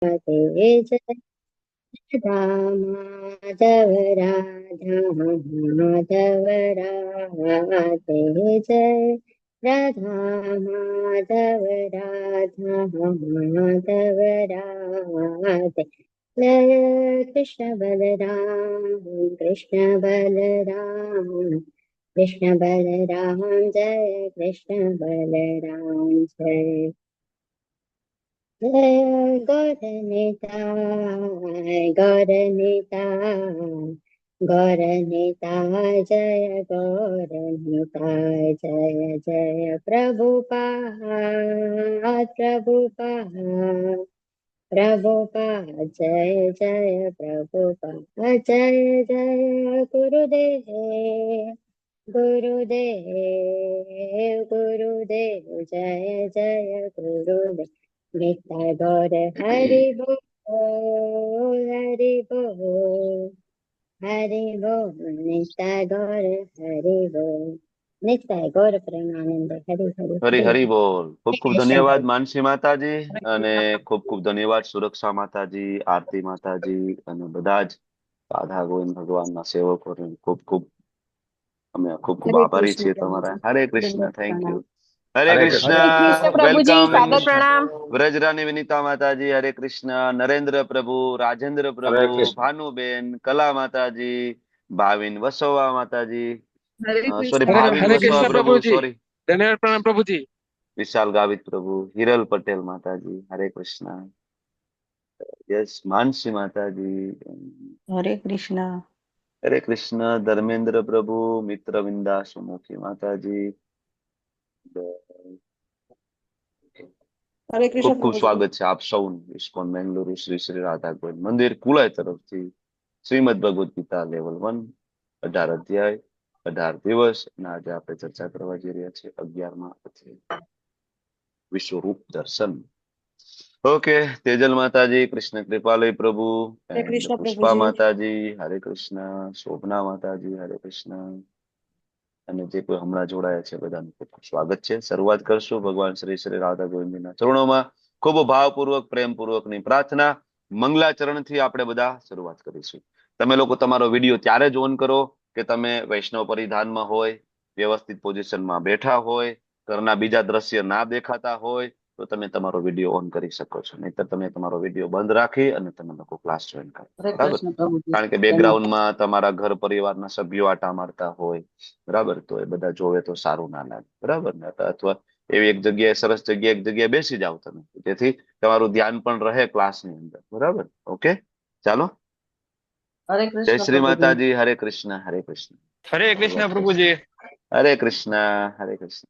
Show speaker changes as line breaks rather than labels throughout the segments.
जय राधा माधव राधा माधव राधे जय राधा माधव राधा माधव राधे जय कृष्ण बलराम कृष्ण बलराम कृष्ण बलराम जय कृष्ण बलराम जय जय गौरनिताय गौरनिताय गौरनिताय जय गौरनिताय जय जय प्रभुपाद प्रभुपाद प्रभुपाद जय जय प्रभुपाद जय जय गुरुदेव गुरुदेव गुरुदेव जय जय गुरुदेव नित्य गौर हरि बोल हरि बोल हरि बोल नित्य गौर हरि बोल नित्य गौर प्रेमानंद हरि हरि
હરી
हरि
હરી બોલ. ખૂબ ખૂબ
हरि
ધન્યવાદ
कृष्ण
માનસી માતાજી, અને ખૂબ ખૂબ ધન્યવાદ સુરક્ષા માતાજી, આરતી માતાજી અને બધા જ રાધા ગોવિંદ ભગવાનના સેવકોને ખૂબ ખૂબ અમે ખૂબ ખૂબ
हरे
આભારી
कृष्ण
છીએ તમારા.
प्रभु
હરે કૃષ્ણ,
दंडवत
થેન્ક યુ.
प्रणाम
હરે
હરે
કૃષ્ણ.
કૃષ્ણ.
હરે કૃષ્ણ પ્રભુજી,
વેલકમ
સાદર પ્રણામ.
વ્રજરાની વિનીતા માતાજી, હરે કૃષ્ણ. નરેન્દ્ર પ્રભુ, રાજેન્દ્ર
હરે
પ્રભુ,
કૃષ્ણ.
ભાનુબેન, કલા માતાજી, ભાવિન વસવા માતાજી,
હરે
સોરી
કૃષ્ણ
ભાવિન
હરે
પ્રભુજી.
વસવા
કૃષ્ણ
પ્રભુ,
પ્રભુજી.
સોરી
ધન્યવાદ પ્રણામ પ્રભુજી.
વિશાલ ગાવિત પ્રભુ, હિરલ પટેલ માતાજી, હરે કૃષ્ણ. યસ માનસી માતાજી,
હરે કૃષ્ણ.
હરે કૃષ્ણ. ધર્મેન્દ્ર પ્રભુ, મિત્ર વિંદા સુમુખી માતાજી,
હરે
ખૂબ
કૃષ્ણ
ખૂબ
પ્રભુજી.
સ્વાગત છે આપ સૌનું ઇસ્કોન બેંગલુરુ શ્રી શ્રી રાધા ગોવિંદ મંદિર કુલાય તરફથી શ્રીમદ ભગવદ ગીતા લેવલ 1, 18 અધ્યાય, 18 દિવસ, અને આજે આપણે ચર્ચા કરવા જઈ રહ્યા છીએ 11મા અધ્યાય, વિશ્વરૂપ દર્શન. ઓકે, તેજલ માતાજી, કૃષ્ણ કૃપાલય પ્રભુ,
હરે
એન્ડ
કૃષ્ણ
પુષ્પા
પ્રભુજી.
માતાજી, હરે કૃષ્ણ. શોભના માતાજી, હરે કૃષ્ણ. અને જે કોઈ હમણાં જોડાયા છે બધાનું ખૂબ ખૂબ સ્વાગત છે. શરૂઆત કરશું ભગવાન શ્રી શ્રી રાધા ગોવિંદના ચરણોમાં ખૂબ ભાવપૂર્વક પ્રેમપૂર્વકની પ્રાર્થના મંગલાચરણથી આપણે બધા શરૂઆત કરીશું. તમે લોકો તમારો વિડીયો ત્યારે જ ઓન કરો કે તમે વૈષ્ણવ પરિધાનમાં હોય, વ્યવસ્થિત પોઝિશનમાં બેઠા હોય, ઘરના બીજા દ્રશ્ય ના દેખાતા હોય તો તમે તમારો વિડીયો ઓન કરી શકો છો. નહીતર તમે તમારો વિડીયો બંધ રાખી અને તમે લોકો ક્લાસ જોઈન કરો.
હરે
બરાબર?
કૃષ્ણ પ્રભુજી.
કારણ કે
ધન્યવાદ.
બેકગ્રાઉન્ડમાં તમારા ઘર પરિવારના સભ્યો આટા મારતા હોય, બરાબર, તો એ બધા જોવે તો સારું ના લાગે. બરાબર ને? અથવા એવી એક જગ્યાએ, સરસ જગ્યાએ, એક જગ્યાએ બેસી જાવ તમે, જેથી તમારું ધ્યાન પણ રહે ક્લાસની અંદર. બરાબર? ઓકે, ચાલો.
હરે
જય
કૃષ્ણ
શ્રી
પ્રભુજી.
માતાજી. હરે કૃષ્ણ, હરે કૃષ્ણ.
હરે કૃષ્ણ
શરૂઆત કરશું.
પ્રભુજી.
હરે કૃષ્ણ, હરે કૃષ્ણ.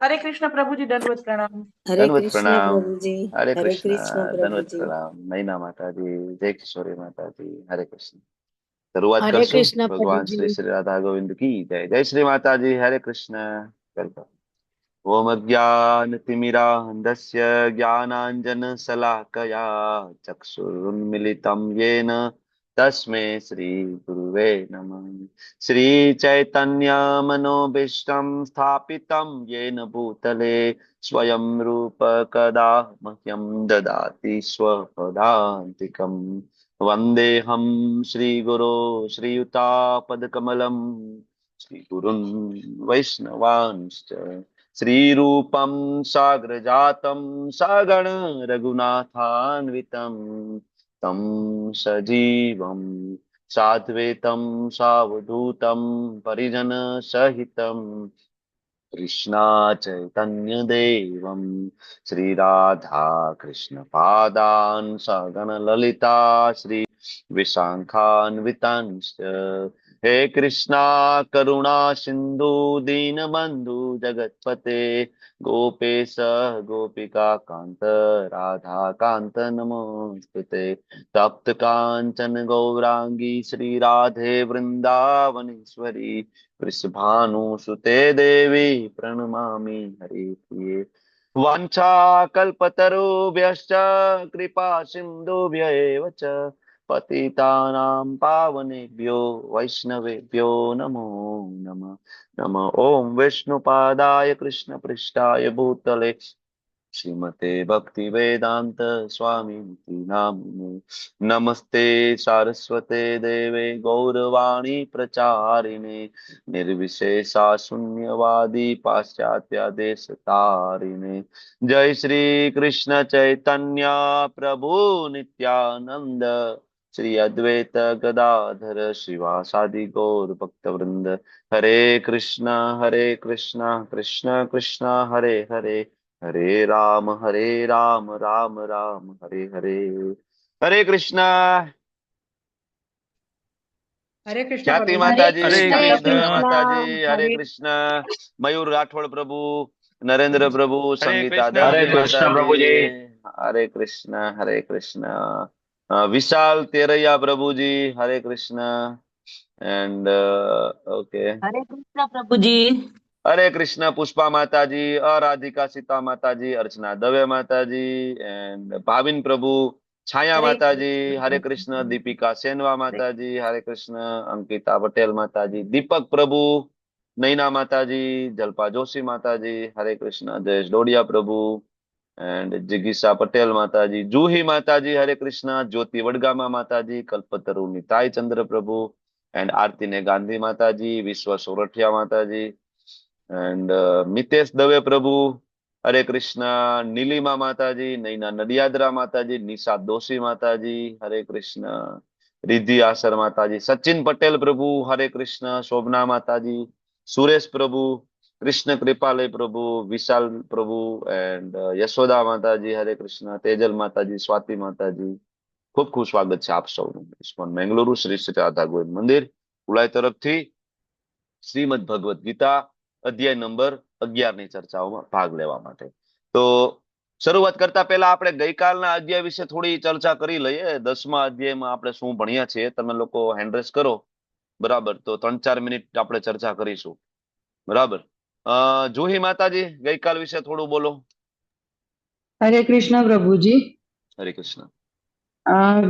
હરે કૃષ્ણ પ્રભુજી, દંડવત પ્રણામ.
हरे
દંડવત
कृष्ण
પ્રણામ.
प्रभु जी
હરે
हरे
કૃષ્ણ.
कृष्ण
દંડવત
प्रभु जी
પ્રણામ. નૈના માતાજી, જય કિશોરી માતાજી, હરે કૃષ્ણ. શરૂઆત
हरे
કરશું.
कृष्ण प्रभु
ભગવાન શ્રી
जी
શ્રી રાધા ગોવિંદ કી જય. જય શ્રી માતાજી. હરે કૃષ્ણ. વેલકમ. ઓમ અજ્ઞાનતિમિરાન્ધસ્ય જ્ઞાનાંજનશલાકયા ચક્ષુરુન્મિલિतं येन તસ્मै શ્રી ગુરુવે નમઃ. શ્રી ચૈતન્ય મનોભીષ્ટં સ્થાપિतं येन ભૂતલે સ્વયં રૂપ કદા મહ્યં દદાતિ સ્વપદાન્તિકં. વંદેહં શ્રીગુરો શ્રીયુતાપદકમલં શ્રીગુરુन् વૈષ્ણવાંશ્ચ श्रीरूपं साग्रजातं सगण रघुनाथान्वितं तं सजीवं साद्वैतं सावधूतं परिजनसहितं कृष्णा चैतन्य देवं श्रीराधा कृष्ण पादान् सगण ललिता श्री विशाखान्वितांश्च हे कृष्णा करुणा सिंधु दीनबंधु जगतपते गोपेश गोपिका कांत राधा कांत नमोस्तुते तप्त कांचन गौरांगी श्री राधे वृंदावनेश्वरी वृषभानुसुते देवी प्रणमामि हरिप्रिये वाञ्छाकल्पतरुभ्यश्च कृपा सिन्धुभ्य एव च पतितानां पावनेभ्यो वैष्णवेभ्यो नमो नमः. नमः ओम विष्णुपादाय कृष्णपृष्ठाय भूतले श्रीमते भक्ति वेदांत स्वामी नामिने। नमस्ते सारस्वते देवे गौरवाणी प्रचारिणे, निर्विशेषा शून्यवादी पाश्चात्य देश तारिणे। जय श्री कृष्ण चैतन्य प्रभु नित्यानंद, श्री अद्वैत गदाधर श्रीवासादि गौर भक्त वृंद। हरे कृष्णा कृष्ण कृष्ण हरे हरे, हरे राम राम राम हरे हरे। हरे कृष्णा।
हरे कृष्ण
ख्याति
प्रभु
हरे
माताजी,
हरे
कृष्णा
ख्याति
कृष्ण
सुधा
कृष्णा
माताजी, हरे
हरे
कृष्णा। मयूर राठौड़ प्रभु, नरेंद्र प्रभु,
हरे
संगीता
कृष्ण
दत्त
हरे
जी
कृष्ण
माताजी,
प्रभु जी।
हरे कृष्णा हरे कृष्णा। विशाल तेरैया प्रभु जी, हरे कृष्णा। एंड ओके,
हरे कृष्ण प्रभु जी।
हरे कृष्णा पुष्पा माताजी, राधिका सीता माताजी, अर्चना दवे माताजी, एंड भाविन प्रभु, छाया
हरे
माताजी,
कृष्ण
हरे
प्रभु
कृष्ण
जी।
दीपिका सेनवा माताजी, हरे कृष्ण अंकिता पटेल माताजी, दीपक प्रभु, नैना माताजी, जल्पा जोशी माताजी, हरे कृष्ण जयेश डोडिया प्रभु, एंड जिगीषा पटेल माताजी, जूही माताजी, हरे कृष्णा ज्योति वडगामा माताजी, कल्पतरु निताई चंद्र प्रभु, एंड आरती ने गांधी माताजी, विश्व सोरठिया माताजी, एंड मितेश दवे प्रभु, हरे कृष्णा नीलिमा माताजी, नैना नडियादरा माताजी, निशा दोषी माताजी, हरे कृष्णा रिद्धि आसर माताजी, सचिन पटेल प्रभु, हरे कृष्णा शोभना माताजी, सुरेश प्रभु, कृष्ण कृपालय प्रभु, विशाल प्रभु, एंड यशोदा माताजी, हरे कृष्णा तेजल माताजी, स्वाति माताजी। खूब खूब स्वागत છે આપ સૌનું ઇસ્કોન મેંગલુરુ શ્રી શ્રી રાધા ગોવિંદ મંદિર ઉલાઈ તરફથી શ્રીમદ ભગવદ ગીતા અધ્યાય નંબર 11 ની ચર્ચાઓમાં ભાગ લેવા માટે. તો શરૂઆત કરતા પહેલા આપણે ગઈકાલના અધ્યાય વિશે થોડી ચર્ચા કરી લઈએ. 10મા અધ્યાયમાં આપણે શું ભણ્યા છીએ, તમે લોકો હેન્ડ રેસ કરો. બરાબર, તો 3-4 મિનિટ આપણે ચર્ચા કરીશું. બરાબર. જુહી માતાજી, ગઈકાલ વિશે થોડું બોલો.
હરે કૃષ્ણ પ્રભુજી.
હરે કૃષ્ણ.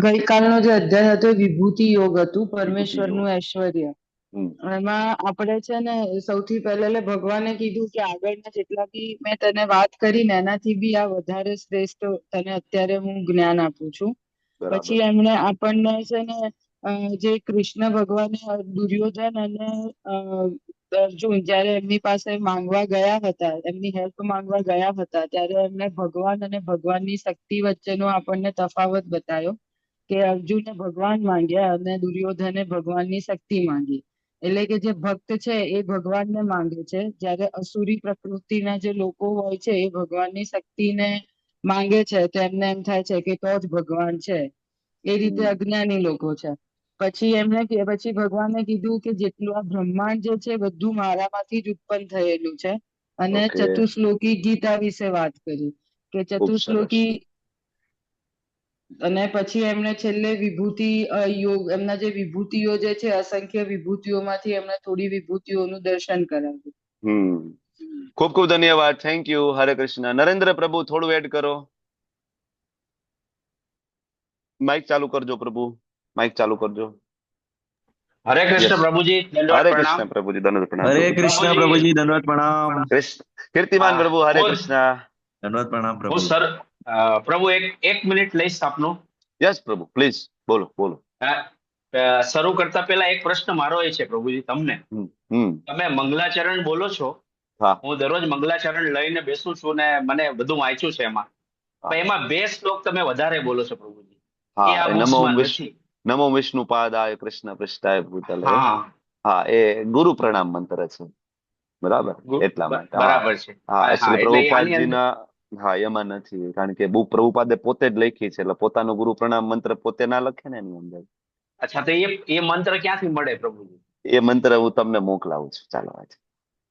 ગઈકાલનો જે અધ્યાય હતો એ વિભૂતિ યોગ હતું,
વિભૂતિ યોગ.
પરમેશ્વરનું ઐશ્વર્ય.
હમ.
એમાં આપણે છે ને સૌથી પહેલા ભગવાને કીધું કે આગળના જેટલા બી મેં તને વાત કરી ને એનાથી બી આ વધારે શ્રેષ્ઠ તને અત્યારે હું જ્ઞાન આપું છું.
બરાબર.
પછી એમણે આપણને છે ને જે કૃષ્ણ ભગવાને દુર્યોધન અને અર્જુન જયારે એમની પાસે માંગવા ગયા હતા, એમની હેલ્પ માંગવા ગયા હતા, ત્યારે એમણે ભગવાન અને ભગવાનની શક્તિ વચ્ચેનો આપણને તફાવત બતાવ્યો કે અર્જુને ભગવાન માંગ્યા અને દુર્યોધને ભગવાનની શક્તિ માંગી. એટલે કે જે ભક્ત છે એ ભગવાનને માંગે છે, જ્યારે અસુરી પ્રકૃતિના જે લોકો હોય છે એ ભગવાનની શક્તિને માંગે છે, તો એમને એમ થાય છે કે તો જ ભગવાન છે. એ રીતે અજ્ઞાની લોકો છે. પછી ભગવાને કીધું કે જેટલું આ બ્રહ્માંડ જે છે બધું મારામાંથી જ ઉત્પન્ન થયેલું છે. અને
ઓકે,
ચતુશ્લોકી ગીતા વિશે વાત કરી કે
ખૂબ સરસ.
ચતુશ્લોકી. અને પછી એમણે છેલ્લે વિભૂતિ યોગ, એમના જે વિભૂતિઓ જે છે અસંખ્ય વિભૂતિઓમાંથી એમણે થોડી વિભૂતિઓનું દર્શન કરાવ્યું.
હમ. ખૂબ ખૂબ ધન્યવાદ, થેન્ક યુ. હરે કૃષ્ણ. નરેન્દ્ર પ્રભુ, થોડું એડ કરો. માઇક ચાલુ કરજો પ્રભુ, માઇક ચાલુ કરજો.
हरे कृष्ण
યસ.
प्रभु जी, दंडवत
હરે
प्रणाम
કૃષ્ણ પ્રભુજી, દંડવત પ્રણામ
हरे
પ્રભુજી.
कृष्णा
प्रभु
प्रभु
जी।
जी दंडवत प्रणाम।
કીર્તિમાન
आ,
પ્રભુ, હરે
હું
કૃષ્ણ.
दंडवत प्रणाम
હું
प्रभु।
સર પ્રભુ એક મિનિટ લઈશ આપનું।
યસ પ્રભુ, પ્લીઝ બોલો બોલો.
શરૂ કરતા પહેલા એક પ્રશ્ન મારો એ છે પ્રભુજી તમને,
હમ. હમ.
તમે મંગલાચરણ બોલો છો,
હા
હું દરરોજ મંગલાચરણ લઈને બેસું છું ને મને બધું વાંચ્યું છે એમાં,
હા
પણ એમાં 2 શ્લોક તમે વધારે બોલો છો પ્રભુજી,
હા.
એ આ
એ
બુક્સમાં નથી।
નમો વિષ્ણુ પાદાય કૃષ્ણ પૃષ્ઠાય ભૂતલે.
હા,
હા, એ ગુરુ પ્રણામ મંત્ર છે. બરાબર, એટલા માટે. હા
બરાબર છે।
હા,
હા હા,
એકચ્યુઅલી
એટલે એ આની અંદર,
પ્રભુપાદજીના, હા એમાં નથી, કારણ કે બુક પ્રભુપાદે પોતે જ લખી છે, એટલે પોતાનો ગુરુ પ્રણામ મંત્ર પોતે ના લખે ને એની અંદર.
અચ્છા, તો એ મંત્ર ક્યાંથી મળે પ્રભુજી?
એ મંત્ર હું તમને મોકલાવું છું, ચાલો આજે.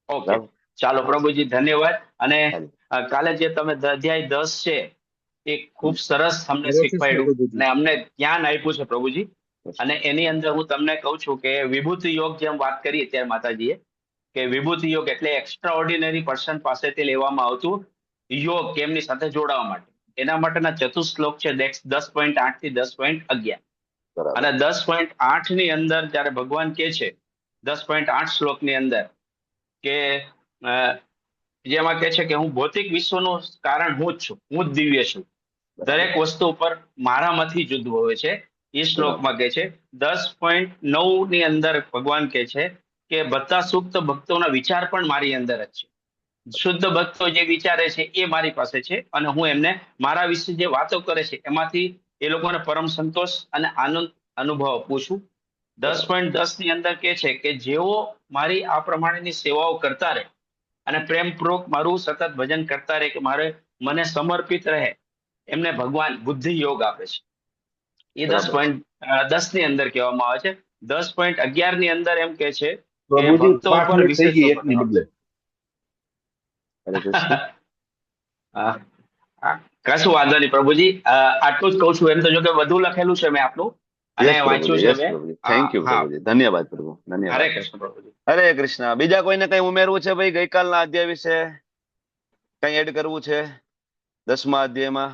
ઓકે,
બરાબર.
ચાલો પ્રભુજી, ધન્યવાદ। અને
હાજી.
કાલે જે તમે અધ્યાય 10 છે એ ખૂબ
હમ.
સરસ અમને
हरे कृष्ण
શીખવાડ્યું
प्रभु जी।
અને અમને જ્ઞાન આપ્યું છે પ્રભુજી।
Yes.
અને એની અંદર હું તમને કહું છું કે વિભૂતિ યોગ જેમ વાત કરી અત્યારે માતાજીએ, કે વિભૂતિ યોગ એટલે એક્સ્ટ્રા ઓર્ડિનરી પર્સન પાસેથી લેવામાં આવતું યોગ કે એમની સાથે જોડાવા માટે, એના માટેના ચતુશ્લોક છે 10.8 થી 10.11।
બરાબર.
અને 10.8 ની અંદર જયારે ભગવાન કે છે 10.8 શ્લોક ની અંદર કે જેમાં કે છે કે હું ભૌતિક વિશ્વનું કારણ હું જ છું, હું જ દિવ્ય છું. દરેક વસ્તુ ઉપર મારામાંથી જ ઉદ્ભવે છે. એ શ્લોકમાં કે છે 10.9 ની અંદર ભગવાન કે છે કે બધા શુદ્ધ ભક્તોના વિચાર પણ મારી અંદર જ છે. શુદ્ધ ભક્તો જે વિચારે છે એ મારી પાસે છે, અને હું એમને મારા વિશે જે વાતો કરે છે એમાંથી એ લોકોને પરમ સંતોષ અને આનંદ અનુભવ આપું છું. 10.10 ની અંદર કે છે કે જેઓ મારી આ પ્રમાણેની સેવાઓ કરતા રહે અને પ્રેમપૂર્વક મારું સતત ભજન કરતા રહે, કે મારે મને સમર્પિત રહે, એમને ભગવાન બુદ્ધિ યોગ આપે છે. એ
બરાબર.
10.10 ની અંદર કહેવામાં આવે છે. 10.11 ની અંદર એમ કે છે કે
પ્રભુજી
ભક્તો
5
ઉપર
મિનિટ થઈ
વિશેષ
ગઈ,
કૃપા
એકની બદલે.
હરે કૃષ્ણ.
હા, હા, કશું વાંધો નહીં પ્રભુજી. આટલું જ કહું છું. એમ તો જો કે વધુ લખેલું છે મેં આપનું અને
યસ
વાંચ્યું
પ્રભુજી,
છે
યસ
મેં.
પ્રભુજી.
હા,
થેન્ક યુ
હા.
પ્રભુજી, ધન્યવાદ પ્રભુ,
હરે
ધન્યવાદ.
કૃષ્ણ પ્રભુજી.
હરે કૃષ્ણ. બીજા કોઈને કઈ ઉમેરવું છે ભાઈ, ગઈકાલના અધ્યાય વિશે કઈ એડ કરવું છે 10મા અધ્યાયમાં?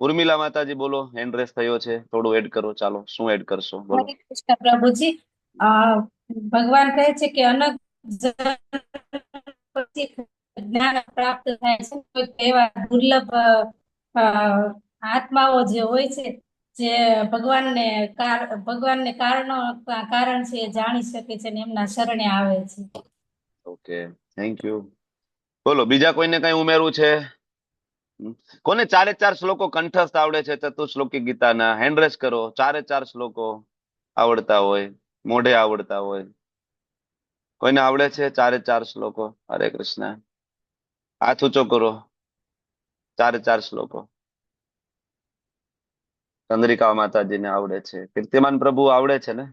ઉર્મિલા માતાજી બોલો, હેન્ડ રેસ થયો છે, થોડું એડ કરો. ચાલો, શું એડ કરશો બોલો.
હરે કૃષ્ણ પ્રભુજી. અ ભગવાન કહે છે કે અનંત પછી જ્ઞાન પ્રાપ્ત થાય છે. કોઈ એવા દુર્લભ આત્માઓ જે હોય છે, જે ભગવાનને કારણ છે એ જાણી શકે છે અને એમના શરણે આવે છે.
Okay, thank you. બોલો, બીજા કોઈને કઈ ઉમેરવું છે? કોને 4 શ્લોકો કંઠસ્થ આવડે છે ચતુશ્લોકી ગીતાના? હેન્ડ રેસ કરો. 4 શ્લોકો આવડતા હોય, મોઢે આવડતા હોય. કોઈને આવડે છે 4 શ્લોકો? હરે કૃષ્ણ. હાથ ઊંચો કરો. 4 શ્લોકો. ચંદ્રિકા માતાજીને આવડે છે, કીર્તિમાન પ્રભુ આવડે છે ને?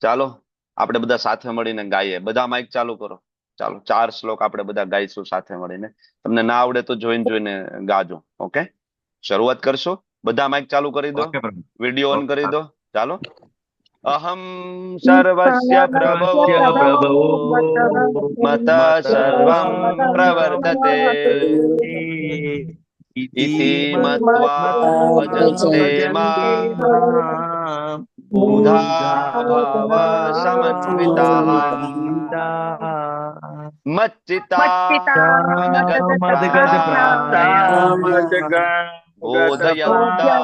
ચાલો, આપણે બધા સાથે મળીને ગાઈએ. બધા માઇક ચાલુ કરો. ચાલો, 4 શ્લોક આપણે બધા ગાઈશું સાથે મળીને. તમને ના આવડે તો જોઈને ગાજો. ઓકે, શરૂઆત કરશો. બધા માઇક ચાલુ કરી દો,
ઓકે પ્રભુ.
Video on
okay.
કરી દો. ચાલો. અહમ સર્વસ્ય પ્રભવો
સર્વસ્ય પ્રભવો
મત
મત
સર્વં પ્રવર્તતે
પ્રવર્તતે ઇતિ
ઇતિ મત્વા
મત્વા
ભજન્તે
ભજન્તે
મામ
મામ
બુધા ભાવ સમન્વિતાઃ
સમન્વિતા
મચ્ચિતા મદગત
મદગદ પ્રાણા
બોધયંતા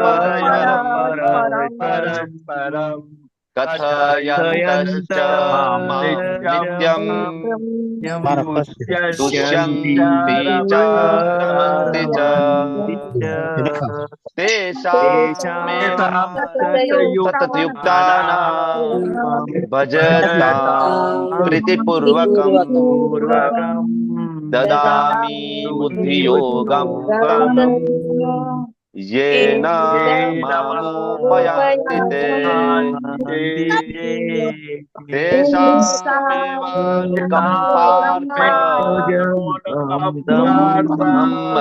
પરયરમ
પરમ પરમ
કથયંતશ્ચ
કથયંત
મામ નિત્યમ
તુષ્યંતિ
તુષ્યન્તિ ચ રમન્તિ ચ તેષામેવાર્થં સતતયુક્તાનાં ભજતાં પ્રીતિપૂર્વકમ
પૂર્વકમ
દદામિ બુદ્ધિયોગમ યેન મામુપયાન્તિ તે તેષામેવાનુકંપાર્થ અહમ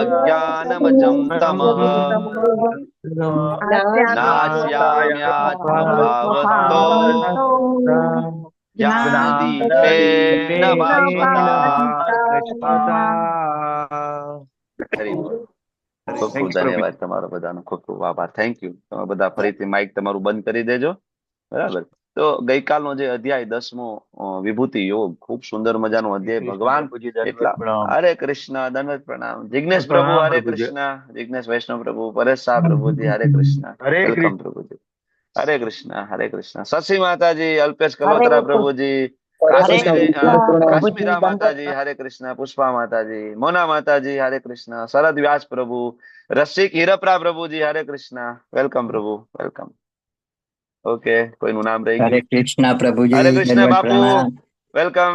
અજ્ઞાનમજં તમઃ નાસ્યામ્યાત્મભાવસ્તો જ્ઞાનદીપેન ભાસ્વતા. હરી બોલ. ખૂબ ખૂબ ધન્યવાદ તમારો બધાનો, ખૂબ ખૂબ આભાર. Thank you. તમે બધા ફરીથી માઇક તમારું બંધ કરી દેજો. બરાબર. તો ગઈકાલનો જે અધ્યાય 10મો વિભૂતિ યોગ, ખૂબ સુંદર મજાનો અધ્યાય. ભગવાન એટલા. હરે કૃષ્ણ, દંડવત પ્રણામ. જિજ્ઞેશ પ્રભુ હરે કૃષ્ણ. જિજ્ઞેશ વૈષ્ણવ પ્રભુ, પરેશ શાહ પ્રભુજી હરે કૃષ્ણ. વેલકમ પ્રભુજી. હરે કૃષ્ણ, હરે કૃષ્ણ. શશી માતાજી, અલ્પેશ કલોત્રા પ્રભુજી, કાશ્મીરા માતાજી હરે કૃષ્ણ, પુષ્પા માતાજી, મોના માતાજી હરે કૃષ્ણ, શરદ વ્યાસ પ્રભુ, રસિક હિરપરા પ્રભુજી હરે કૃષ્ણ. વેલકમ પ્રભુ, વેલકમ. ઓકે, કોઈનું નામ રહી
હરે
ગયું?
કૃષ્ણ પ્રભુજી,
હરે કૃષ્ણ
દંડવત
બાપુ,
પ્રણામ.
વેલકમ.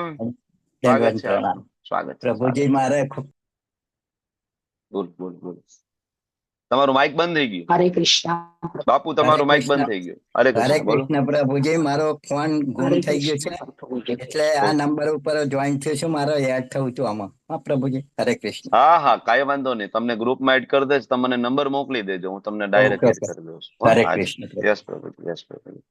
સ્વાગત
દંડવત
છે
પ્રણામ.
આપનું. સ્વાગત છે.
પ્રભુજી મારે
બોલ બોલ બોલ. તમારું માઇક બંધ થઈ ગયું
હરે કૃષ્ણ.
બાપુ, તમારું માઇક બંધ થઈ ગયું. હરે
હરે
કૃષ્ણ બોલો.
કૃષ્ણ પ્રભુજી, મારો ફોન ગુમ
હરે
થઈ ગયો છે,
કૃષ્ણ.
એટલે આ નંબર ઉપર જોઈન થયો છું. મારો એડ થયું છું આમાં. હા પ્રભુજી, હરે કૃષ્ણ.
હા હા, કાંઈ વાંધો નહીં. તમને ગ્રુપમાં એડ કરી દઈશ. તમને નંબર મોકલી દેજો, હું તમને ડાયરેક્ટ
ઓકે
એડ
ઓકે.
કરી દઉં છું.
હરે
હાજી,
કૃષ્ણ.
યસ પ્રભુજી, યસ પ્રભુજી.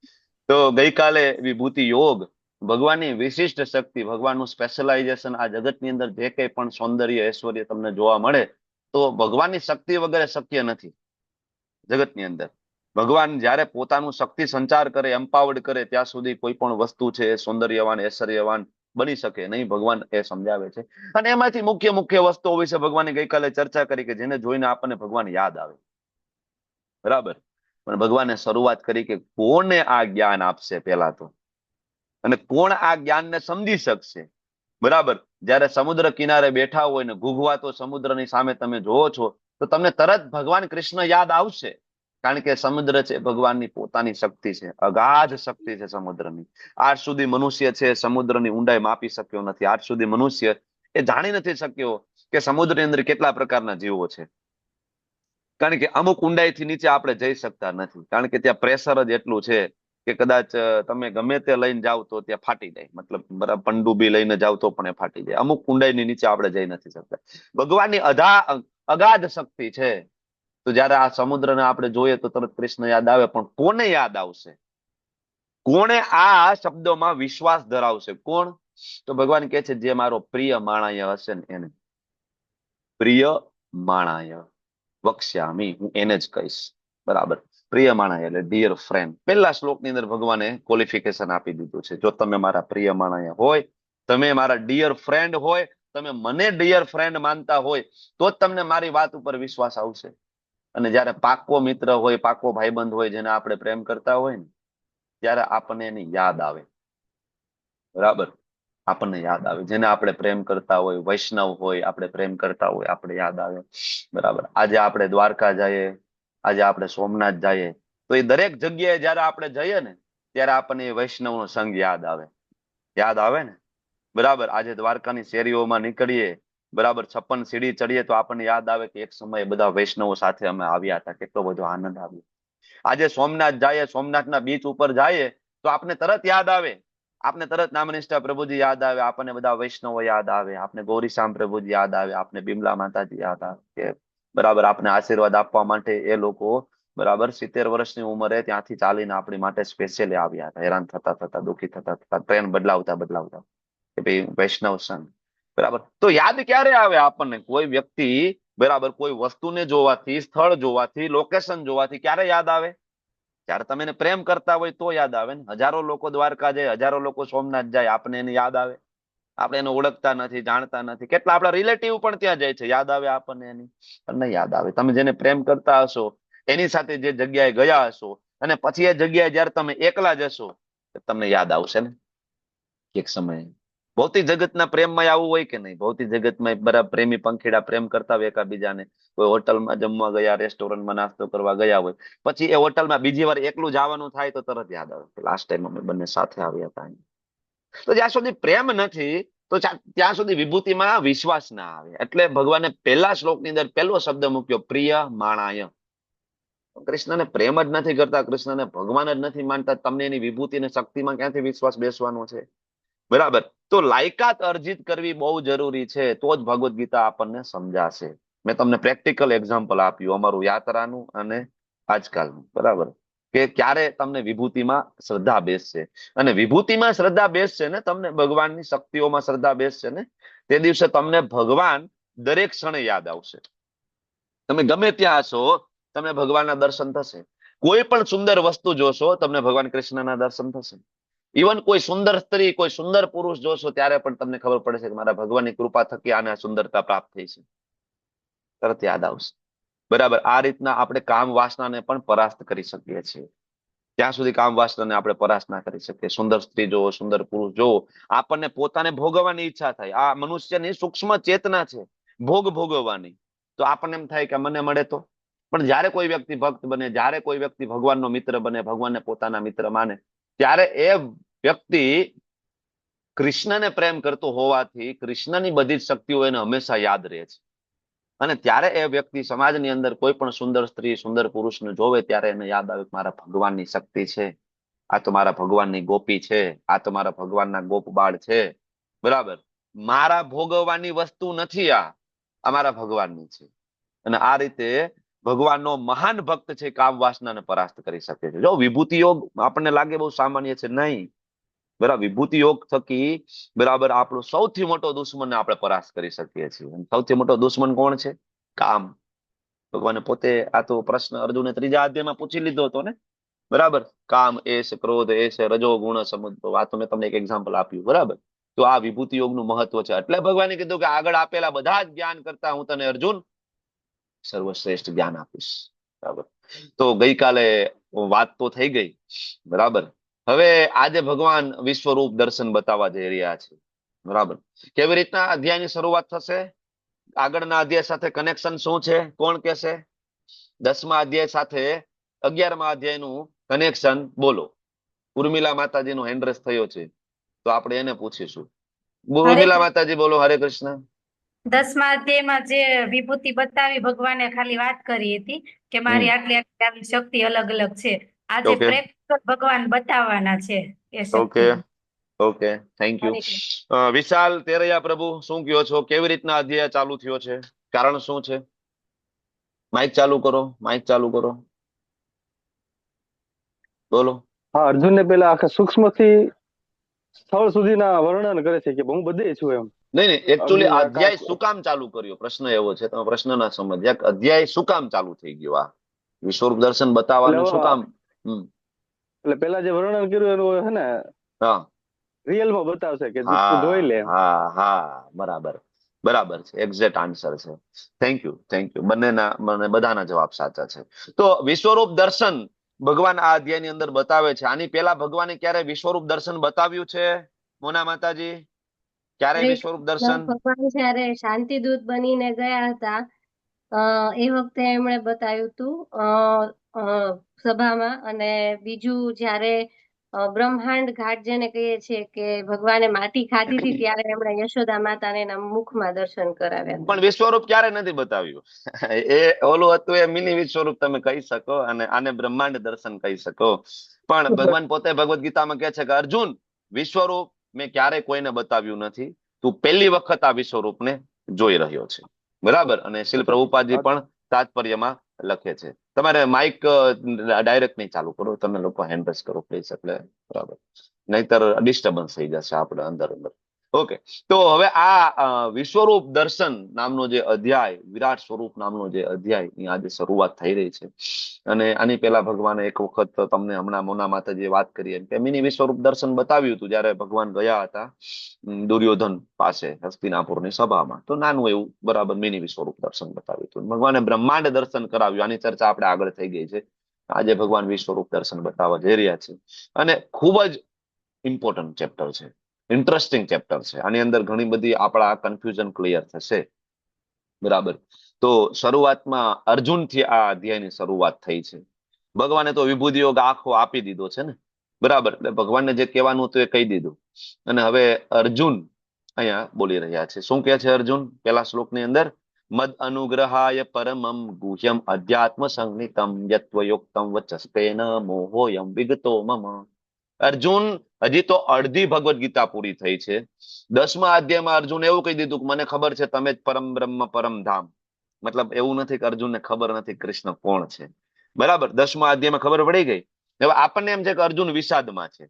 તો ગઈકાલે વિભૂતિ યોગ, ભગવાનની વિશિષ્ટ શક્તિ, ભગવાનનું સ્પેશિયલાઇઝેશન, આ જગતની અંદર જે કંઈ પણ સૌંદર્ય ઐશ્વર્ય તમને જોવા મળે, તો ભગવાનની શક્તિ વગેરે શક્ય નથી જગતની અંદર. ભગવાન જ્યારે પોતાનું શક્તિ સંચાર કરે, એમ્પાવર્ડ કરે, ત્યાં સુધી કોઈ પણ વસ્તુ છે સૌંદર્યવાન ઐશ્વર્યવાન બની શકે નહીં, ભગવાન એ સમજાવે છે. અને એમાંથી મુખ્ય મુખ્ય વસ્તુઓ વિશે ભગવાને ગઈકાલે ચર્ચા કરી કે જેને જોઈને આપણને ભગવાન યાદ આવે. બરાબર. પણ ભગવાને શરૂઆત કરી કે કોને આ જ્ઞાન આપશે પેલા તો, અને કોણ આ જ્ઞાનને સમજી શકશે. બરાબર. જયારે સમુદ્ર કિનારે બેઠા હોય ને ઘૂઘવાતો સમુદ્રની સામે તમે જોવો છો તો તમને તરત ભગવાન કૃષ્ણ યાદ આવશે. કારણ કે સમુદ્ર છે ભગવાનની પોતાની શક્તિ છે, અગાધ શક્તિ છે સમુદ્રની. આજ સુધી મનુષ્ય છે સમુદ્રની ઊંડાઈ માપી શક્યો નથી. આજ સુધી મનુષ્ય એ જાણી નથી શક્યો કે સમુદ્રની અંદર કેટલા પ્રકારના જીવો છે. કારણ કે અમુક ઊંડાઈથી નીચે આપણે જઈ શકતા નથી, કારણ કે ત્યાં પ્રેશર જ એટલું છે કે કદાચ તમે ગમે તે લઈને જાવ તો ત્યાં ફાટી જાય. મતલબ બરાબર પનડુબી લઈને જાવ તો પણ એ ફાટી જાય. અમુક ઊંડાઈની નીચે આપણે જઈ નથી શકતા. ભગવાનની અગાધ શક્તિ છે. તો જયારે આ સમુદ્રને આપણે જોઈએ તો તરત કૃષ્ણ યાદ આવે. પણ કોને યાદ આવશે? કોણે આ શબ્દોમાં વિશ્વાસ ધરાવશે? કોણ? તો ભગવાન કહે છે જે મારો પ્રિય માણાય હશે ને એને. પ્રિય માણાય વક્ષ્યામી, હું એને જ કહીશ. બરાબર. પ્રિય માણાય એટલે ડિયર ફ્રેન્ડ. પહેલા શ્લોકની અંદર ભગવાને ક્વોલિફિકેશન આપી દીધું છે. જો તમે મારા પ્રિય માણાય હોય, તમે મારા ડિયર ફ્રેન્ડ હોય, તમે મને ડિયર ફ્રેન્ડ માનતા હોય, તો જ તમને મારી વાત ઉપર વિશ્વાસ આવશે. અને જયારે પાકો મિત્ર હોય, પાકો ભાઈબંધ હોય, જેને આપણે પ્રેમ કરતા હોય ને, ત્યારે આપણને એની યાદ આવે. બરાબર. આપણને યાદ આવે. જેને આપણે પ્રેમ કરતા હોય, વૈષ્ણવ હોય, આપણે પ્રેમ કરતા હોય, આપણે યાદ આવે. બરાબર. આજે આપણે દ્વારકા જઈએ, આજે આપણે સોમનાથ જઈએ, તો એ દરેક જગ્યાએ જયારે આપણે જઈએ ને ત્યારે આપણને એ વૈષ્ણવનો સંગ યાદ આવે. યાદ આવે ને. બરાબર. આજે દ્વારકાની શેરીઓમાં નીકળીએ, બરાબર, 56 સીડી ચડીએ તો આપણને યાદ આવે કે એક સમયે બધા વૈષ્ણવો સાથે અમે આવ્યા હતા, કેટલો બધો આનંદ આવ્યો. આજે સોમનાથ જઈએ, સોમનાથના બીચ ઉપર જઈએ તો આપને તરત યાદ આવે, આપને તરત નામનિષ્ઠા પ્રભુજી યાદ આવે, આપણને બધા વૈષ્ણવો યાદ આવે, આપને ગૌરીશ્યામ પ્રભુજી યાદ આવે, આપને બિમલા માતાજી યાદ આવે કે બરાબર આપને આશીર્વાદ આપવા માટે એ લોકો બરાબર 70 વર્ષની ઉંમરે ત્યાંથી ચાલીને આપણી માટે સ્પેશિયલી આવ્યા હતા, હેરાન થતા થતા, દુઃખી થતા થતા, ટ્રેન બદલાવતા કે ભાઈ વૈષ્ણવ સંઘ. બરાબર. તો યાદ ક્યારે આવે આપણને? કોઈ વ્યક્તિ, બરાબર, કોઈ વસ્તુને જોવાથી, સ્થળ જોવાથી, લોકેશન જોવાથી ક્યારે યાદ આવે? જયારે તમે એને પ્રેમ કરતા હોય તો યાદ આવે ને. હજારો લોકો દ્વારકા જાય, હજારો લોકો સોમનાથ જાય, આપણે એને યાદ આવે? આપણે એને ઓળખતા નથી, જાણતા નથી. કેટલા આપણા રિલેટિવ પણ ત્યાં જાય છે, યાદ આવે આપણને એની? પણ નહીં યાદ આવે. તમે જેને પ્રેમ કરતા હશો એની સાથે જે જગ્યાએ ગયા હશો અને પછી એ જગ્યાએ જયારે તમે એકલા જશો તમને યાદ આવશે ને એક સમયે. ભૌતિક જગતના પ્રેમમાં આવું હોય કે નહીં? ભૌતિક જગતમાં બરાબર પ્રેમી પંખીડા પ્રેમ કરતા હોય એકાબીજાને. કોઈ હોટલમાં જમવા ગયા, રેસ્ટોરન્ટમાં નાસ્તો કરવા ગયા હોય, પછી એ હોટલમાં બીજી વાર એકલું જવાનું થાય તો તરત યાદ આવે કે લાસ્ટ ટાઈમ અમે બંને સાથે આવ્યા હતા. તો જ્યાં સુધી પ્રેમ નથી તો ત્યાં સુધી વિભૂતિમાં વિશ્વાસ ના આવે. એટલે ભગવાને પહેલા શ્લોકની અંદર પહેલો શબ્દ મૂક્યો, પ્રિય માણાય. કૃષ્ણને પ્રેમ જ નથી કરતા, કૃષ્ણને ભગવાન જ નથી માનતા, તમને એની વિભૂતિ અને શક્તિમાં ક્યાંથી વિશ્વાસ બેસવાનો છે? બરાબર. તો લાયકાત અર્જિત કરવી બહુ જરૂરી છે, તો જ ભગવદ્ ગીતા આપણને સમજાશે. મેં તમને પ્રેક્ટિકલ એક્ઝામ્પલ આપ્યું અમારું યાત્રાનું અને આજકાલનું. બરાબર. કે ક્યારે તમને વિભૂતિમાં શ્રદ્ધા બેસશે, અને વિભૂતિમાં શ્રદ્ધા બેસશે ને, તમને ભગવાનની શક્તિઓમાં શ્રદ્ધા બેસશે ને, તે દિવસે તમને ભગવાન દરેક ક્ષણે યાદ આવશે. તમે ગમે ત્યાં હશો તમને ભગવાનના દર્શન થશે. કોઈ પણ સુંદર વસ્તુ જોશો તમને ભગવાન કૃષ્ણના દર્શન થશે. ઇવન કોઈ સુંદર સ્ત્રી, કોઈ સુંદર પુરુષ જોશો ત્યારે પણ તમને ખબર પડશે કે મારા ભગવાનની કૃપા થકી આને સુંદરતા પ્રાપ્ત થઈ છે. તરત યાદ આવશે. બરાબર. આ રીતના આપણે કામ વાસનાને પણ પરાસ્ત કરી શકીએ છીએ. ત્યાં સુધી કામ વાસનાને આપણે પરાસ્ત ના કરી શકીએ. સુંદર સ્ત્રી જોવો, સુંદર પુરુષ જોવો, આપણને પોતાને ભોગવવાની ઈચ્છા થાય. આ મનુષ્યની સૂક્ષ્મ ચેતના છે, ભોગ ભોગવવાની. તો આપણને એમ થાય કે મને મળે તો. પણ જયારે કોઈ વ્યક્તિ ભક્ત બને, જયારે કોઈ વ્યક્તિ ભગવાનનો મિત્ર બને, ભગવાનને પોતાના મિત્ર માને, ત્યારે એ વ્યક્તિ કૃષ્ણને પ્રેમ કરતો હોવાથી કૃષ્ણની બધી જ શક્તિઓ એને હંમેશા યાદ રહે છે. અને ત્યારે એ વ્યક્તિ સમાજની અંદર કોઈ પણ સુંદર સ્ત્રી, સુંદર પુરુષને જોવે ત્યારે એને યાદ આવે કે મારા ભગવાનની શક્તિ છે, આ તો મારા ભગવાનની ગોપી છે, આ તો મારા ભગવાનના ગોપ બાળ છે. બરાબર. મારા ભોગવવાની વસ્તુ નથી, આ મારા ભગવાનની છે. અને આ રીતે ભગવાનનો મહાન ભક્ત છે, કામ વાસનાને પરાસ્ત કરી શકે છે. જો વિભૂતિ યોગ આપણને લાગે બહુ સામાન્ય છે, નહીં. બરાબર. વિભૂતિ યોગ થકી બરાબર આપણો સૌથી મોટો દુશ્મનને આપણે પરાસ્ત કરી શકીએ છીએ. સૌથી મોટો દુશ્મન કોણ છે? કામ. ભગવાને પોતે આ તો પ્રશ્ન અર્જુને 3જા અધ્યાયમાં પૂછી લીધો હતો ને. બરાબર. કામ, એશ, ક્રોધ, એશ, રજો ગુણ સમુદ્ર. આ તો મેં તમને એક એક્ઝામ્પલ આપ્યું. બરાબર. તો આ વિભૂતિ યોગનું મહત્વ છે. એટલે ભગવાને કીધું કે આગળ આપેલા બધા જ જ્ઞાન કરતા હું તને અર્જુન સર્વશ્રેષ્ઠ જ્ઞાન આપીશ. બરાબર. તો ગઈકાલે વાત તો થઈ ગઈ. બરાબર. હવે આજે ભગવાન વિશ્વરૂપ દર્શન બતાવવા જઈ રહ્યા છે. બરાબર. કેવી રીતના અધ્યાયની શરૂઆત થશે? આગળના અધ્યાય સાથે કનેક્શન શું છે? કોણ કહેશે? 10મા અધ્યાય સાથે 11મા અધ્યાયનું કનેક્શન બોલો. ઉર્મિલા માતાજીનો હેન્ડ રેસ થયો છે, તો આપણે એને પૂછીશું. ઉર્મિલા માતાજી બોલો. હરે કૃષ્ણ.
10મા અધ્યાયમાં જે વિભૂતિ બતાવી ભગવાને ખાલી વાત કરી હતી કે મારી આટલી આટલી આવી શક્તિ અલગ અલગ છે. આજે
ઓકે
પ્રેક્ટિકલ ભગવાન બતાવવાના છે એ
okay
Shakti.
Okay thank you. Vishal Teraiya પ્રભુ, શું કહો છો? કેવી રીતના અધ્યાય ચાલુ થયો છે? કારણ શું છે? માઇક ચાલુ કરો, માઇક ચાલુ કરો, બોલો.
હા, અર્જુનને પેલા આખા સૂક્ષ્મથી સ્થળ સુધીના વર્ણન કરે છે કે હું બધે છું એમ.
નહીં નહીં, એકચ્યુઅલી
અગ્નિ,
અધ્યાય
આકાશ.
શું કામ ચાલુ કર્યો? પ્રશ્ન એવો છે, તમે પ્રશ્ન ના સમજ્યા. અધ્યાય શું કામ ચાલુ થઈ ગયો? આ વિશ્વરૂપ દર્શન બતાવવાનું શું કામ?
એટલે પેલા જે વર્ણન કર્યું એનું છે ને,
હા,
રિયલમાં બતાવશે કે તું
હા
જોઈ લે.
હા હા, બરાબર બરાબર છે. એક્ઝેક્ટ આન્સર છે. Thank you thank you. બંનેના મને બધાના જવાબ સાચા છે. તો વિશ્વરૂપ દર્શન ભગવાન આ અધ્યાયની અંદર બતાવે છે. આની પહેલા ભગવાને ક્યારે વિશ્વરૂપ દર્શન બતાવ્યું છે? મોના માતાજી, ક્યારે વિશ્વરૂપ દર્શન?
ભગવાન જયારે શાંતિદૂત બનીને ગયા હતા એ વખતે એમણે બતાવ્યું હતું સભામાં. અને બીજું જયારે બ્રહ્માંડ ઘાટ જેને કહીએ છીએ કે ભગવાને માટી ખાધી હતી ત્યારે એમણે યશોદા માતાને એના મુખમાં દર્શન કરાવ્યા.
પણ વિશ્વરૂપ ક્યારે નથી બતાવ્યું? એ ઓલું હતું, એ મિની વિશ્વરૂપ તમે કહી શકો, અને આને બ્રહ્માંડ દર્શન કહી શકો. પણ ભગવાન પોતે ભગવદ ગીતામાં કહે છે કે અર્જુન, વિશ્વરૂપ મેં ક્યારે કોઈને બતાવ્યું નથી, તું પહેલી વખત આ વિશ્વરૂપને જોઈ રહ્યો છે. બરાબર. અને શીલ પ્રભુપાદજી પણ તાત્પર્યમાં લખે છે. તમારે માઇક ડાયરેક્ટ નહીં ચાલુ કરો, તમે લોકો હેન્ડ રેસ કરો પ્લીઝ, એટલે બરાબર, નહીતર ડિસ્ટર્બન્સ થઈ જશે આપણે અંદર અંદર. ઓકે. તો હવે આ વિશ્વરૂપ દર્શન નામનો જે અધ્યાય, વિરાટ સ્વરૂપ નામનો જે અધ્યાય ની આજે શરૂઆત થઈ રહી છે. અને આની પહેલા ભગવાને એક વખત તમને હમણાં મોના માતાજીએ વાત કરી એમ કે મિની વિશ્વરૂપ દર્શન બતાવ્યું હતું જયારે ભગવાન ગયા હતા દુર્યોધન પાસે હસ્તિનાપુરની સભામાં. તો નાનું એવું બરાબર મિની વિશ્વરૂપ દર્શન બતાવ્યું હતું. ભગવાને બ્રહ્માંડ દર્શન કરાવ્યું. આની ચર્ચા આપણે આગળ થઈ ગઈ છે. આજે ભગવાન વિશ્વરૂપ દર્શન બતાવવા જઈ રહ્યા છે. અને ખૂબ જ ઇમ્પોર્ટન્ટ ચેપ્ટર છે, ઇન્ટરેસ્ટિંગ ચેપ્ટર છે. આની અંદર ઘણી બધી આપણા કન્ફ્યુઝન ક્લિયર થશે. બરાબર. તો શરૂઆતમાં અર્જુનથી આ અધ્યાયની શરૂઆત થઈ છે. ભગવાને તો વિભૂતિ યોગ આખો આપી દીધો છે ને. બરાબર. એટલે ભગવાનને જે કહેવાનું હતું એ કહી દીધું. અને હવે અર્જુન અહીંયા બોલી રહ્યા છે. શું કહે છે અર્જુન પેલા શ્લોકની અંદર? મદ અનુગ્રહાય પરમમ ગુહ્યમ અધ્યાત્મ સંહિતમ યત્વયોક્તમ વચસ્તેન મોહોયમ વિગતો મમ. અર્જુન, હજી તો અડધી ભગવદ ગીતા પૂરી થઈ છે. 10મા અધ્યાયમાં અર્જુન એવું કહી દીધું કે મને ખબર છે તમે જ પરમ બ્રહ્મ પરમ ધામ. મતલબ એવું નથી કે અર્જુનને ખબર નથી કૃષ્ણ કોણ છે. બરાબર. 10મા અધ્યાયમાં ખબર પડી ગઈ. હવે આપણને એમ છે કે અર્જુન વિષાદમાં છે.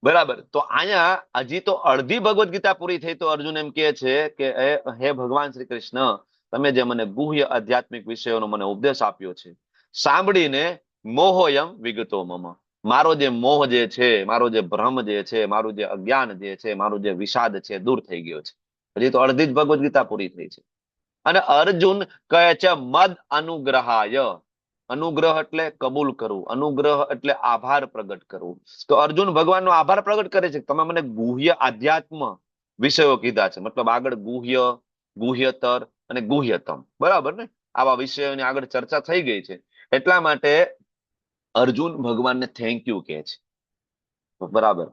બરાબર. તો અહીંયા હજી તો અડધી ભગવદ ગીતા પૂરી થઈ તો અર્જુન એમ કહે છે કે હે ભગવાન શ્રી કૃષ્ણ, તમે જે મને ગુહ્ય આધ્યાત્મિક વિષયોનો મને ઉપદેશ આપ્યો છે, સાંભળીને મોહોયમ વિગતો મમ, મારો જે મોહ જે છે, મારો જે ભ્રમ જે છે, મારું જે અજ્ઞાન જે છે, મારું જે વિષાદ છે, દૂર થઈ ગયો છે. હજી તો અડધી જ ભગવદ ગીતા પૂરી થઈ છે. અને અર્જુન કહે છે મદ અનુગ્રહાય. અનુગ્રહ એટલે કબૂલ કરવું, અનુગ્રહ એટલે આભાર પ્રગટ કરવું. તો અર્જુન ભગવાનનો આભાર પ્રગટ કરે છે. તમે મને ગુહ્ય આધ્યાત્મ વિષયો કીધા છે. મતલબ આગળ ગુહ્ય, ગુહ્યતર અને ગુહ્યતમ, બરાબર ને? આવા વિષયોની આગળ ચર્ચા થઈ ગઈ છે. એટલા માટે અર્જુન ભગવાનને થેન્ક યુ કહે છે. બરાબર.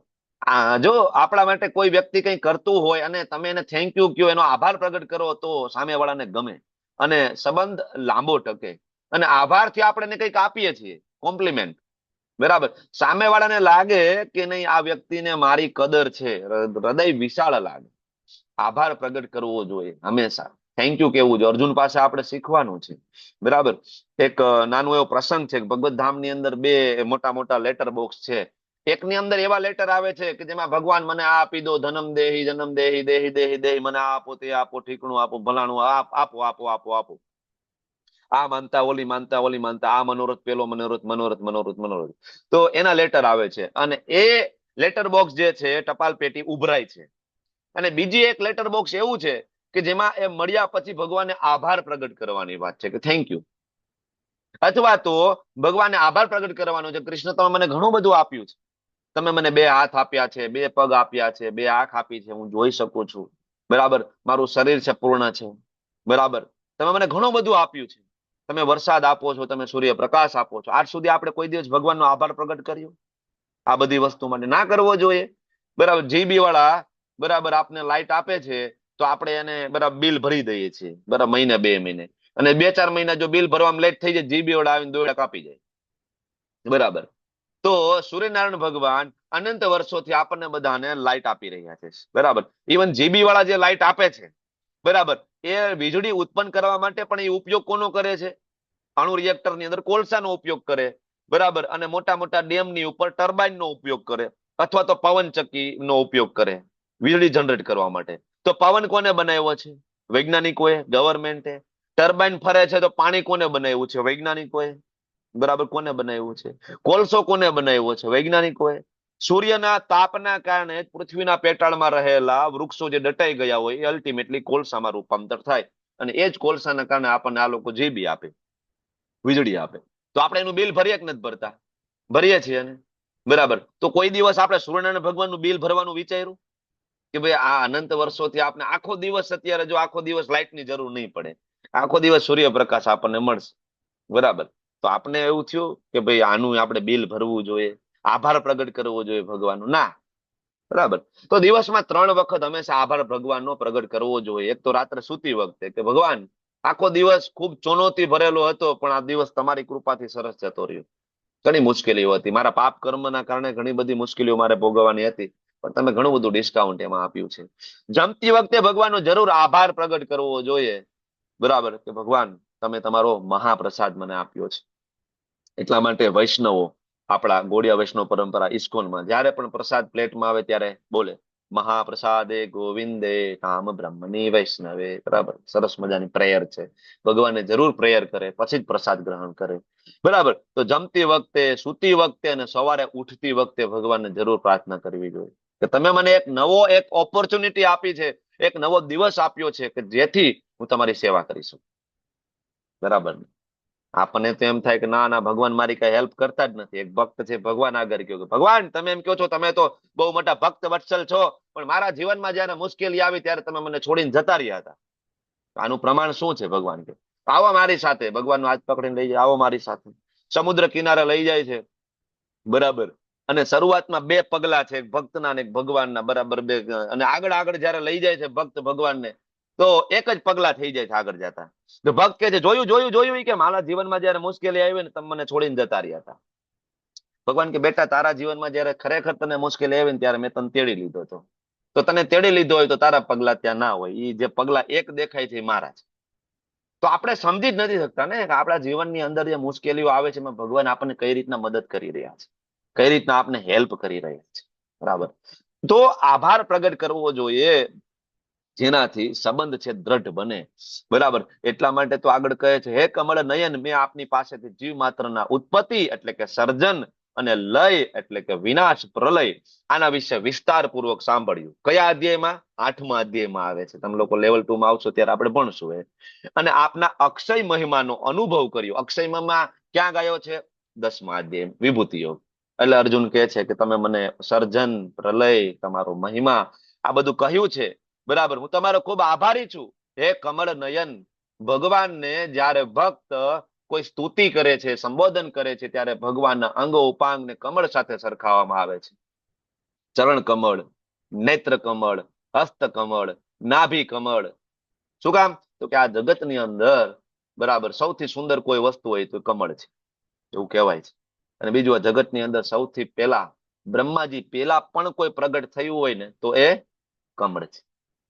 જો આપણા માટે કોઈ વ્યક્તિ કંઈ કરતું હોય અને તમે એને થેન્ક યુ કહો, એનો આભાર પ્રગટ કરો, તો સામેવાળાને ગમે અને સંબંધ લાંબો ટકે. અને આભારથી આપણે એને કંઈક આપીએ છીએ, કોમ્પ્લિમેન્ટ. બરાબર. સામેવાળાને લાગે કે નહીં આ વ્યક્તિને મારી કદર છે, હૃદય વિશાળ લાગે. આભાર પ્રગટ કરવો જોઈએ હંમેશા. થેન્ક યુ કેવું જોઈએ. અર્જુન પાસે આપણે શીખવાનું છે. બરાબર. એક નાનો એવો પ્રસંગ છે. ભગવત ધામની અંદર 2 મોટા મોટા લેટર બોક્સ છે. એકની અંદર એવા લેટર આવે છે કે જેમાં ભગવાન મને આ આપી દો, જન્મ દેહી દેહી દેહી દેહી, મને આ આપો, તે આપો, ઠીકણું આપો, ભલાણું આપો આપો આપો આપો. આ માનતા ઓલી માનતા ઓલી માનતા, આ મનોરથ પેલો મનોરથ મનોરથ મનોરથ મનોરથ. તો એના લેટર આવે છે. અને એ લેટર બોક્સ જે છે ટપાલ પેટી ઉભરાય છે, અને બીજી એક લેટર બોક્સ એવું છે કે જેમાં એ મળ્યા પછી ભગવાનને આભાર પ્રગટ કરવાની વાત છે કે થેન્ક યુ, અથવા તો ભગવાનને આભાર પ્રગટ કરવાનો છે, કૃષ્ણ તમે મને ઘણું બધું આપ્યું છે, તમે મને 2 હાથ આપ્યા છે, 2 પગ આપ્યા છે, 2 આંખ આપી છે, હું જોઈ શકું છું, બરાબર, મારું શરીર છે પૂર્ણ છે, બરાબર, તમે મને ઘણું બધું આપ્યું છે, તમે વરસાદ આપો છો, તમે સૂર્યપ્રકાશ આપો છો. આજ સુધી આપણે કોઈ દિવસ ભગવાનનો આભાર પ્રગટ કર્યો આ બધી વસ્તુ માટે? ના કરવો જોઈએ, બરાબર. જીબી વાળા બરાબર આપને લાઈટ આપે છે તો આપણે એને બરાબર બિલ ભરી દઈએ છીએ, બરાબર, મહિને 2 મહિને, અને 2-4 મહિના જો બિલ ભરવામાં લેટ થઈ જાય, જીબી વાળા આવીને દોડા કાપી જાય, બરાબર. તો સૂર્યનારાયણ ભગવાન અનંત વર્ષોથી આપણને બધાને લાઈટ આપી રહ્યા છે, બરાબર. ઇવન જીબી વાળા જે લાઈટ આપે છે, બરાબર, એ વીજળી ઉત્પન્ન કરવા માટે પણ એ ઉપયોગ કોનો કરે છે? અણુ રિએક્ટર ની અંદર કોલસાનો ઉપયોગ કરે, બરાબર, અને મોટા મોટા ડેમ ની ઉપર ટર્બાઇન નો ઉપયોગ કરે, અથવા તો પવનચક્કી નો ઉપયોગ કરે વીજળી જનરેટ કરવા માટે. તો પવન કોને બનાવ્યો છે? વૈજ્ઞાનિકોએ, ગવર્મેન્ટે. ટર્બાઇન ફરે છે તો પાણી કોને બનાવ્યું છે? વૈજ્ઞાનિકોએ, બરાબર, કોને બનાવ્યું છે? કોલસો કોને બનાવ્યો છે? વૈજ્ઞાનિકોએ. સૂર્યના તાપના કારણે પૃથ્વીના પેટાળમાં રહેલા વૃક્ષો જે દટાઈ ગયા હોય એ અલ્ટિમેટલી કોલસામાં રૂપાંતર થાય, અને એ જ કોલસાના કારણે આપણને આ લોકો જીબી આપે, વીજળી આપે. તો આપણે એનું બિલ ભરીએ કે નથી ભરતા? ભરીએ છીએ ને, બરાબર. તો કોઈ દિવસ આપણે સૂર્યનારાયણ ભગવાનનું બિલ ભરવાનું વિચાર્યું કે ભાઈ આ અનંત વર્ષોથી આપણે આખો દિવસ, અત્યારે જો આખો દિવસ લાઇટની જરૂર નહીં પડે, આખો દિવસ સૂર્યપ્રકાશ આપણને મળશે, બરાબર, તો આપણે એવું થયું કે ભાઈ આનું આપણે બિલ ભરવું જોઈએ, આભાર પ્રગટ કરવો જોઈએ ભગવાનનો? ના, બરાબર. તો દિવસમાં 3 વખત હંમેશા આભાર ભગવાનનો પ્રગટ કરવો જોઈએ. એક તો રાત્રે સૂતી વખતે કે ભગવાન આખો દિવસ ખૂબ ચોનોથી ભરેલો હતો, પણ આ દિવસ તમારી કૃપાથી સરસ જતો રહ્યો. ઘણી મુશ્કેલીઓ હતી, મારા પાપ કર્મના કારણે ઘણી બધી મુશ્કેલીઓ મારે ભોગવવાની હતી, પણ તમે ઘણું બધું ડિસ્કાઉન્ટ એમાં આપ્યું છે. જમતી વખતે ભગવાનનો જરૂર આભાર પ્રગટ કરવો જોઈએ, બરાબર, કે ભગવાન તમે તમારો મહાપ્રસાદ મને આપ્યો છે. એટલા માટે વૈષ્ણવો, આપણા ગોળિયા વૈષ્ણવ પરંપરા ઇસ્કોનમાં જયારે પણ પ્રસાદ પ્લેટમાં આવે ત્યારે બોલે મહાપ્રસાદે ગોવિંદે કામ બ્રહ્મની વૈષ્ણવે, બરાબર. સરસ મજાની પ્રેયર છે. ભગવાનને જરૂર પ્રેયર કરે પછી જ પ્રસાદ ગ્રહણ કરે, બરાબર. તો જમતી વખતે, સૂતી વખતે અને સવારે ઉઠતી વખતે ભગવાનને જરૂર પ્રાર્થના કરવી જોઈએ કે તમે મને એક ઓપોર્ચ્યુનિટી આપી છે, એક નવો દિવસ આપ્યો છે કે જેથી હું તમારી સેવા કરી શકું, બરાબર. આપણને તો એમ થાય કે ના ના, ભગવાન મારી કઈ હેલ્પ કરતા જ નથી. એક ભક્ત છે, ભગવાન આગળ ગયો કે ભગવાન તમે એમ કહો છો તમે તો બહુ મોટા ભક્ત વત્સલ છો, પણ મારા જીવનમાં જયારે મુશ્કેલી આવી ત્યારે તમે મને છોડીને જતા રહ્યા હતા. આનું પ્રમાણ શું છે? ભગવાન કે આવો મારી સાથે. ભગવાનનો હાથ પકડીને લઈ જાય, આવો મારી સાથે. સમુદ્ર કિનારે લઈ જાય છે, બરાબર, અને શરૂઆતમાં 2 પગલા છે, એક ભક્તના અને એક ભગવાનના, બરાબર, 2, અને આગળ આગળ જયારે લઈ જાય છે ભક્ત ભગવાનને, તો એક જ પગલા થઈ જાય છે આગળ જતા. તો ભક્ત કે છે જોયું જોયું જોયું, કે મારા જીવનમાં જયારે મુશ્કેલી આવી ને તમે મને છોડીને જતા રહ્યા હતા. ભગવાન કે બેટા તારા જીવનમાં જયારે ખરેખર તને મુશ્કેલી આવી ને ત્યારે મેં તને તેડી લીધો હતો, તો તને તેડી લીધો હોય તો તારા પગલા ત્યાં ના હોય, એ જે પગલા એક દેખાય છે એ મારા છે. તો આપણે સમજી જ નથી શકતા ને કે આપણા જીવનની અંદર જે મુશ્કેલીઓ આવે છે એમાં ભગવાન આપણને કઈ રીતના મદદ કરી રહ્યા છે, કઈ રીતના આપણે હેલ્પ કરી રહ્યા છે, બરાબર. તો આભાર પ્રગટ કરવો જોઈએ જેનાથી સંબંધ છે દ્રઢ બને, બરાબર. એટલા માટે તો આગળ કહે છે હે કમળ નયન મેં આપની પાસેથી જીવ માત્રના ઉત્પત્તિ એટલે કે સર્જન અને લય એટલે કે વિનાશ પ્રલય આના વિશે વિસ્તારપૂર્વક સાંભળ્યું. કયા અધ્યાયમાં? 8મા અધ્યાયમાં આવે છે. તમે લોકો લેવલ 2 માં આવશો ત્યારે આપણે ભણશું એ. અને આપના અક્ષય મહિમાનો અનુભવ કર્યો. અક્ષય મહિમા ક્યાં ગયો છે? 10મા અધ્યાય વિભૂતિ યોગ. એટલે અર્જુન કહે છે કે તમે મને સર્જન, પ્રલય, તમારો મહિમા આ બધું કહ્યું છે, બરાબર. હું તમારો ખૂબ આભારી છું હે કમળ નયન. ભગવાનને જ્યારે ભક્ત કોઈ સ્તુતિ કરે છે, સંબોધન કરે છે, ત્યારે ભગવાનના અંગ ઉપાંગને કમળ સાથે સરખાવવામાં આવે છે. ચરણ કમળ, નેત્ર કમળ, હસ્ત કમળ, નાભી કમળ. શું કામ? તો કે આ જગતની અંદર, બરાબર, સૌથી સુંદર કોઈ વસ્તુ હોય તો કમળ છે એવું કહેવાય છે. અને બીજું, આ જગતની અંદર સૌથી પહેલા બ્રહ્માજી પહેલા પણ કોઈ પ્રગટ થયું હોય ને તો એ કમળ છે.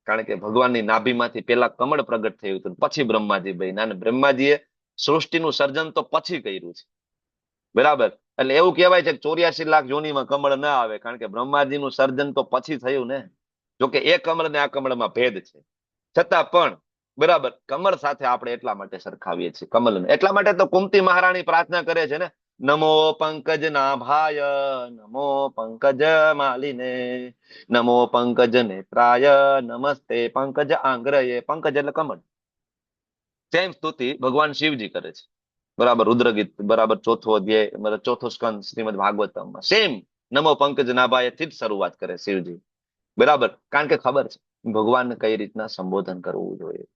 કારણ કે ભગવાનની નાભીમાંથી પેલા કમળ પ્રગટ થયું હતું, પછી બ્રહ્માજી બન્યા, અને બ્રહ્માજીએ સૃષ્ટિનું સર્જન તો પછી કર્યું છે, બરાબર. એટલે એવું કહેવાય છે કે 84 લાખ યોનીમાં કમળ ના આવે, કારણ કે બ્રહ્માજીનું સર્જન તો પછી થયું ને. જોકે એ કમળ ને આ કમળમાં ભેદ છે, છતાં પણ, બરાબર, કમળ સાથે આપણે એટલા માટે સરખાવીએ છીએ કમળને. એટલા માટે તો કુંતી મહારાણી પ્રાર્થના કરે છે ને, નમો પંકજ નાભાય, નમો પંકજ માલિને, નમો પંકજ નેત્રાય, નમસ્તે પંકજ આંગ્રયે. પંકજ એટલે કમળ. સેમ સ્તુતિ ભગવાન શિવજી કરે છે. બરાબર, રુદ્ર ગીત બરાબર ચોથો અધ્યાય મતલબ ચોથો સ્કંદ શ્રીમદ ભાગવતમમાં સેમ નમો પંકજ નાભાય થી જ શરૂઆત કરે શિવજી. બરાબર, કારણ કે ખબર છે ભગવાનને કઈ રીતના સંબોધન કરવું જોઈએ.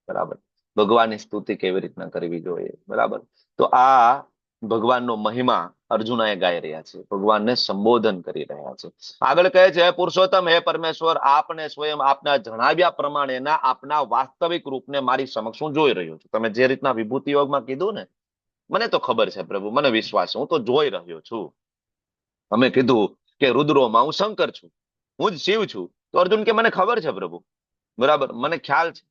બરાબર, ભગવાનની સ્તુતિ કેવી રીતના કરવી જોઈએ. બરાબર, તો આ ભગવાનનો મહિમા અર્જુનએ ગાઈ રહ્યા છે, ભગવાનને સંબોધન કરી રહ્યા છે. આગળ કહે છે, હે પુરુષોત્તમ, હે પરમેશ્વર, આપને સ્વયં આપના જણાવ્યા પ્રમાણેના આપના વાસ્તવિક રૂપને મારી સમક્ષ હું જોઈ રહ્યો છું. તમે જે રીતના વિભૂતિ યોગમાં કીધું ને, મને તો ખબર છે પ્રભુ, મને વિશ્વાસ છે, હું તો જોઈ રહ્યો છું. અમે કીધું કે રુદ્રોમાં હું શંકર છું, હું જ શિવ છું. તો અર્જુન કે મને ખબર છે પ્રભુ, બરાબર, મને ખ્યાલ છે,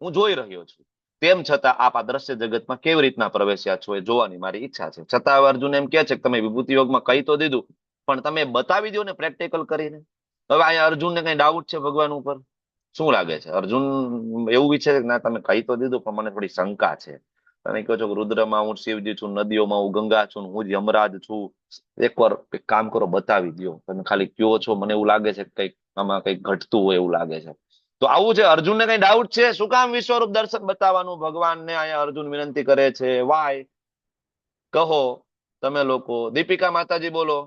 હું જોઈ રહ્યો છું. તેમ છતાં આપ આ દ્રશ્ય જગતમાં કેવી રીતના પ્રવેશ્યા છો એ જોવાની મારી ઈચ્છા છે. છતાં અર્જુન એમ કે છે કે તમે વિભૂતિ યોગમાં કહી તો દીધું, પણ તમે બતાવી દો ને પ્રેક્ટિકલ કરીને. હવે અહીંયા અર્જુનને કઈ ડાઉટ છે ભગવાન ઉપર? શું લાગે છે અર્જુન એવું વિચારે છે કે ના તમે કહી તો દીધું પણ મને થોડી શંકા છે. તમે કહો છો કે રુદ્રમાં હું શિવજી છું, નદીઓમાં હું ગંગા છું, હું જ યમરાજ છું. એકવાર એક કામ કરો, બતાવી દો. તમે ખાલી કયો છો, મને એવું લાગે છે કઈક આમાં કઈક ઘટતું હોય એવું લાગે છે. તો આવું છે, અર્જુનને કઈ ડાઉટ છે? શું કામ વિશ્વરૂપ દર્શન બતાવવાનું ભગવાનને અહીંયા અર્જુન વિનંતી કરે છે? વાય? કહો તમે લોકો. દીપિકા માતાજી બોલો,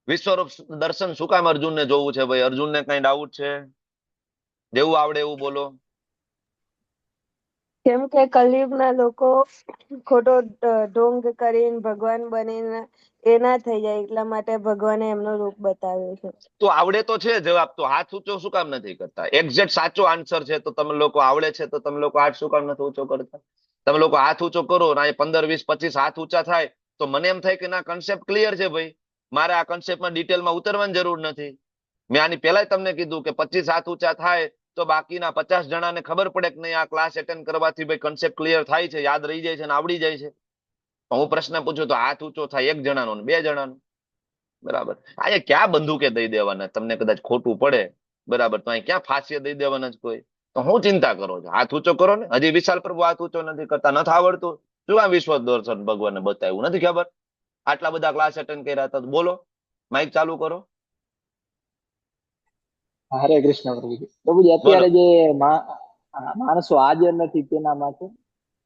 વિશ્વરૂપ દર્શન શું કામ અર્જુનને જોવું છે ભાઈ? અર્જુનને કઈ ડાઉટ છે? જેવું આવડે એવું બોલો.
કેમ કે કલયુગના લોકો ખોટો ઢોંગ કરીને ભગવાન બનીને એ ના થઈ જાય એટલા માટે ભગવાને એમનું રૂપ બતાવ્યું છે.
તો આવડે તો છે જવાબ, તો હાથ ઊંચો શું કામ નથી કરતા? એક્ઝેક્ટ સાચો આન્સર છે તો તમે લોકો આવડે છે તો તમે લોકો હાથ શું કામ નથી ઊંચો કરતા? તમે લોકો હાથ ઊંચો કરો ને 15, 20, 25 હાથ ઊંચા થાય તો મને એમ થાય કે ના કન્સેપ્ટ ક્લિયર છે ભાઈ, મારે આ કન્સેપ્ટમાં ડિટેલમાં ઉતરવાની જરૂર નથી. મેં આની પહેલા તમને કીધું કે 25 હાથ ઊંચા થાય તો બાકીના 50 જણાને ખબર પડે કે નહીં આ ક્લાસ એટેન્ડ કરવાથી ભાઈ કન્સેપ્ટ ક્લિયર થાય છે, યાદ રહી જાય છે અને આવડી જાય છે. હું પ્રશ્ન પૂછું તો હાથ ઊંચો થાય 1 જણાનો ને 2 જણાનો. બરાબર, અહીંયા ક્યાં બંદૂકે દઈ દેવાના? તમને કદાચ ખોટું પડે, બરાબર, તો અહીં ક્યાં ફાંસીએ દઈ દેવાના જ કોઈ? તો હું ચિંતા કરો છો? હાથ ઊંચો કરો ને. હજી વિશાલ પ્રભુ હાથ ઊંચો નથી કરતા, નથી આવડતું. શું આ વિશ્વ દર્શન ભગવાનને બતાવ્યું નથી ખબર? આટલા બધા ક્લાસ એટેન્ડ કર્યા હતા. બોલો, માઇક ચાલુ કરો.
હરે કૃષ્ણ પ્રભુજી. પ્રભુજી અત્યારે જે માણસો હાજર નથી તેના માટે,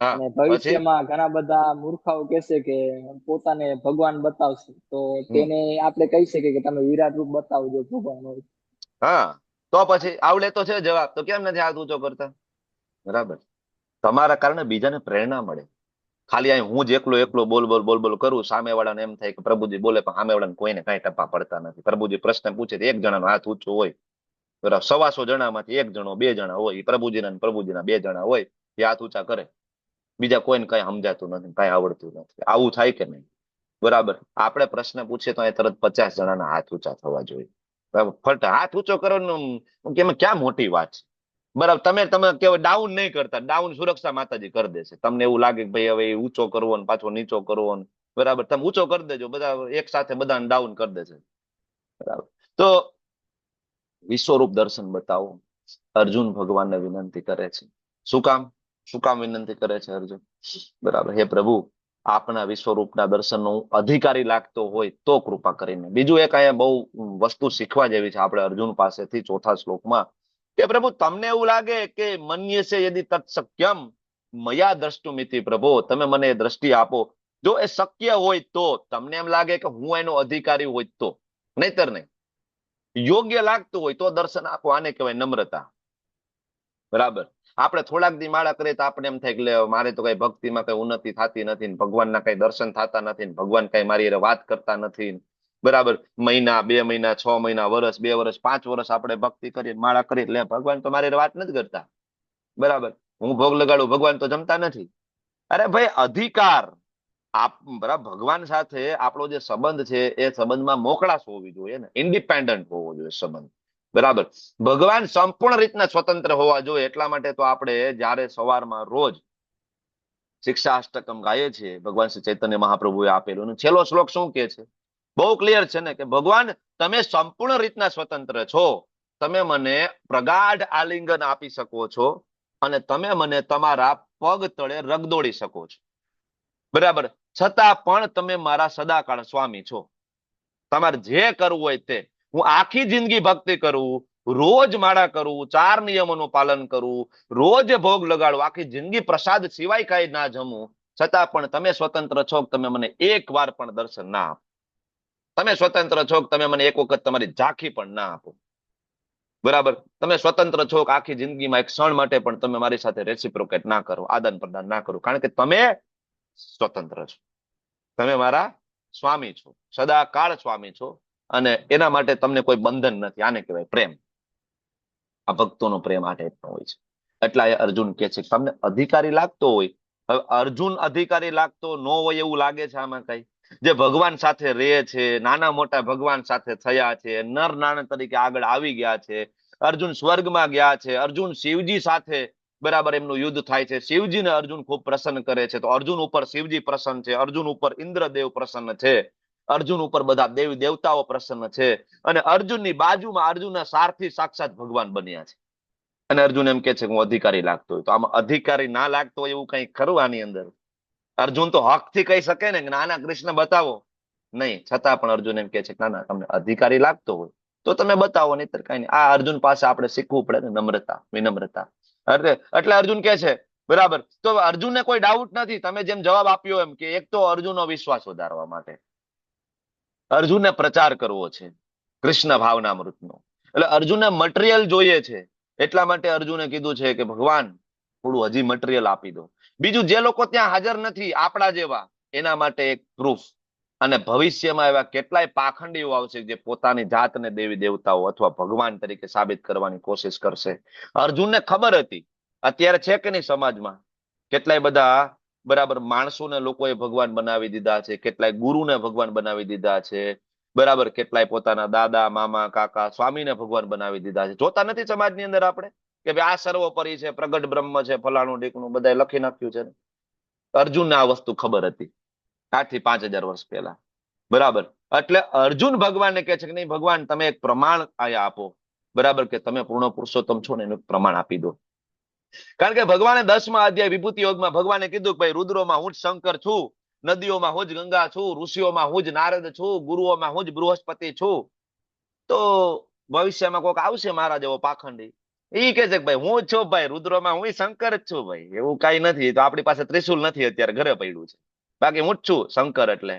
હા,
અને
પછી
ભવિષ્યમાં ઘણા બધા મૂર્ખાઓ કહેશે કે પોતાને ભગવાન બતાવશે, તો તેને આપણે કહી શકીએ કે તમે વિરાટ રૂપ બતાવજો ભગવાન હોય.
હા, તો પછી આવડે તો છે જવાબ, તો કેમ નથી હાથ ઊંચો કરતા? બરાબર, તમારા કારણે બીજાને પ્રેરણા મળે. ખાલી અહીં હું જ એકલો એકલો બોલ બોલ બોલ બોલ કરું, સામે વાળાને એમ થાય કે પ્રભુજી બોલે પણ સામે વાળાને કોઈને કઈ ટપ્પા પડતા નથી. પ્રભુજી પ્રશ્ન પૂછે તો 1 જણાનો હાથ ઊંચો હોય, બરાબર, 125 જણામાંથી 1 જણો 2 જણા હોય, પ્રભુજીના 2 જણા હોય એ હાથ ઊંચા કરે. બીજા કોઈને કઈ સમજાતું નથી, કઈ આવડતું નથી. આવું થાય કે નહીં? બરાબર, આપણે પ્રશ્ન પૂછીએ તો તરત 50 જણાના હાથ ઊંચા થવા જોઈએ. બરાબર, ફટ હાથ ઊંચો કરવાનું કે એમાં ક્યાં મોટી વાત છે? બરાબર, તમે કેવાય ડાઉન નહીં કરતા, ડાઉન સુરક્ષા માતાજી કરી દેશે. તમને એવું લાગે કે ભાઈ હવે ઊંચો કરવો ને પાછો નીચો કરવો ને, બરાબર, તમે ઊંચો કરી દેજો, બધા એક સાથે બધાને ડાઉન કરી દેશે. બરાબર, તો વિશ્વરૂપ દર્શન બતાવો અર્જુન ભગવાનને વિનંતી કરે છે. શું કામ? શું કામ વિનંતી કરે છે અર્જુન? બરાબર, હે પ્રભુ, આપના વિશ્વરૂપના દર્શનનો હું અધિકારી લાગતો હોય તો કૃપા કરીને. બીજું એક અહીંયા બહુ વસ્તુ શીખવા જેવી છે આપણે અર્જુન પાસેથી 4થા શ્લોકમાં, કે પ્રભુ તમને એવું લાગે કે મન્યસે યદિ તત્સક્યમ મયા દ્રષ્ટુમિતિ. પ્રભુ તમે મને એ દ્રષ્ટિ આપો, જો એ શક્ય હોય તો, તમને એમ લાગે કે હું એનો અધિકારી હોય તો, નહીતર નહીં. યોગ્ય લાગતું હોય તો દર્શન આપો, આને કહેવાય નમ્રતા. બરાબર, આપણે થોડાક દી માળા કરીએ તો આપણે એમ થાય કે મારે તો કઈ ભક્તિમાં કઈ ઉન્નતિ થતી નથી, ભગવાનના કઈ દર્શન થતા નથી, ભગવાન કઈ મારી વાત કરતા નથી. બરાબર, મહિના 2 મહિના 6 મહિના વર્ષ 2 વર્ષ 5 વર્ષ આપણે ભક્તિ કરીએ માળા કરીએ એટલે ભગવાન તો મારી વાત નથી કરતા. બરાબર, હું ભોગ લગાડું ભગવાન તો જમતા નથી. અરે ભાઈ, અધિકાર બરાબર, ભગવાન સાથે આપણો જે સંબંધ છે એ સંબંધમાં મોકળાશ હોવી જોઈએ ને, ઇન્ડિપેન્ડન્ટ હોવો જોઈએ સંબંધ. બરાબર, ભગવાન સંપૂર્ણ રીતના સ્વતંત્ર હોવા જોઈએ. એટલા માટે તો આપણે જયારે સવારમાં રોજ શિક્ષા અષ્ટકમ ગાઈએ છીએ, ભગવાન શ્રી ચૈતન્ય મહાપ્રભુએ આપેલું. છેલ્લો શ્લોક શું કે છે? બહુ ક્લિયર છે ને, કે ભગવાન તમે સંપૂર્ણ રીતના સ્વતંત્ર છો, તમે મને પ્રગાઢ આલિંગન આપી શકો છો અને તમે મને તમારા પગ તળે રગદોડી શકો છો. બરાબર, છતાં પણ તમે મારા સદાકાળ સ્વામી છો. તમારે જે કરવું હોય તે. હું આખી જિંદગી ભક્તિ કરું, રોજ માળા કરું, 4 નિયમોનું પાલન કરું, રોજ ભોગ લગાડું, આખી જિંદગી પ્રસાદ સિવાય કઈ ના જમું, છતાં પણ તમે સ્વતંત્ર છો કે તમે મને એક વાર પણ દર્શન ના આપો. તમે સ્વતંત્ર છો કે તમે મને એક વખત તમારી ઝાંખી પણ ના આપો. બરાબર. તમે સ્વતંત્ર છો કે આખી જિંદગીમાં એક ક્ષણ માટે પણ તમે મારી સાથે રેસિપ્રોકેટ ના કરો, આદાન પ્રદાન ના કરો, કારણ કે તમે સ્વતંત્ર છો. તમે મારા સ્વામી છો, સદાકાળ સ્વામી છો, અને એના માટે તમને કોઈ બંધન નથી. આને કહેવાય પ્રેમ. આ ભક્તોનો પ્રેમ આ ટાઈપનો હોય છે. એટલા એ અર્જુન કે છે તમને અધિકારી લાગતો હોય. હવે અર્જુન અધિકારી લાગતો ન હોય એવું લાગે છે આમાં કઈ? જે ભગવાન સાથે રહે છે, નાના મોટા ભગવાન સાથે થયા છે, નર નારાયણ તરીકે આગળ આવી ગયા છે, અર્જુન સ્વર્ગમાં ગયા છે, અર્જુન શિવજી સાથે બરાબર એમનું યુદ્ધ થાય છે, શિવજીને અર્જુન ખૂબ પ્રસન્ન કરે છે, તો અર્જુન ઉપર શિવજી પ્રસન્ન છે, અર્જુન ઉપર ઇન્દ્રદેવ પ્રસન્ન છે, અર્જુન ઉપર બધા દેવી દેવતાઓ પ્રસન્ન છે, અને અર્જુનની બાજુમાં અર્જુનના સારથી સાક્ષાત ભગવાન બન્યા છે. અને અર્જુન એમ કે છે કે હું અધિકારી લાગતો હોય. તો આમાં અધિકારી ના લાગતો હોય એવું કઈ ખરું આની અંદર? અર્જુન તો હકથી કહી શકે ને કે નાના કૃષ્ણ બતાવો, નહીં, છતાં પણ અર્જુન એમ કે છે કે ના ના, તમને અધિકારી લાગતો હોય તો તમે બતાવો, નહીતર કઈ નહીં. આ અર્જુન પાસે આપણે શીખવું પડે ને, નમ્રતા, વિનમ્રતા. એટલે અર્જુન કે છે બરાબર. તો અર્જુનને કોઈ ડાઉટ નથી, તમે જેમ જવાબ આપ્યો એમ, કે એક તો અર્જુનનો વિશ્વાસ વધારવા માટે અર્જુનને પ્રચાર કરવો છે કૃષ્ણ ભાવનામૃતનો. એટલે અર્જુનને મટીરિયલ જોઈએ છે, એટલા માટે અર્જુને કીધું છે કે ભગવાન થોડું હજી મટીરિયલ આપી દો. બીજું, જે લોકો ત્યાં હાજર નથી આપણા જેવા, એના માટે એક પ્રૂફ. અને ભવિષ્યમાં એવા કેટલાય પાખંડીઓ આવશે જે પોતાની જાતને દેવી દેવતાઓ અથવા ભગવાન તરીકે સાબિત કરવાની કોશિશ કરશે. અર્જુનને ખબર હતી. અત્યારે છે કે નહીં સમાજમાં કેટલાય બધા બરાબર માણસોને લોકોએ ભગવાન બનાવી દીધા છે, કેટલાય ગુરુને ભગવાન બનાવી દીધા છે, બરાબર, કેટલાય પોતાના દાદા મામા કાકા સ્વામીને ભગવાન બનાવી દીધા છે. જોતા નથી સમાજની અંદર આપણે કે ભાઈ આ સર્વોપરી છે, પ્રગટ બ્રહ્મ છે, ફલાણું ઢીકણું બધાએ લખી નાખ્યું છે. અર્જુનને આ વસ્તુ ખબર હતી 8 થી 5000 વર્ષ પહેલા. બરાબર. એટલે અર્જુન ભગવાનને કહે છે કે નહીં ભગવાન, તમે એક પ્રમાણ આયા આપો, બરાબર, કે તમે પૂર્ણ પુરુષોત્તમ છો ને એનું પ્રમાણ આપી દો. કારણ કે ભગવાને 10મા અધ્યાય વિભૂતિ યોગમાં ભગવાને કીધું કે ભાઈ રુદ્રોમાં હું જ શંકર છું, નદીઓમાં હું જ ગંગા છું, ઋષિઓમાં હું જ નારદ છું, ગુરુઓમાં હું જ બૃહસ્પતિ છું. તો ભવિષ્યમાં કોઈક આવશે મારા જેવો પાખંડી, એ કે છે કે ભાઈ હું જ છું ભાઈ, રુદ્રોમાં હું શંકર જ છું ભાઈ, એવું કઈ નથી. તો આપણી પાસે ત્રિશુલ નથી અત્યારે, ઘરે પડ્યું છે, બાકી હું જ છું શંકર. એટલે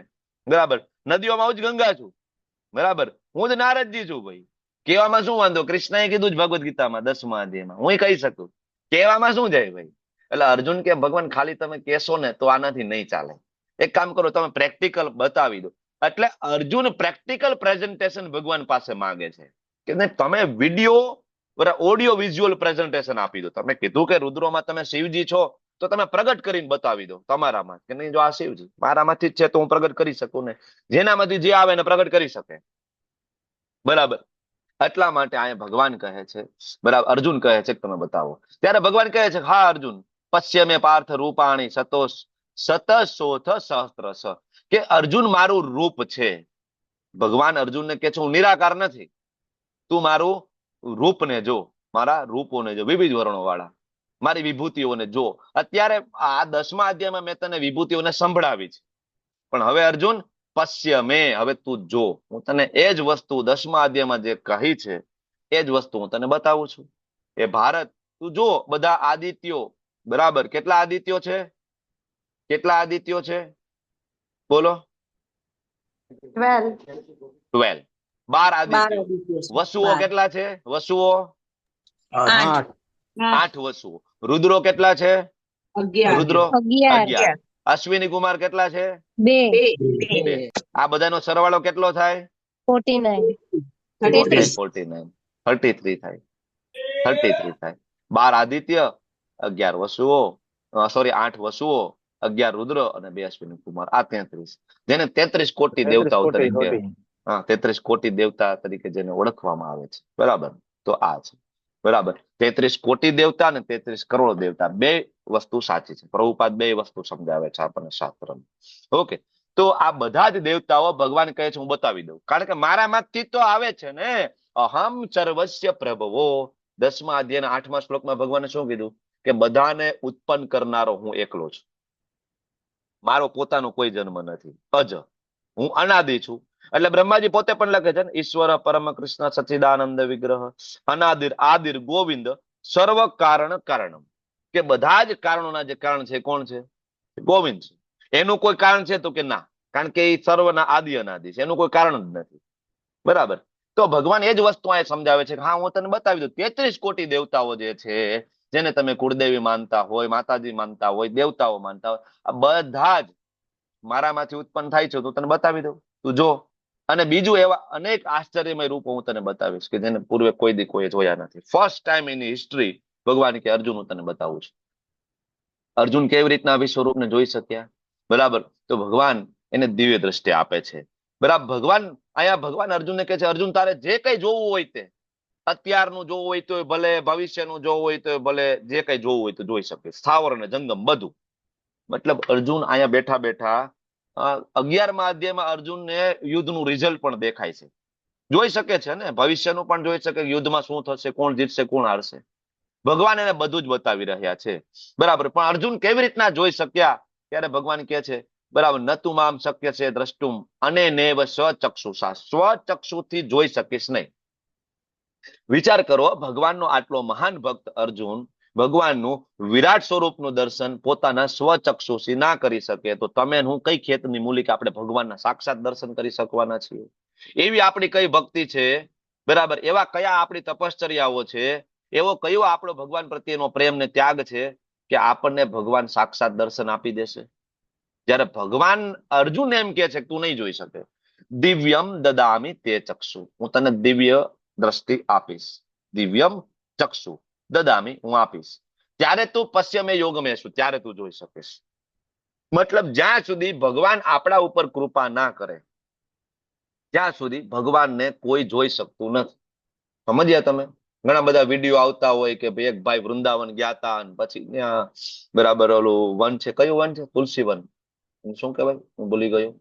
બરાબર. નદીઓમાં હું જ ગંગા છું, બરાબર, હું જ નારદજી છું ભાઈ. કહેવામાં શું વાંધો? કૃષ્ણએ કીધું જ ભગવદ્ ગીતામાં 10મા અધ્યાયમાં, હું કહી શકું, કહેવામાં શું જાય ભાઈ? એટલે અર્જુન કે ભગવાન ખાલી તમે કહેશો ને તો આનાથી નહીં ચાલે. એક કામ કરો, તમે પ્રેક્ટિકલ બતાવી દો. એટલે અર્જુન પ્રેક્ટિકલ પ્રેઝન્ટેશન ભગવાન પાસે માંગે છે કે નહીં, તમે વિડીયો ઓડિયો વિઝ્યુઅલ પ્રેઝન્ટેશન આપી દો. તમે કીધું કે રુદ્રોમાં તમે શિવજી છો, તો તમે પ્રગટ કરીને બતાવી દો તમારામાં, કે નહીં જો આ શિવજી મારામાંથી જ છે તો હું પ્રગટ કરી શકું ને, જેનામાંથી જે આવે એને પ્રગટ કરી શકે. બરાબર. એટલા માટે અહીંયા ભગવાન કહે છે, બરાબર, અર્જુન કહે છે કે તમે બતાવો. ત્યારે ભગવાન કહે છે હા અર્જુન, પશ્યમે પાર્થ રૂપાણી શતશોથ સહસ્ત્રશ, કે અર્જુન મારું રૂપ છે. ભગવાન અર્જુનને કહે છે હું નિરાકાર નથી, તું મારું રૂપને જો, મારા રૂપોને જો, વિવિધ વર્ણો વાળા મારી વિભૂતિઓને જો. અત્યારે આ 10મા અધ્યાયમાં મેં તને વિભૂતિઓને સંભળાવી છે, પણ હવે અર્જુન પશ્યમે, હવે તું જો. હું તને એ જ વસ્તુ 10મા અધ્યાયમાં જે કહી છે એ જ વસ્તુ હું તને બતાવું છું. એ ભારત તું જો, બધા આદિત્યો, બરાબર, કેટલા આદિત્યો છે? કેટલા આદિત્યો છે? બોલો. 12. 12 આદિત્યો. વસુઓ કેટલા છે? વસુઓ 8 વસુઓ. રુદ્રો કેટલા છે?
11.
રુદ્રો
11.
11. અશ્વિની કુમાર કેટલા છે?
2.
આ બધાનો સરવાળો કેટલો થાય?
49.
33 થાય. 33 થાય. 12 આદિત્ય, 11 વસુઓ, સોરી 8 વસુઓ, 11 રુદ્ર અને 2 અશ્વિની કુમાર. આ 33, જેને 33 કોટી દેવતાઓ તરીકે, 33 કોટી દેવતા તરીકે જેને ઓળખવામાં આવે છે. બરાબર. તો આ છે. બરાબર. 33 કોટી દેવતા અને 33 કરોડ દેવતા, બે વસ્તુ સાચી છે. પ્રભુપાદ બે વસ્તુ સમજાવે છે આપણને શાસ્ત્રમાં. ઓકે. તો આ બધા જ દેવતાઓ ભગવાન કહે છે હું બતાવી દઉં, કારણ કે મારામાંથી તો આવે છે ને. અહમ સર્વસ્ય પ્રભવો. 10મા અધ્યાયના 8મા શ્લોકમાં ભગવાને શું કીધું? કે બધાને ઉત્પન્ન કરનારો હું એકલો છું. મારો પોતાનો કોઈ જન્મ નથી, અજ, હું અનાદિ છું. એટલે બ્રહ્માજી પોતે પણ લખે છે ને, ઈશ્વર પરમ કૃષ્ણ સચ્ચિદાનંદ વિગ્રહ અનાદિર આદિર ગોવિંદ સર્વ કારણ કારણમ, કે બધા જ કારણોના જે કારણ છે કોણ છે? ગોવિંદ છે. એનું કોઈ કારણ છે તો કે ના, કારણ કે એ સર્વના આદિ અનાદિ છે, એનું કોઈ કારણ જ નથી. બરાબર. તો ભગવાન એ જ વસ્તુ અહીં સમજાવે છે કે હા હું તને બતાવી દઉં, 33 કોટી દેવતાઓ જે છે, જેને તમે કુળદેવી માનતા હોય, માતાજી માનતા હોય, દેવતાઓ માનતા હોય, આ બધા જ મારામાંથી ઉત્પન્ન થાય છે. તો તને બતાવી દઉં, તું જો. અને બીજું એવા અનેક આશ્ચર્યમય રૂપો હું તને બતાવીશ કે જેને પૂર્વે કોઈ દી કોઈ જોયા નથી. ફર્સ્ટ ટાઈમ એની હિસ્ટ્રી ભગવાન કે અર્જુન હું તને બતાવું છું. અર્જુન કેવી રીતના વિશ્વરૂપને જોઈ શક્યા? બરાબર. તો ભગવાન એને દિવ્ય દ્રષ્ટિ આપે છે. બરાબર. ભગવાન અર્જુનને કહે છે, અર્જુન તારે જે કઈ જોવું હોય તે, અત્યારનું જોવું હોય તો ભલે, ભવિષ્યનું જોવું હોય તો ભલે, જે કઈ જોવું હોય તો જોઈ શકે, સ્થાવર અને જંગમ બધું. મતલબ અર્જુન અહીંયા બેઠા બેઠા 11મા અધ્યાયમાં અર્જુનને યુદ્ધનું રિઝલ્ટ પણ દેખાય છે, જોઈ શકે છે ને, ભવિષ્યનું પણ જોઈ શકે, યુદ્ધમાં શું થશે, કોણ જીતશે, કોણ હારશે. ભગવાન એને બધું જ બતાવી રહ્યા છે. બરાબર. પણ અર્જુન કેવી રીતના જોઈ શક્યા? ત્યારે ભગવાન કહે છે, બરાબર, નતું મામ શક્ય છે દ્રષ્ટુમ અને નેવ સ્વચક્ષુષા, સ્વચક્ષુથી જોઈ શકીશ નહીં. વિચાર કરો, ભગવાનનો આટલો મહાન ભક્ત અર્જુન ભગવાનનું વિરાટ સ્વરૂપનું દર્શન પોતાના સ્વચક્ષુથી ના કરી શકે, તો તમે હું કઈ ખેતની મૂલી કે આપણે ભગવાનના સાક્ષાત દર્શન કરી શકવાના છીએ? એવી આપણી કઈ ભક્તિ છે? બરાબર. એવા કયા આપણી તપશ્ચર્યાઓ છે? એવો કયો આપણો ભગવાન પ્રત્યેનો પ્રેમ ને ત્યાગ છે કે આપણને ભગવાન સાક્ષાત દર્શન આપી દેશે? જ્યારે ભગવાન અર્જુન એમ કે છે કે તું નહીં જોઈ શકે, દિવ્યમ દદામી તે ચક્ષુ, હું તને દિવ્ય દ્રષ્ટિ આપીશ. દિવ્યમ ચક્ષુ દદામી, હું આપીશ. ત્યારે તું પશ્યમે યોગમેશુ, ત્યારે તું જોઈ શકીશ. મતલબ જ્યાં સુધી ભગવાન આપણા ઉપર કૃપા ના કરે ત્યાં સુધી ભગવાનને કોઈ જોઈ શકતું નથી. સમજ્યા તમે? ઘણા બધા વિડીયો આવતા હોય કે ભાઈ એક ભાઈ વૃંદાવન ગયા હતા અને પછી ત્યાં બરાબર ઓલું વન છે, કયું વન છે? તુલસી વન, શું કહેવાય, હું ભૂલી ગયો.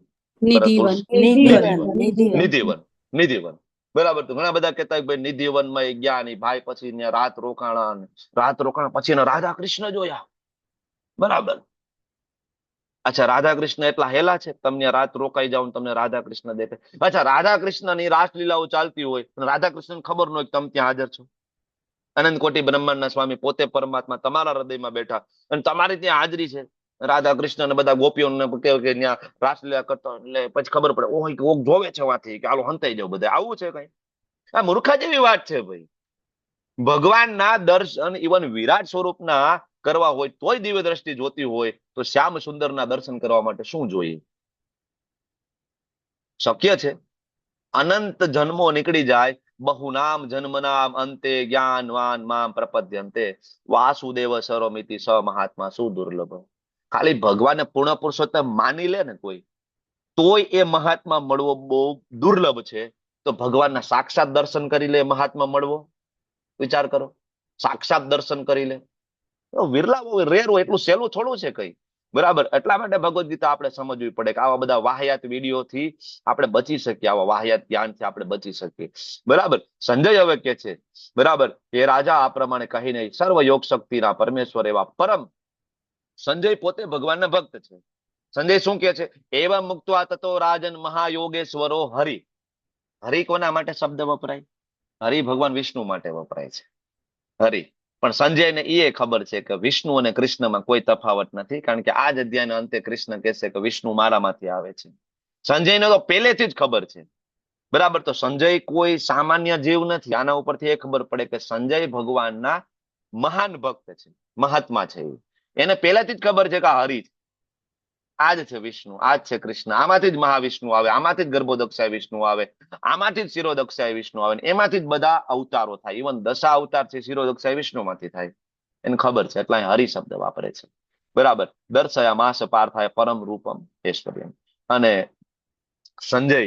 નિધિવન. બરાબર. તો ઘણા બધા કહેતા ભાઈ નિધિવનમાં ગયા ને ભાઈ પછી ત્યાં રાત રોકાણા પછી રાધા કૃષ્ણ જોયા. બરાબર. અચ્છા, રાધા કૃષ્ણ એટલા હેલા છે તમને રાત રોકાઈ જાવ તમને રાધા કૃષ્ણ દેખાય? અચ્છા, રાધા કૃષ્ણની રાસલીલાઓ ચાલતી હોય, રાધા કૃષ્ણ ખબર ન હોય કે તમે ત્યાં હાજર છો. અનંત કોટી બ્રહ્માંડના સ્વામી પોતે પરમાત્મા તમારા હૃદયમાં બેઠા અને તમારી ત્યાં હાજરી છે. રાધા કૃષ્ણ ને બધા ગોપીઓને કે ત્યાં રાસલીલા કરતા, એટલે પછી ખબર પડે ઓહ કે ઓક જોવે છે વાથી કે હાલો હંતાઈ જાવ બધા. આવું છે કઈ? આ મૂર્ખા જેવી વાત છે ભાઈ. ભગવાનના દર્શન ઇવન વિરાટ સ્વરૂપના કરવા હોય તોય દિવ્ય દ્રષ્ટિ જોતી હોય તો શ્યામ સુંદરના દર્શન કરવા માટે શું જોઈએ? શક્ય છે? અનંત જન્મો નીકળી જાય, બહુનામ જન્મનામ અંતે જ્ઞાનવાન મામ પ્રપદ્યંતે વાસુદેવ સર્વમિતિ સ મહાત્મા સુદુર્લભ. ખાલી ભગવાનને પૂર્ણ પુરુષોત્તમ માની લે ને કોઈ, તોય એ મહાત્મા મળવો બહુ દુર્લભ છે. તો ભગવાનના સાક્ષાત દર્શન કરી લે મહાત્મા મળવો, વિચાર કરો. સાક્ષાત દર્શન કરી લે વિરલા, રેર હોય, એટલું સહેલું થોડું છે કઈ. બરાબર. એટલા માટે ભગવદ ગીતા આપણે સમજવી પડે કે આવા બધા વાહિયાત વિડીયોથી આપણે બચી શકીએ, આવા વાહિયાત જ્ઞાનથી આપણે બચી શકીએ. બરાબર. સંજય હવે કે છે, બરાબર, એ રાજા આ પ્રમાણે કહીને સર્વ યોગ શક્તિના પરમેશ્વર એવા પરમ, સંજય પોતે ભગવાનના ભક્ત છે. સંજય શું કે છે? એવા મુક્ત્વા તતો રાજન મહાયોગેશ્વરો હરિ. હરિ કોના માટે શબ્દ વપરાય? હરિ ભગવાન વિષ્ણુ માટે વપરાય છે, હરિ. પણ સંજયને એ ખબર છે કે વિષ્ણુ અને કૃષ્ણમાં કોઈ તફાવત નથી, કારણ કે આ જ અધ્યાયના અંતે કૃષ્ણ કહેશે કે વિષ્ણુ મારામાંથી આવે છે. સંજયને તો પહેલેથી જ ખબર છે. બરાબર. તો સંજય કોઈ સામાન્ય જીવ નથી. આના ઉપરથી એ ખબર પડે કે સંજય ભગવાનના મહાન ભક્ત છે, મહાત્મા છે. એને પહેલાથી જ ખબર છે કે આ હરિ છે, આ જ છે વિષ્ણુ, આ જ છે કૃષ્ણ. આમાંથી જ મહાવિષ્ણુ આવે, આમાંથી જ ગર્ભોદક્ષાય વિષ્ણુ આવે, આમાંથી જ શિરોદક્ષાય વિષ્ણુ આવે, એમાંથી જ બધા અવતારો થાય. ઇવન 10 અવતાર છે શિરોદક્ષાય વિષ્ણુમાંથી થાય. એને ખબર છે, એટલે હરિ શબ્દ વાપરે છે. બરાબર. દર્શયા માસ પાર્થાય પરમ રૂપમ ઐશ્વર્યમ. અને સંજય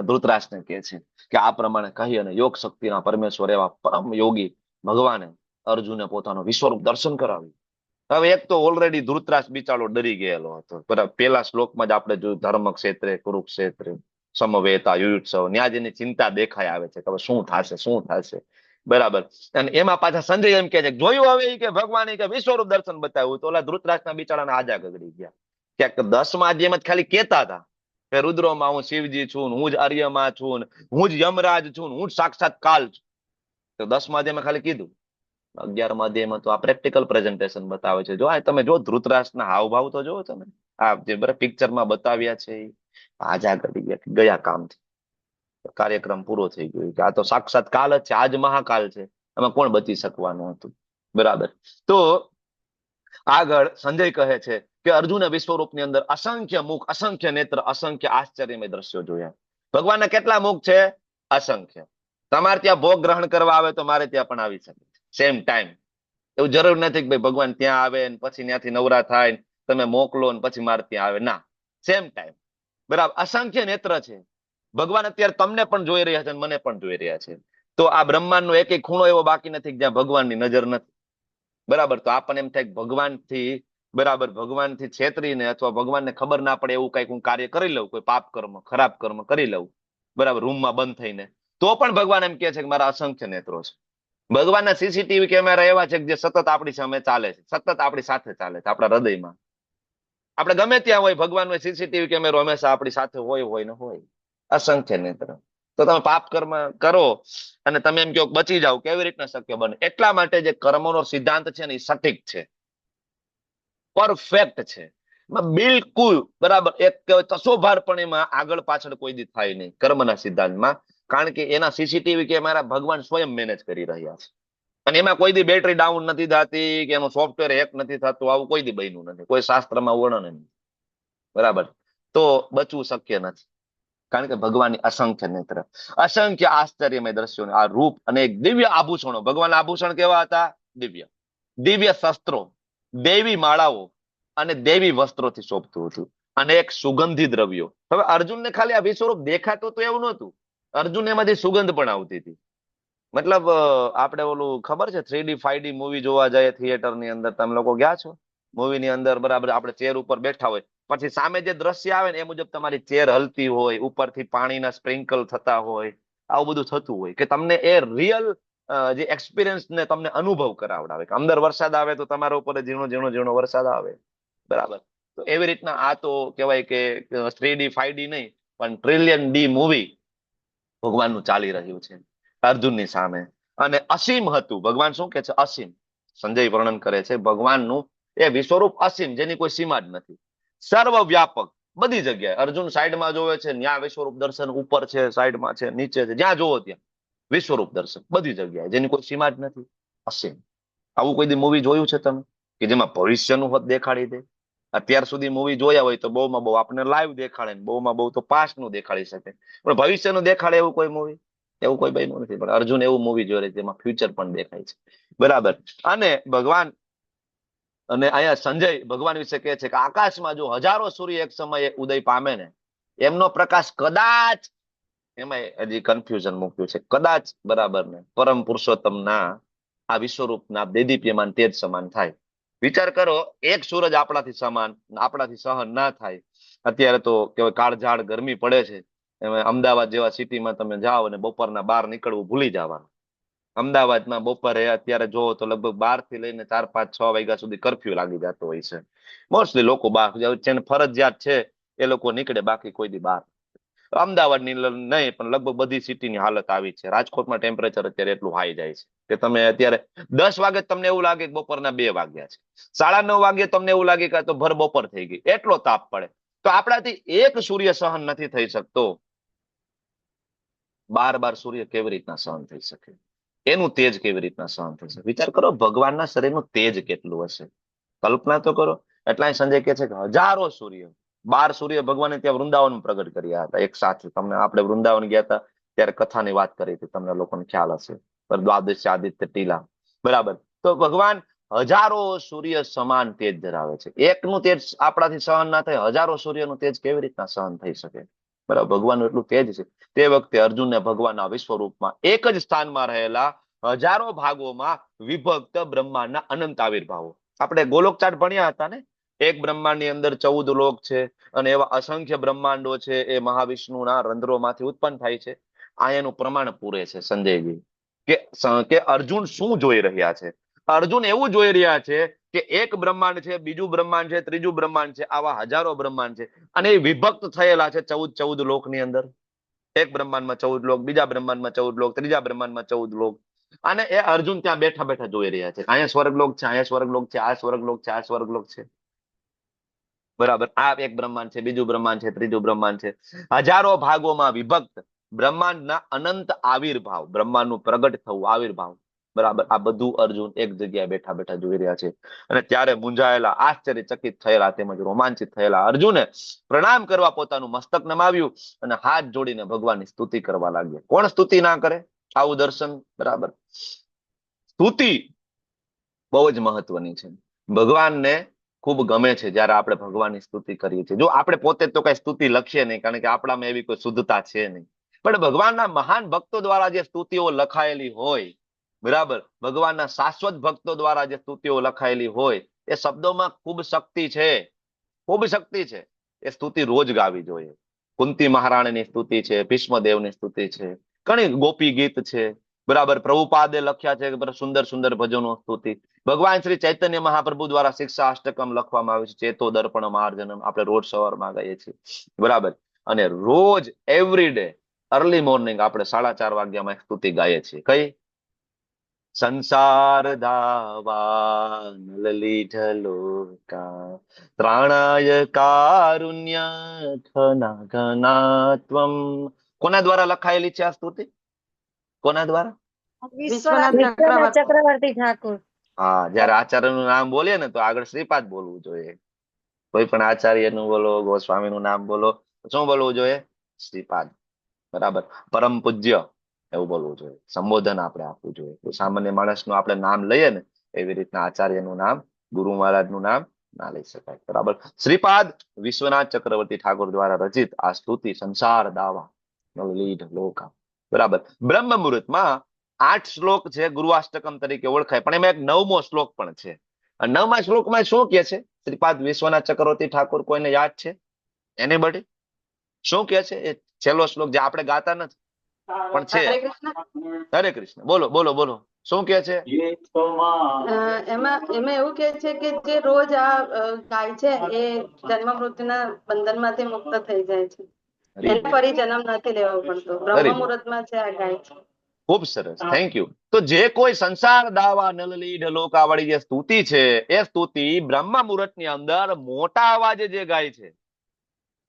ધૃતરાષ્ટ્રને કહે છે કે આ પ્રમાણે કહી અને યોગ શક્તિના પરમેશ્વર એવા પરમ યોગી ભગવાને અર્જુને પોતાનો વિશ્વરૂપ દર્શન કરાવ્યું. હવે એક તો ઓલરેડી ધૃતરાષ્ટ્ર બિચારો ડરી ગયેલો હતો. બરાબર. પેલા શ્લોકમાં જ આપણે જોયું, ધર્મ ક્ષેત્રે કુરુક્ષેત્રે સમવેતા યુયુત્સવ, ત્યાં જેની ચિંતા દેખાય આવે છે કે હવે શું થશે, શું થશે. બરાબર. અને એમાં પાછા સંજય એમ કે છે જોયું હવે કે ભગવાને કે વિશ્વરૂપ દર્શન બતાવ્યું, તો ઓલા ધૃતરાષ્ટ્રના બિચારાના આજા ગગડી ગયા. ક્યાંક 10મા અધ્યાયમાં જ ખાલી કહેતા હતા કે રુદ્રોમાં હું શિવજી છું, હું જ આર્યમાં છું, હું જ યમરાજ છું, હું જ સાક્ષાત કાલ છું. તો 10મા અધ્યાયમાં ખાલી કીધું. 11મા અધ્યાયમાં તો આ પ્રેક્ટિકલ પ્રેઝન્ટેશન બતાવે છે. જો આ તમે જો ધૃતરાષ્ટ્રના હાવભાવ તો જો તમે, આ જે બધા પિક્ચરમાં બતાવ્યા છે એ આજા કરી ગયા કામથી. કાર્યક્રમ પૂરો થઈ ગયો કે આ તો સાક્ષાત કાલ જ છે, આજ મહાકાલ છે, એમાં કોણ બચી શકવાનું હતું. બરાબર. તો આગળ સંજય કહે છે કે અર્જુને વિશ્વરૂપની અંદર અસંખ્ય મુખ, અસંખ્ય નેત્ર, અસંખ્ય આશ્ચર્યમય દ્રશ્યો જોયા. ભગવાનના કેટલા મુખ છે? અસંખ્ય. તમારે ત્યાં ભોગ ગ્રહણ કરવા આવે તો મારે ત્યાં પણ આવી શકે સેમ ટાઈમ. એવું જરૂર નથી કે ભાઈ ભગવાન ત્યાં આવે ને પછી ત્યાંથી નવરા થાય ને તમે મોકલો ને પછી મારે ત્યાં આવે. ના, સેમ ટાઈમ. બરાબર. અસંખ્ય નેત્ર છે. ભગવાન અત્યારે તમને પણ જોઈ રહ્યા છે અને મને પણ જોઈ રહ્યા છે. તો આ બ્રહ્માંડનો એક ખૂણો એવો બાકી નથી કે જ્યાં ભગવાનની નજર નથી. બરાબર. તો આપણને એમ થાય કે ભગવાનથી, બરાબર, ભગવાનથી છેતરીને અથવા ભગવાનને ખબર ના પડે એવું કઈક હું કાર્ય કરી લઉં, કોઈ પાપ કર્મ, ખરાબ કર્મ કરી લઉં, બરાબર, રૂમમાં બંધ થઈને, તો પણ ભગવાન એમ કહે છે કે મારા અસંખ્ય નેત્રો છે. ભગવાનના સીસીટીવી કેમેરા એવા છે કે જે સતત આપણી સામે ચાલે છે, સતત આપણી સાથે ચાલે છે, આપણા હૃદયમાં. આપણે ગમે ત્યાં હોય, ભગવાનનો સીસીટીવી કેમેરો હંમેશા આપણી સાથે હોય ને હોય. અસંખ્ય નેત્ર. તો તમે પાપ કર્મ કરો અને તમે એમ કહો બચી જાઓ, કેવી રીતના શક્ય બને? એટલા માટે જે કર્મનો સિદ્ધાંત છે ને એ સટીક છે, પરફેક્ટ છે, બિલકુલ બરાબર. એક તસોભાર પણ એમાં આગળ પાછળ કોઈ દી થાય નહીં કર્મના સિદ્ધાંતમાં, કારણ કે એના સીસીટીવી કેમેરા ભગવાન સ્વયં મેનેજ કરી રહ્યા છે. અને એમાં કોઈ દી બેટરી ડાઉન નથી થતી કે એનું સોફ્ટવેર હેક નથી થતું, આવું કોઈ દી બન્યું નથી, કોઈ શાસ્ત્રમાં વર્ણન નથી. બરાબર. તો બચવું શક્ય નથી, કારણ કે ભગવાનની અસંખ્ય નેત્ર, અસંખ્ય આશ્ચર્યમય દ્રશ્યો, આ રૂપ અને એક દિવ્ય આભૂષણો. ભગવાનના આભૂષણ કેવા હતા? દિવ્ય. દિવ્ય શસ્ત્રો, દેવી માળાઓ અને દેવી વસ્ત્રોથી શોભતું હતું, અને એક સુગંધી દ્રવ્યો. હવે અર્જુનને ખાલી આ વિશ્વરૂપ દેખાતું તો એવું નહોતું, અર્જુન એમાંથી સુગંધ પણ આવતી હતી. મતલબ આપણે ઓલું ખબર છે 3D 5D મૂવી જોવા જાય થિયેટરની અંદર, તમે લોકો ગયા છો મૂવીની અંદર? બરાબર. આપણે ચેર ઉપર બેઠા હોય, પછી સામે જે દ્રશ્ય આવે ને એ મુજબ તમારી ચેર હલતી હોય, ઉપરથી પાણીના સ્પ્રિંકલ થતા હોય, આવું બધું થતું હોય કે તમને એ રિયલ જે એક્સપિરિયન્સ ને તમને અનુભવ કરાવડાવે કે અંદર વરસાદ આવે તો તમારા ઉપર ઝીણો ઝીણો ઝીણો વરસાદ આવે. બરાબર. તો એવી રીતના આ તો કહેવાય કે 3D 5D નહીં પણ ટ્રિલિયન ડી મૂવી ભગવાનનું ચાલી રહ્યું છે અર્જુનની સામે. અને અસીમ હતું. ભગવાન શું કે છે? અસીમ. સંજય વર્ણન કરે છે ભગવાનનું એ વિશ્વરૂપ અસીમ, જેની કોઈ સીમા જ નથી, સર્વવ્યાપક, બધી જગ્યાએ. અર્જુન સાઈડમાં જોવે છે, ત્યાં વિશ્વરૂપ દર્શન, ઉપર છે, સાઈડમાં છે, નીચે છે, જ્યાં જોવો ત્યાં વિશ્વરૂપ દર્શન, બધી જગ્યાએ, જેની કોઈ સીમા જ નથી, અસીમ. આવું કોઈ દી મૂવી જોયું છે તમે કે જેમાં ભવિષ્યનું હોત દેખાડી દે? અત્યાર સુધી મૂવી જોયા હોય તો બહુમાં બહુ આપણને લાઈવ દેખાડે, બહુમાં બહુ તો પાસ્ટનું દેખાડી શકે, પણ ભવિષ્યનું દેખાડે એવું કોઈ મૂવી, એવું કોઈ બન્યું નથી. પણ અર્જુન એવું મૂવી જોઈ રહી જેમાં ફ્યુચર પણ દેખાય છે. બરાબર. અને ભગવાન, અને અહીંયા સંજય ભગવાન વિશે કહે છે કે આકાશમાં જો હજારો સૂર્ય એક સમયે ઉદય પામે ને, એમનો પ્રકાશ કદાચ, એમાં હજી કન્ફ્યુઝન મૂક્યું છે, કદાચ, બરાબર, ને પરમ પુરુષોત્તમ ના આ વિશ્વરૂપના દેદીપ્યમાન તેજ સમાન થાય. વિચાર કરો, એક સૂરજ આપણાથી સમાન, આપણાથી સહન ના થાય. અત્યારે તો કેવાય કાળઝાળ ગરમી પડે છે, અમદાવાદ જેવા સિટીમાં તમે જાઓ અને બપોરના બહાર નીકળવું ભૂલી જવાનું. અમદાવાદમાં બપોરે અત્યારે જોવો તો લગભગ 12 થી લઈને 4, 5, 6 વાગ્યા સુધી કરફ્યુ લાગી જતો હોય છે. મોસ્ટલી લોકો બહાર જેને ફરજિયાત છે એ લોકો નીકળે, બાકી કોઈ દી બહાર. અમદાવાદની નહીં પણ લગભગ બધી સિટીની હાલત આવી છે. રાજકોટમાં ટેમ્પરેચર અત્યારે એટલું હાઈ જાય છે કે તમે અત્યારે 10 વાગે તમને એવું લાગે કે બપોરના 2 વાગ્યા છે, 9:30 વાગે તમને એવું લાગે કે તો ભર બપોર થઈ ગઈ, એટલો તાપ પડે. તો આપણાથી એક સૂર્ય સહન નથી થઈ શકતો, 12 સૂર્ય કેવી રીતના સહન થઈ શકે? એનું તેજ કેવી રીતના સહન થઈ શકે? વિચાર કરો, ભગવાનના શરીરનું તેજ કેટલું હશે, કલ્પના તો કરો. એટલા સંજય કહે છે કે હજારો સૂર્ય, 12 સૂર્ય ભગવાને ત્યાં વૃંદાવન પ્રગટ કર્યા હતા એક સાથે. તમને આપણે વૃંદાવન ગયા હતા ત્યારે કથાની વાત કરી હતી, તમને લોકોને ખ્યાલ હશે, દ્વાદશ આદિત્ય ટીલા. બરાબર. તો ભગવાન હજારો સૂર્ય સમાન તેજ ધરાવે છે. એકનું તેજ આપણાથી સહન ના થાય, હજારો સૂર્યનું તેજ કેવી રીતના સહન થઈ શકે? બરાબર. ભગવાનનું એટલું તેજ છે. તે વખતે અર્જુનને ભગવાનના વિશ્વરૂપમાં એક જ સ્થાનમાં રહેલા હજારો ભાગોમાં વિભક્ત બ્રહ્માંડના અનંત આવિર્ભાવો. આપણે ગોલોક ચાર્ટ ભણ્યા હતા ને, એક બ્રહ્માંડની અંદર 14 લોક છે અને એવા અસંખ્ય બ્રહ્માંડો છે, એ મહાવિષ્ણુના રંધ્રોમાંથી ઉત્પન્ન થાય છે. આ એનું પ્રમાણ પૂરે છે સંજયજી કે અર્જુન શું જોઈ રહ્યા છે. અર્જુન એવું જોઈ રહ્યા છે કે એક બ્રહ્માંડ છે, બીજું બ્રહ્માંડ છે, ત્રીજું બ્રહ્માંડ છે, આવા હજારો બ્રહ્માંડ છે અને એ વિભક્ત થયેલા છે 14 લોકની અંદર. એક બ્રહ્માંડમાં 14 લોક, બીજા બ્રહ્માંડમાં 14 લોક, ત્રીજા બ્રહ્માંડમાં 14 લોક. અને એ અર્જુન ત્યાં બેઠા બેઠા જોઈ રહ્યા છે. અહીંયા સ્વર્ગલોક છે, અહીંયા સ્વર્ગલોક છે, આ સ્વર્ગલોક છે, આ સ્વર્ગલોક છે. બરાબર. આ એક બ્રહ્માંડ છે, બીજું બ્રહ્માંડ છે, ત્રીજું બ્રહ્માંડ છે. હજારો ભાગોમાં વિભક્ત બ્રહ્માંડના અનંત આવિર્ભાવ, બ્રહ્માંડનું પ્રગટ થવું, આવિર્ભાવ. બરાબર. આ બધું અર્જુન એક જગ્યાએ બેઠા બેઠા જોઈ રહ્યા છે. અને ત્યારે મૂંઝાયેલા, આશ્ચર્યચકિત થયેલા તેમજ રોમાંચિત થયેલા અર્જુને પ્રણામ કરવા પોતાનું મસ્તક નમાવ્યું અને હાથ જોડીને ભગવાનની સ્તુતિ કરવા લાગ્યા. કોણ સ્તુતિ ના કરે? આવું દર્શન. બરાબર. સ્તુતિ બહુ જ મહત્વની છે. ભગવાનને ખૂબ ગમે છે જ્યારે આપણે ભગવાનની સ્તુતિ કરીએ છીએ. જો આપણે પોતે તો કઈ સ્તુતિ લખીએ નહીં, કારણ કે આપણામાં એવી કોઈ શુદ્ધતા છે નહીં, પણ ભગવાનના મહાન ભક્તો દ્વારા જે સ્તુતિઓ લખાયેલી હોય, બરાબર, ભગવાનના શાશ્વત ભક્તો દ્વારા જે સ્તુતિઓ લખાયેલી હોય, એ શબ્દોમાં ખૂબ શક્તિ છે, ખૂબ શક્તિ છે. એ સ્તુતિ રોજ ગાવી જોઈએ. કુંતી મહારાણીની સ્તુતિ છે, ભીષ્મદેવની સ્તુતિ છે, ઘણી ગોપી ગીત છે. બરાબર. પ્રભુપાદે લખ્યા છે સુંદર સુંદર ભજનો, સ્તુતિ. ભગવાન શ્રી ચૈતન્ય મહાપ્રભુ દ્વારા શિક્ષા અષ્ટકમ લખવામાં આવ્યું છે, ચેતો દર્પણ માર્જનમ. આપણે રોજ સવારમાં ગાઈએ છીએ. બરાબર. અને રોજ એવરી ડે અર્લી મોર્નિંગ આપણે 4:30 વાગ્યામાં એક સ્તુતિ ગાઈએ છીએ. કઈ? સંસાર દાવા નલલીઢ લોકા ત્રાણાય કારુણ્ય ઘના ઘનાત્વમ. કોના દ્વારા લખાયેલી છે આ સ્તુતિ? કોના દ્વારા?
વિશ્વનાથ ચક્રવર્તી ઠાકોર.
હા, જયારે આચાર્યનું નામ બોલીએ ને તો આગળ શ્રીપાદ બોલવું જોઈએ. કોઈ પણ આચાર્યનું બોલો, ગોસ્વામીનું નામ બોલો, શું બોલવું જોઈએ? શ્રીપાદ. બરાબર. પરમ પૂજ્ય એવું બોલવું જોઈએ. સંબોધન આપણે આપવું જોઈએ. તો સામાન્ય માણસનું આપણે નામ લઈએ ને એવી રીતના આચાર્યનું નામ, ગુરુ મહારાજનું નામ ના લઈ શકાય. બરાબર. શ્રીપાદ વિશ્વનાથ ચક્રવર્તી ઠાકોર દ્વારા રચિત આ સ્તુતિ સંસાર દાવા નવલીઢ લોકા. બરાબર. બ્રહ્મ મુહૂર્તમાં 8 શ્લોક છે, ગુરુવાષ્ટકમ તરીકે ઓળખાય, પણ એમાં એક 9મો શ્લોક પણ છે. 9મા શ્લોકમાં શું કે છે શ્રીપાદ વિશ્વનાથ ચક્રવર્તી ઠાકોર? કોઈને યાદ છે? એનીબડી? શું કે છે એ છેલ્લો શ્લોક જે આપણે ગાતા નથી પણ છે? હરે કૃષ્ણ. બોલો બોલો બોલો. શું કે છે?
એમાં એવું કે છે કે જે રોજ આ ગાય છે એ જન્મ મૃત્યુના બંધનમાંથી મુક્ત થઈ જાય છે. એને ફરી જન્મ નથી લેવો પડતો. બ્રહ્મ મુહૂર્તમાં છે આ ગાય છે.
ખૂબ સરસ, થેન્ક યુ. તો જે કોઈ સંસાર દાવા નલલીઢ લોકા વાળી જે સ્તુતિ છે, એ સ્તુતિ બ્રહ્મ મુહૂર્તની અંદર મોટા અવાજે જે ગાય છે,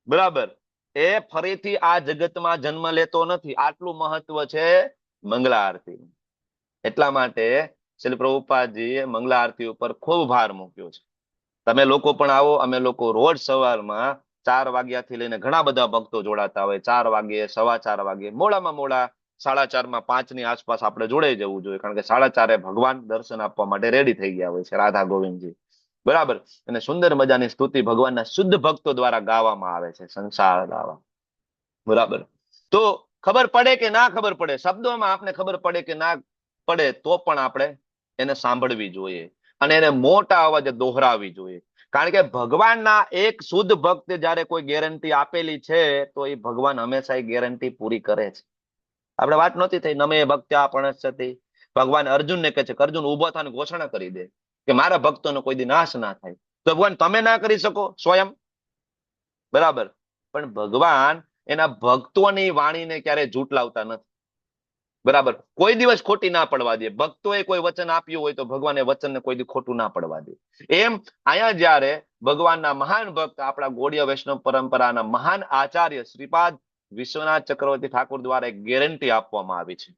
બરાબર, એ ફરીથી આ જગતમાં જન્મ લેતો નથી. આટલું મહત્વ છે મંગલા આરતી. એટલા માટે શ્રી પ્રભુપાદજીએ મંગલા આરતી ઉપર ખૂબ ભાર મૂક્યો છે. તમે લોકો પણ આવો. અમે લોકો રોજ સવારમાં 4 વાગ્યાથી લઈને ઘણા બધા ભક્તો જોડાતા હોય. 4 વાગે, 4:15 વાગે, મોડામાં મોડા 4:30, 5ની આસપાસ આપણે જોડાઈ જવું જોઈએ, કારણ કે 4:30 ભગવાન દર્શન આપવા માટે રેડી થઈ ગયા હોય છે, રાધા ગોવિંદજી. બરાબર. અને સુંદર મજાની સ્તુતિ ભગવાનના શુદ્ધ ભક્તો દ્વારા ગાવામાં આવે છે, સંસાર ગાવા. બરાબર. તો ખબર પડે કે ના ખબર પડે, શબ્દોમાં આપણે ખબર પડે કે ના પડે, તો પણ આપણે એને સાંભળવી જોઈએ અને એને મોટા અવાજે દોહરાવી જોઈએ. કારણ કે ભગવાનના એક શુદ્ધ ભક્ત જયારે કોઈ ગેરંટી આપેલી છે, તો એ ભગવાન હંમેશા એ ગેરંટી પૂરી કરે છે. આપણે વાત નહોતી થઈ, નમે ભક્ત્યા પણસ્યતિ. ભગવાન અર્જુનને કહે છે કે અર્જુન ઉભો થઈને ઘોષણા કરી દે કે મારા ભક્તોનો કોઈ દી નાશ ના થાય. તો ભગવાન તમે ના કરી શકો સ્વયં, બરાબર, પણ ભગવાન એના ભક્તોની વાણીને ક્યારે જૂઠ લાવતા નથી. બરાબર. કોઈ દિવસ ખોટી ના પડવા દે. ભક્તોએ કોઈ વચન આપ્યું હોય તો ભગવાન એ વચનને કોઈ દી ખોટું ના પડવા દે. એમ અહીંયા જયારે ભગવાનના મહાન ભક્ત, આપણા ગૌડીય વૈષ્ણવ પરંપરાના મહાન આચાર્ય શ્રીપાદ વિશ્વનાથ ચક્રવર્તી ઠાકોર દ્વારા એક ગેરંટી આપવામાં આવી છે.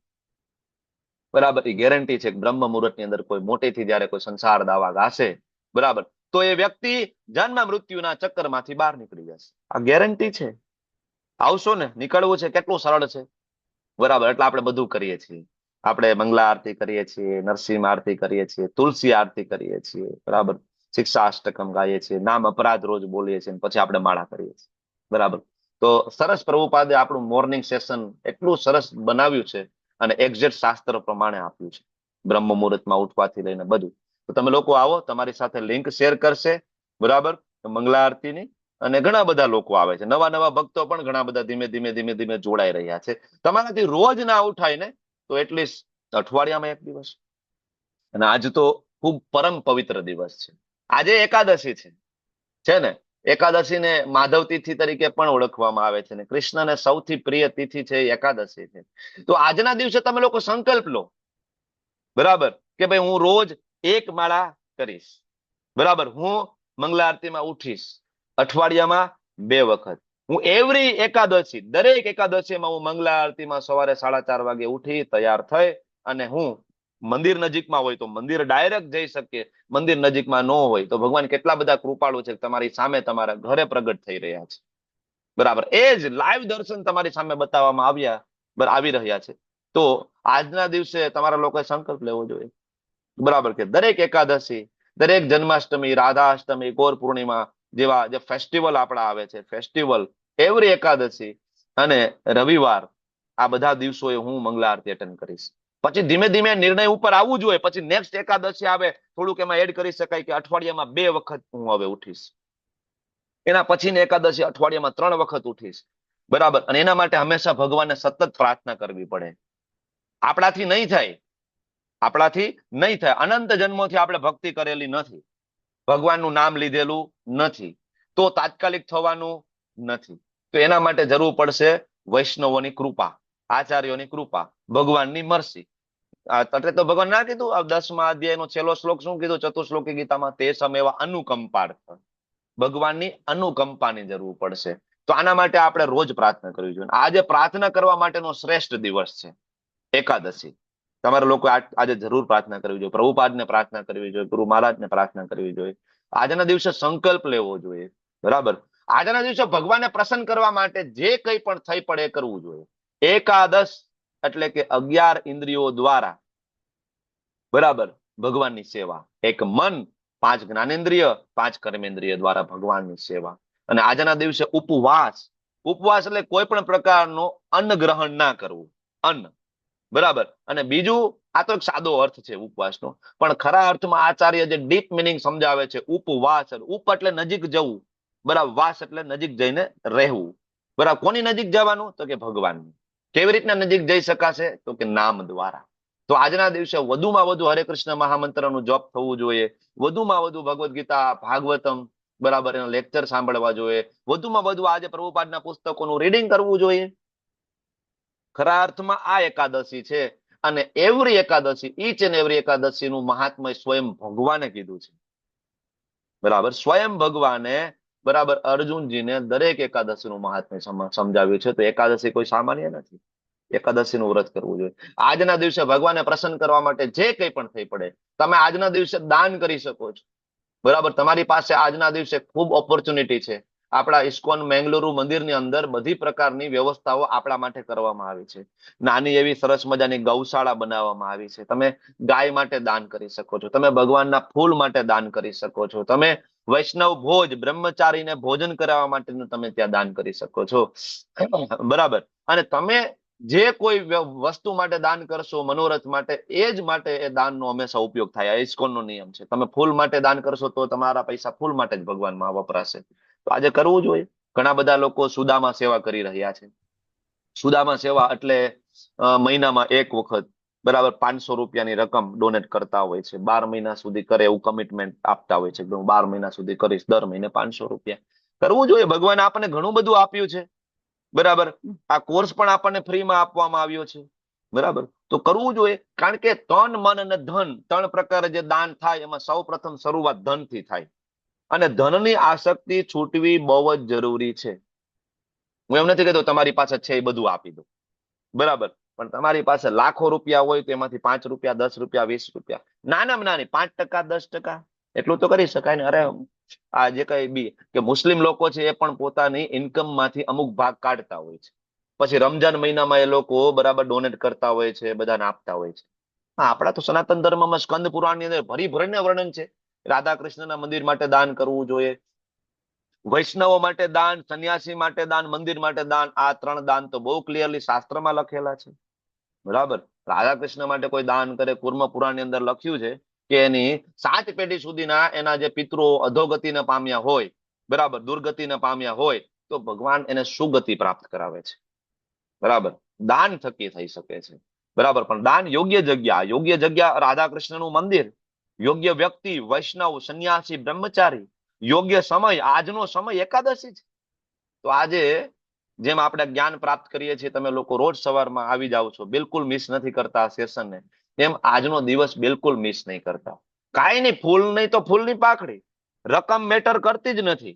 બરાબર. એ ગેરંટી છે કે બ્રહ્મ મુહૂર્તની અંદર કોઈ મોટેથી જયારે કોઈ સંસાર દાવા ગાશે, બરાબર, તો એ વ્યક્તિ જન્મ મૃત્યુના ચક્કરમાંથી બહાર નીકળી જશે. આ ગેરંટી છે. આવશો ને? નીકળવું છે. કેટલું સરળ છે. બરાબર. એટલે આપણે બધું કરીએ છીએ. આપણે મંગલા આરતી કરીએ છીએ, નરસિંહ આરતી કરીએ છીએ, તુલસી આરતી કરીએ છીએ, બરાબર, શિક્ષા અષ્ટકમ ગાઈએ છીએ, નામ અપરાધ રોજ બોલીએ છીએ, પછી આપણે માળા કરીએ છીએ. બરાબર. તો સરસ પ્રભુપાદે આપણું મોર્નિંગ સેશન એટલું સરસ બનાવ્યું છે અને એક્ઝેક્ટ શાસ્ત્ર પ્રમાણે આપ્યું છે, બ્રહ્મ મુહૂર્તમાં ઉઠવાથી લઈને બધું. તો તમે લોકો આવો, તમારી સાથે લિંક શેર કરશે, બરાબર, મંગલા આરતીની. અને ઘણા બધા લોકો આવે છે, નવા નવા ભક્તો પણ ઘણા બધા ધીમે ધીમે ધીમે ધીમે જોડાઈ રહ્યા છે. તમારાથી રોજ ના ઉઠાય ને તો એટલીસ્ટ અઠવાડિયામાં એક દિવસ. અને આજ તો ખૂબ પરમ પવિત્ર દિવસ છે. આજે એકાદશી છે ને? એકાદશીને માધવ તિથિ તરીકે પણ ઓળખવામાં આવે છે ને કૃષ્ણને સૌથી પ્રિય તિથિ છે એ એકાદશી છે. તો આજના દિવસે તમે લોકો સંકલ્પ લો, બરાબર, કે ભાઈ હું રોજ એક માળા કરીશ, બરાબર, હું મંગલા આરતીમાં ઉઠીશ, અઠવાડિયામાં 2 વખત, હું એવરી એકાદશી, દરેક એકાદશીમાં હું મંગલા આરતીમાં સવારે 4:30 વાગે ઉઠી તૈયાર થઈ અને હું મંદિર નજીકમાં હોય તો મંદિર ડાયરેક્ટ જઈ શકીએ, મંદિર નજીકમાં ન હોય તો ભગવાન કેટલા બધા કૃપાળુ છે, તમારી સામે તમારા ઘરે પ્રગટ થઈ રહ્યા છે, બરાબર, એ જ લાઈવ દર્શન તમારી સામે બતાવવામાં આવી રહ્યા છે. તો આજના દિવસે તમારા લોકોએ સંકલ્પ લેવો જોઈએ, બરાબર, કે દરેક એકાદશી, દરેક જન્માષ્ટમી, રાધાષ્ટમી, ગૌર પૂર્ણિમા જેવા જે ફેસ્ટિવલ આપણા આવે છે, ફેસ્ટિવલ, એવરી એકાદશી અને રવિવાર, આ બધા દિવસોએ હું મંગલા આરતી અટેન્ડ કરીશ. પછી ધીમે ધીમે નિર્ણય ઉપર આવવું જોઈએ. પછી નેક્સ્ટ એકાદશી આવે થોડુંક એમાં એડ કરી શકાય કે અઠવાડિયામાં 2 વખત હું હવે ઉઠીશ, એના પછીની એકાદશી અઠવાડિયામાં 3 વખત ઉઠીશ, બરાબર. અને એના માટે હંમેશા ભગવાનને સતત પ્રાર્થના કરવી પડે. આપણાથી નહીં થાય, આપણાથી નહીં થાય. અનંત જન્મોથી આપણે ભક્તિ કરેલી નથી, ભગવાનનું નામ લીધેલું નથી, તો તાત્કાલિક થવાનું નથી. તો એના માટે જરૂર પડશે વૈષ્ણવોની કૃપા, આચાર્યોની કૃપા, ભગવાનની મરસી. એટલે તો ભગવાન ના કીધું 10મા અધ્યાયનો છેલ્લો શ્લોક શું કીધું ચતુશ્લોકી ગીતામાં? તે સમયવા અનુકંપાર્થ, ભગવાનની અનુકંપાની જરૂર પડશે. તો આના માટે આપણે રોજ પ્રાર્થના કરવી જોઈએ. આજે પ્રાર્થના કરવા માટેનો શ્રેષ્ઠ દિવસ છે એકાદશી. તમારા લોકો આજે જરૂર પ્રાર્થના કરવી જોઈએ, પ્રભુપાદને પ્રાર્થના કરવી જોઈએ, ગુરુ મહારાજને પ્રાર્થના કરવી જોઈએ. આજના દિવસે સંકલ્પ લેવો જોઈએ, બરાબર. આજના દિવસે ભગવાનને પ્રસન્ન કરવા માટે જે કંઈ પણ થઈ પડે એ કરવું જોઈએ. એકાદશ એટલે કે 11 ઇન્દ્રિયો દ્વારા, બરાબર, ભગવાનની સેવા. એક મન, 5 જ્ઞાનેન્દ્રિય, 5 કર્મેન્દ્રિય દ્વારા ભગવાનની સેવા. અને આજના દિવસે ઉપવાસ, ઉપવાસ એટલે કોઈ પણ પ્રકારનો અન્ન ગ્રહણ ના કરવું, અન્ન, બરાબર. અને બીજું, આ તો એક સાદો અર્થ છે ઉપવાસનો, પણ ખરા અર્થમાં આચાર્ય જે ડીપ મિનિંગ સમજાવે છે, ઉપવાસ, ઉપ એટલે નજીક જવું, બરાબર, વાસ એટલે નજીક જઈને રહેવું, બરાબર. કોની નજીક જવાનું? તો કે ભગવાનની. કેવી રીતના નજીક જઈ શકાશે? તો કે નામ દ્વારા. તો આજના દિવસે વધુમાં વધુ હરે કૃષ્ણ મહામંત્રનું જોપ થવું જોઈએ, વધુમાં વધુ ભગવદ્ ગીતા, ભાગવતમ, બરાબર, એના લેક્ચર સાંભળવા જોઈએ, વધુમાં વધુ આજે પ્રભુપાદના પુસ્તકોનું રીડિંગ કરવું જોઈએ. ખરા અર્થમાં આ એકાદશી છે. અને every Ekadashi, each and every એકાદશીનું મહાત્મય સ્વયં ભગવાને કીધું છે, બરાબર. સ્વયં ભગવાને, બરાબર, અર્જુનજીને દરેક એકાદશીનું મહાત્મય સમજાવ્યું છે. તો એકાદશી કોઈ સામાન્ય નથી, એકાદશીનું વ્રત કરવું જોઈએ. આજના દિવસે ભગવાનને પ્રસન્ન કરવા માટે જે કંઈ પણ થઈ પડે, તમે આજના દિવસે દાન કરી શકો છો, બરાબર. તમારી પાસે આજના દિવસે ખૂબ ઓપોર્ચ્યુનિટી છે. આપણા ઇસ્કોન મેંગલુરુ મંદિરની અંદર બધી પ્રકારની વ્યવસ્થાઓ આપણા માટે કરવામાં આવી છે. નાની એવી સરસ મજાની ગૌશાળા બનાવવામાં આવી છે. તમે ગાય માટે દાન કરી શકો છો, તમે ભગવાનના ફૂલ માટે દાન કરી શકો છો, તમે વૈષ્ણવ ભોજ, બ્રહ્મચારીને ભોજન કરાવવા માટેનું તમે ત્યાં દાન કરી શકો છો, બરાબર. અને તમે જે કોઈ વસ્તુ માટે દાન કરશો, મનોરથ માટે, એ જ માટે એ દાનનો હંમેશા ઉપયોગ થાય. આ ઇસ્કોનનો નિયમ છે. તમે ફૂલ માટે દાન કરશો તો તમારા પૈસા ફૂલ માટે જ ભગવાનમાં વપરાશે. તો આજે કરવું જોઈએ. ઘણા બધા લોકો સુદામા સેવા કરી રહ્યા છે. સુદામા સેવા એટલે મહિનામાં 1 વખત, બરાબર, 500 રૂપિયાની રકમ ડોનેટ કરતા હોય છે. 12 મહિના સુધી કરે એવું કમિટમેન્ટ આપતા હોય છે કે હું 12 મહિના સુધી કરીશ, દર મહિને 500 રૂપિયા. કરવું જોઈએ. ભગવાને આપણને ઘણું બધું આપ્યું છે, બરાબર. આ કોર્સ પણ આપણને ફ્રીમાં આપવામાં આવ્યો છે, બરાબર. તો કરવું જોઈએ. કારણ કે તન, મન અને ધન, 3 પ્રકારે જે દાન થાય એમાં સૌ પ્રથમ શરૂઆત ધનથી થાય. અને ધનની આસક્તિ છૂટવી બહુ જ જરૂરી છે. હું એમ નથી કહેતો તમારી પાસે છે એ બધું આપી દો, બરાબર, પણ તમારી પાસે લાખો રૂપિયા હોય તો એમાંથી 5 રૂપિયા, 10 રૂપિયા, 20 રૂપિયા, નાનામાં નાની 5%, 10%, એટલું તો કરી શકાય ને. અરે આ જે કઈ બી કે મુસ્લિમ લોકો છે એ પણ પોતાની ઇન્કમ માંથી અમુક ભાગ કાઢતા હોય છે. પછી રમજાન મહિનામાં એ લોકો, બરાબર, ડોનેટ કરતા હોય છે, બધાને આપતા હોય છે. હા, આપણા તો સનાતન ધર્મમાં સ્કંદ પુરાણની અંદર ભરી ભરીને વર્ણન છે. રાધા કૃષ્ણના મંદિર માટે દાન કરવું જોઈએ, વૈષ્ણવો માટે દાન, સંન્યાસી માટે દાન, મંદિર માટે દાન. આ 3 દાન તો બહુ ક્લિયરલી શાસ્ત્રમાં લખેલા છે, બરાબર. રાધા કૃષ્ણ માટે કોઈ દાન કરે, કુર્મ પુરાણની અંદર લખ્યું છે કે એની 7 પેઢી સુધીના એના જે પિતૃઓ અધોગતિને પામ્યા હોય, બરાબર, દુર્ગતિને પામ્યા હોય, તો ભગવાન એને સુગતિ પ્રાપ્ત કરાવે છે, બરાબર. દાન થકી થઈ શકે છે, બરાબર. પણ દાન યોગ્ય જગ્યા રાધા કૃષ્ણનું મંદિર, યોગ્ય વ્યક્તિ, વૈષ્ણવ, સંન્યાસી, બ્રહ્મચારી, યોગ્ય સમય, આજનો સમય એકાદશી છે. તો આજે જેમ આપણે જ્ઞાન પ્રાપ્ત કરીએ છીએ, તમે લોકો રોજ સવારમાં આવી જાઓ છો, બિલકુલ મિસ નથી કરતા આ સેશનને, તેમ આજનો દિવસ બિલકુલ મિસ નહીં કરતા. કાંઈ નહીં, ફૂલ નહીં તો ફૂલની પાખડી, રકમ મેટર કરતી જ નથી.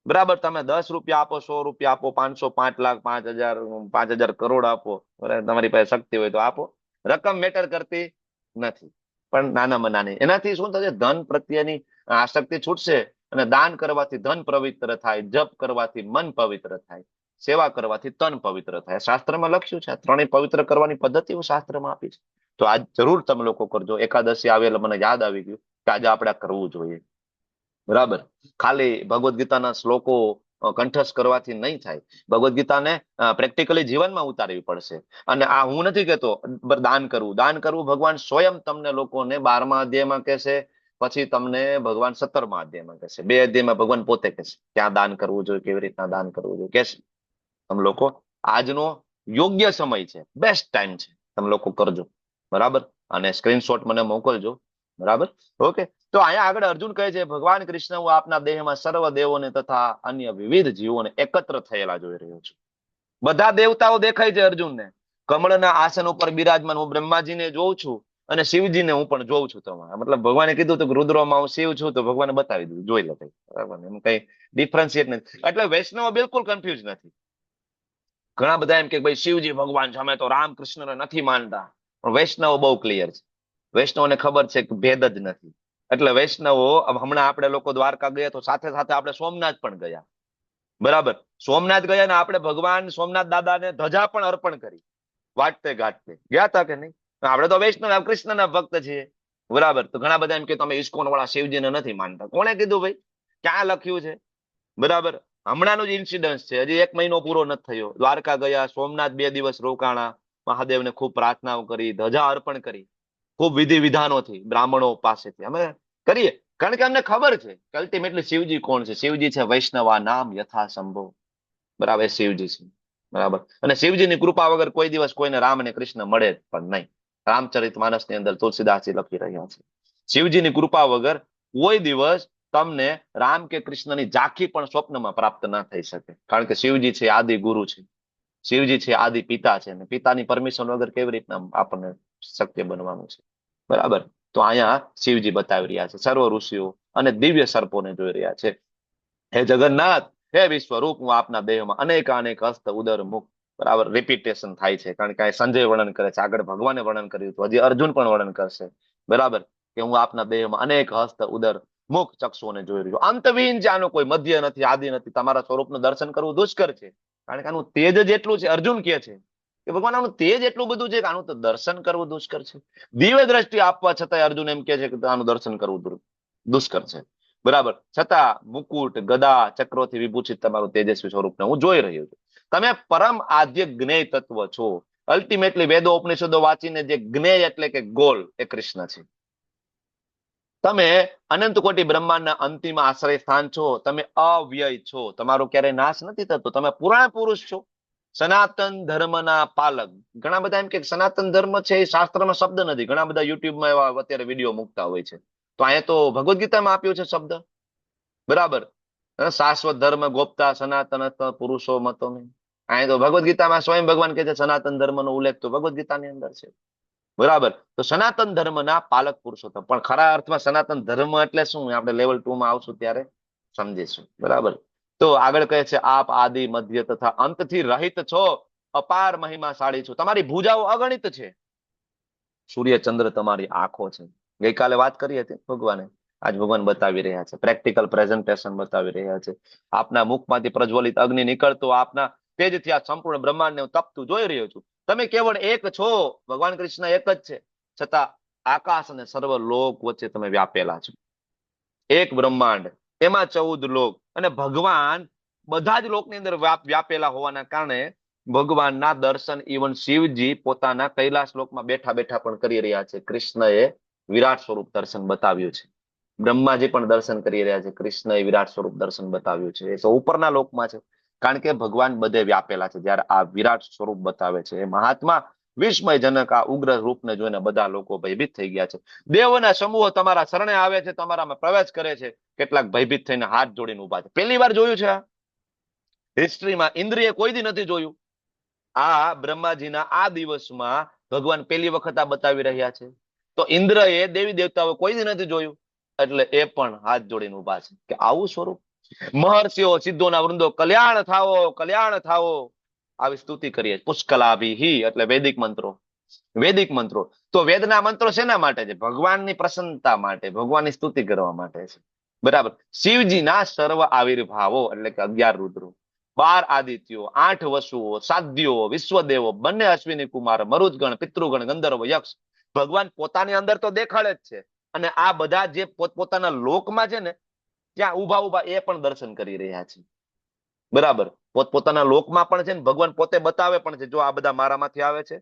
બરાબર, તમે 10 રૂપિયા આપો, 100 રૂપિયા આપો, 500, 5 લાખ, 5,000, 5,000 કરોડ આપો, બરાબર, તમારી પાસે શક્તિ હોય તો આપો, રકમ મેટર કરતી નથી. પણ નાનામાં નાની એનાથી શું થશે? ધન પ્રત્યેની આસક્તિ છૂટશે, અને દાન કરવાથી ધન પવિત્ર થાય, જપ કરવાથી મન પવિત્ર થાય, સેવા કરવાથી તન પવિત્ર થાય. શાસ્ત્રમાં લખ્યું છે, આ ત્રણેય પવિત્ર કરવાની પદ્ધતિઓ શાસ્ત્રમાં આપી છે. તો આજ જરૂર તમે લોકો કરજો. એકાદશી આવે એટલે મને યાદ આવી ગયું કે આજે આપણે આ કરવું જોઈએ. બરાબર, ખાલી ભગવદ્ ગીતાના શ્લોકો કંઠસ્થ કરવાથી નહીં થાય. ભગવદ્ ગીતાને પ્રેક્ટિકલી જીવનમાં ઉતારવી પડશે. અને આ હું નથી કહેતો દાન કરવું ભગવાન સ્વયં તમને લોકોને 12મા અધ્યાયમાં કહેશે, પછી તમને ભગવાન 17મા અધ્યાયમાં કહેશે. 2 અધ્યાયમાં ભગવાન પોતે કહેશે ક્યાં દાન કરવું જોઈએ, કેવી રીતના દાન કરવું જોઈએ કહેશે. તમે લોકો આજનો યોગ્ય સમય છે, બેસ્ટ ટાઈમ છે, તમે લોકો કરજો. બરાબર, અને સ્ક્રીનશોટ મને મોકલજો. બરાબર, ઓકે. તો અહીંયા આગળ અર્જુન કહે છે, ભગવાન કૃષ્ણ, હું આપના દેહમાં સર્વ દેવોને તથા અન્ય વિવિધ જીવોને એકત્ર થયેલા જોઈ રહ્યો છું. બધા દેવતાઓ દેખાય છે અર્જુનને. કમળના આસન ઉપર બિરાજમાન હું બ્રહ્માજીને જોઉં છું, અને શિવજીને હું પણ જોઉં છું. તમારા મતલબ ભગવાને કીધું તો રુદ્રમાં હું શિવ છું, તો ભગવાને બતાવી દીધું, જોઈ લે. બરાબર, એમ કઈ ડિફરન્શિએટ નથી. એટલે વૈષ્ણવ બિલકુલ કન્ફ્યુઝ નથી. ઘણા બધા એમ કે ભાઈ શિવજી ભગવાન છે, અમે તો રામકૃષ્ણને નથી માનતા. પણ વૈષ્ણવ બહુ ક્લિયર છે. વૈષ્ણવને ખબર છે કે ભેદ જ નથી. એટલે વૈષ્ણવો, હમણાં આપણે લોકો દ્વારકા ગયા તો સાથે સાથે આપણે સોમનાથ પણ ગયા. બરાબર, સોમનાથ ગયા ને આપણે ભગવાન સોમનાથ દાદાને ધજા પણ અર્પણ કરી, વાટતે ઘાટતે. ગયા હતા કે નહીં? આપણે તો વૈષ્ણવ કૃષ્ણના ભક્ત છીએ. બરાબર, તો ઘણા બધા એમ કે તમે ઇસ્કોન વાળા શિવજીને નથી માનતા. કોણે કીધું ભાઈ? ક્યાં લખ્યું છે? બરાબર, હમણાંનું જ ઇન્સિડન્સ છે, હજી 1 મહિનો પૂરો નથી થયો. દ્વારકા ગયા, સોમનાથ 2 દિવસ રોકાણા, મહાદેવને ખૂબ પ્રાર્થનાઓ કરી, ધજા અર્પણ કરી, ખૂબ વિધિ વિધાનોથી બ્રાહ્મણો પાસેથી અમે કરીએ. કારણ કે અમને ખબર છે કે અલ્ટિમેટલી શિવજી કોણ છે. શિવજી છે વૈષ્ણવા નામ યથા સંભવ. બરાબર, શિવજી છે. બરાબર, અને શિવજીની કૃપા વગર કોઈ દિવસ કોઈને રામ અને કૃષ્ણ મળે પણ નહીં. રામચરિત માનસની અંદર તુલસીદાસજી લખી રહ્યા છે, શિવજીની કૃપા વગર કોઈ દિવસ તમને રામ કે કૃષ્ણની ઝાંખી પણ સ્વપ્નમાં પ્રાપ્ત ના થઈ શકે. કારણ કે શિવજી છે આદિ ગુરુ છે, શિવજી છે આદિ પિતા છે, અને પિતાની પરમિશન વગર કેવી રીતના આપણને શક્ય બનવાનું છે. બરાબર, તો અહીંયા શિવજી બતાવી રહ્યા છે, સર્વ ઋષિઓ અને દિવ્ય સર્પોને જોઈ રહ્યા છે. હે જગન્નાથ, હે વિશ્વરૂપ, હું આપના દેહમાં અનેક હસ્ત ઉદર મુખ. બરાબર, રિપીટેશન થાય છે, કારણ કે આ સંજય વર્ણન કરે છે, આગળ ભગવાને વર્ણન કર્યું હતું, હજી અર્જુન પણ વર્ણન કરશે. બરાબર, કે હું આપના દેહમાં અનેક હસ્ત ઉદર મુખ ચક્ષુઓને જોઈ રહ્યો. અંતવિહીન છે, આનો કોઈ મધ્ય નથી, આદિ નથી. તમારા સ્વરૂપનું દર્શન કરવું દુષ્કર છે, કારણ કે આનું તેજ જ એટલું છે. અર્જુન કહે છે કે ભગવાન આનું તેજ એટલું બધું છે કે આનું તો દર્શન કરવું દુષ્કર છે. દિવ્ય દ્રષ્ટિ આપવા છતાંય અર્જુન એમ કે છે કે આનું દર્શન કરવું દુષ્કર છે. બરાબર, છતાં મુકુટ, ગદા, ચક્રોથી વિભૂષિત તમારું તેજસ્વી સ્વરૂપને હું જોઈ રહ્યો છું. તમે પરમ આદ્ય જ્ઞેય તત્વ છો. અલ્ટિમેટલી વેદો ઉપનિષદો વાંચીને જે જ્ઞેય એટલે કે ગોલ એ કૃષ્ણ છે. તમે અનંત કોટી બ્રહ્માંડના અંતિમ આશ્રય સ્થાન છો. તમે અવ્યય છો, તમારો ક્યારેય નાશ નથી થતો. તમે પુરાણ પુરુષ છો, સનાતન ધર્મના પાલક. ઘણા બધા એમ કે સનાતન ધર્મ છે એ શાસ્ત્રમાં શબ્દ નથી. ઘણા બધા યુટ્યુબમાં એવા અત્યારે વિડીયો મૂકતા હોય છે. તો અહીંયા તો ભગવદ્ ગીતામાં આપ્યો છે શબ્દ. બરાબર, શાશ્વત ધર્મ ગોપતા સનાતન પુરુષો મતો નહીં. અહીંયા તો ભગવદ્ ગીતામાં સ્વયં ભગવાન કહે છે સનાતન ધર્મનો ઉલ્લેખ તો ભગવદ્ ગીતાની અંદર છે. બરાબર, તો સનાતન ધર્મના પાલક પુરુષોત્તમ. પણ ખરા અર્થમાં સનાતન ધર્મ એટલે શું, આપણે લેવલ 2 માં આવશું ત્યારે સમજીશું. બરાબર, તો આગળ કહે છે આપ આદિ મધ્ય તથા અંતથી રહિત છો, અપાર મહિમાશાળી છો. તમારી ભુજાઓ અગણિત છે, સૂર્ય ચંદ્ર તમારી આંખો છે. ગઈકાલે વાત કરી હતી ભગવાને, આજ ભગવાન બતાવી રહ્યા છે, પ્રેક્ટિકલ પ્રેઝન્ટેશન બતાવી રહ્યા છે. આપના મુખમાંથી પ્રજ્વલિત અગ્નિ નીકળતો, આપના તેજથી આ સંપૂર્ણ બ્રહ્માંડને હું તપતું જોઈ રહ્યો છું. તમે કેવળ એક છો, ભગવાન કૃષ્ણ એક જ છે, છતાં આકાશ અને સર્વ લોક વચ્ચે તમે વ્યાપેલા છો. એક બ્રહ્માંડ, એમાં 14 લોક, અને ભગવાન બધા જ લોકની અંદર વ્યાપેલા હોવાના કારણે ભગવાનના દર્શન ઇવન શિવજી પોતાના કૈલાસ લોકમાં બેઠા બેઠા પણ કરી રહ્યા છે. કૃષ્ણએ વિરાટ સ્વરૂપ દર્શન બતાવ્યું છે. બ્રહ્માજી પણ દર્શન કરી રહ્યા છે, કૃષ્ણએ વિરાટ સ્વરૂપ દર્શન બતાવ્યું છે. એ તો ઉપરના લોકમાં છે, કારણ કે ભગવાન બધે વ્યાપેલા છે. જ્યારે આ વિરાટ સ્વરૂપ બતાવે છે એ મહાત્મા વિસ્મયજનક આ ઉગ્ર રૂપને જોઈને બધા લોકો ભયભીત થઈ ગયા છે. દેવોના સમૂહો તમારા શરણે આવે છે, તમારામાં પ્રવેશ કરે છે. કેટલાક ભયભીત થઈને હાથ જોડીને ઉભા છે. પહેલી વાર જોયું છે હિસ્ટ્રીમાં, ઇન્દ્રિય કોઈ દી નથી જોયું. આ બ્રહ્માજીના આ દિવસમાં ભગવાન પહેલી વખત આ બતાવી રહ્યા છે. તો ઇન્દ્રએ દેવી દેવતાઓ કોઈ દી નથી જોયું, એટલે એ પણ હાથ જોડીને ઉભા છે કે આવું સ્વરૂપ. મહર્ષિઓ, સિદ્ધોના વૃંદો કલ્યાણ થાવો, કલ્યાણ થાવો, આવી સ્તુતિ કરીએ. પુષ્કલાભિ એટલે વૈદિક મંત્રો. વૈદિક મંત્રો તો વેદના મંત્રો શેના માટે છે? ભગવાનની પ્રસન્નતા માટે, ભગવાનની સ્તુતિ કરવા માટે છે. બરાબર. શિવજીના સર્વ આવિર્ભાવો એટલે કે 11 રુદ્રો, 12 આદિત્યો, 8 વસુઓ, સાધ્યો, વિશ્વદેવો, બંને અશ્વિની કુમાર, મરુદગણ, પિતૃગણ, ગંધર્વ, યક્ષ. ભગવાન પોતાની અંદર તો દેખાડે જ છે, અને આ બધા જે પોતપોતાના લોકમાં છે ને ત્યાં ઉભા ઉભા એ પણ દર્શન કરી રહ્યા છે. બરાબર. પોતપોતાના લોકમાં પણ છે ને ભગવાન પોતે બતાવે પણ છે, જો આ બધા મારામાંથી આવે છે.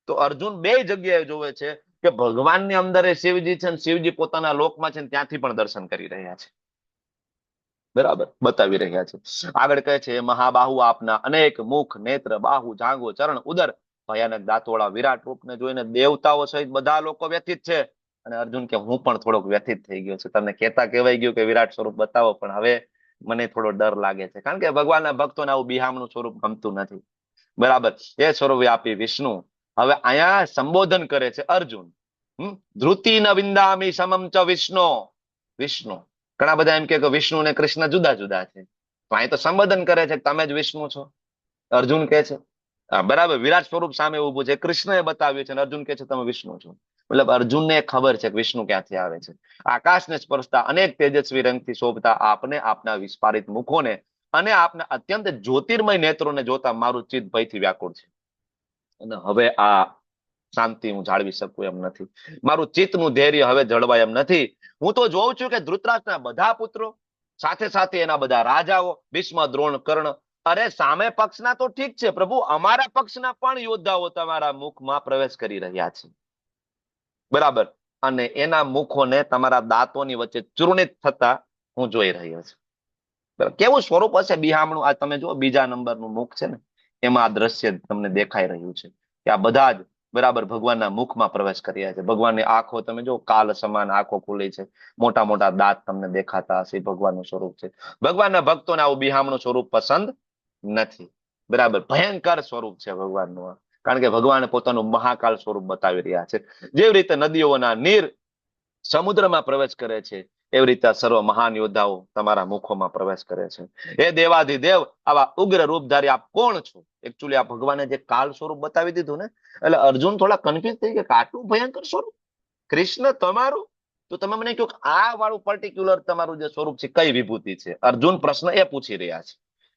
તો અર્જુન બે જગ્યાએ જોવે છે કે ભગવાનની અંદર એ શિવજી છે, ને શિવજી પોતાના લોકમાં છે, ને ત્યાંથી પણ દર્શન કરી રહ્યા છે. બરાબર, બતાવી રહ્યા છે. આગળ કહે છે, મહાબાહુ આપના અનેક મુખ, નેત્ર, બાહુ, જાંઘો, ચરણ, ઉદર, ભયાનક દાંતોળા વિરાટ રૂપને જોઈને દેવતાઓ સહિત બધા લોકો વ્યથિત છે. અને અર્જુન કે હું પણ થોડોક વ્યથિત થઈ ગયો છું. તમને કહેતા કહેવાય ગયું કે વિરાટ સ્વરૂપ બતાવો, પણ હવે મને થોડો ડર લાગે છે, કારણ કે ભગવાનના ભક્તોને આવું બિહામણું સ્વરૂપ ગમતું નથી. બરાબર. એ સર્વવ્યાપી વિષ્ણુ હવે અહીંયા સંબોધન કરે છે અર્જુન. ધૃતિ ન વિંદામી સમમ ચ વિષ્ણુ. વિષ્ણુ ઘણા બધા એમ કે વિષ્ણુ ને કૃષ્ણ જુદા જુદા છે, તો અહીં તો સંબોધન કરે છે તમે જ વિષ્ણુ છો. અર્જુન કે છે બરાબર, વિરાટ સ્વરૂપ સામે ઉભું છે, કૃષ્ણએ બતાવ્યું છે, અને અર્જુન કે છે તમે વિષ્ણુ છો. મતલબ અર્જુનને ખબર છે કે વિષ્ણુ ક્યાંથી આવે છે. આકાશને સ્પર્શતા અનેક તેજસ્વી રંગથી શોભતા આપને, આપના વિસ્ફારિત મુખોને અને આપના અત્યંત જ્યોતિર્મય નેત્રોને જોતા મારું ચિત્ત ભયથી વ્યાકુળ છે. અને હવે આ શાંતિ હું જાળવી શકું એમ નથી, મારું ચિત્તનું ધૈર્ય હવે જળવાય એમ નથી. હું તો જોઉં છું કે ધૃતરાષ્ટ્રના બધા પુત્રો, સાથે સાથે એના બધા રાજાઓ, ભીષ્મ, દ્રોણ, કર્ણ, અરે સામે પક્ષના તો ઠીક છે પ્રભુ, અમારા પક્ષના પણ યોદ્ધાઓ તમારા મુખમાં પ્રવેશ કરી રહ્યા છે. બરાબર. અને એના મુખોને તમારા દાંતોની વચ્ચે ચૂર્ણિત થતા હું જોઈ રહ્યો છું. કેવું સ્વરૂપ હશે બિહામણું. આ તમે જો બીજા નંબરનું મુખ છે ને, એમાં આ દ્રશ્ય તમને દેખાઈ રહ્યું છે કે આ બધા જ બરાબર ભગવાનના મુખમાં પ્રવેશ કર્યા છે. ભગવાનની આંખો તમે જો કાલ સમાન આંખો ખુલી છે, મોટા મોટા દાંત તમને દેખાતા હશે. ભગવાનનું સ્વરૂપ છે. ભગવાનના ભક્તોને આવું બિહામણું સ્વરૂપ પસંદ નથી. બરાબર. ભયંકર સ્વરૂપ છે ભગવાનનું, કારણ કે ભગવાન પોતાનું મહાકાલ સ્વરૂપ બતાવી રહ્યા છે. જેવી રીતે નદીઓના નીર સમુદ્રમાં પ્રવેશ કરે છે, એવી રીતે સર્વ મહાન યોદ્ધાઓ તમારા મુખોમાં પ્રવેશ કરે છે. હે દેવાધિદેવ, આવા ઉગ્ર રૂપધારી આપ કોણ છો? એકચ્યુઅલી આ ભગવાને જે કાલ સ્વરૂપ બતાવી દીધું ને, એટલે અર્જુન થોડા કન્ફ્યુઝ થઈ ગયા કે આટલું ભયંકર સ્વરૂપ કૃષ્ણ તમારું? તો તમે મને કહો આ વાળું પર્ટિક્યુલર તમારું જે સ્વરૂપ છે કઈ વિભૂતિ છે? અર્જુન પ્રશ્ન એ પૂછી રહ્યા છે.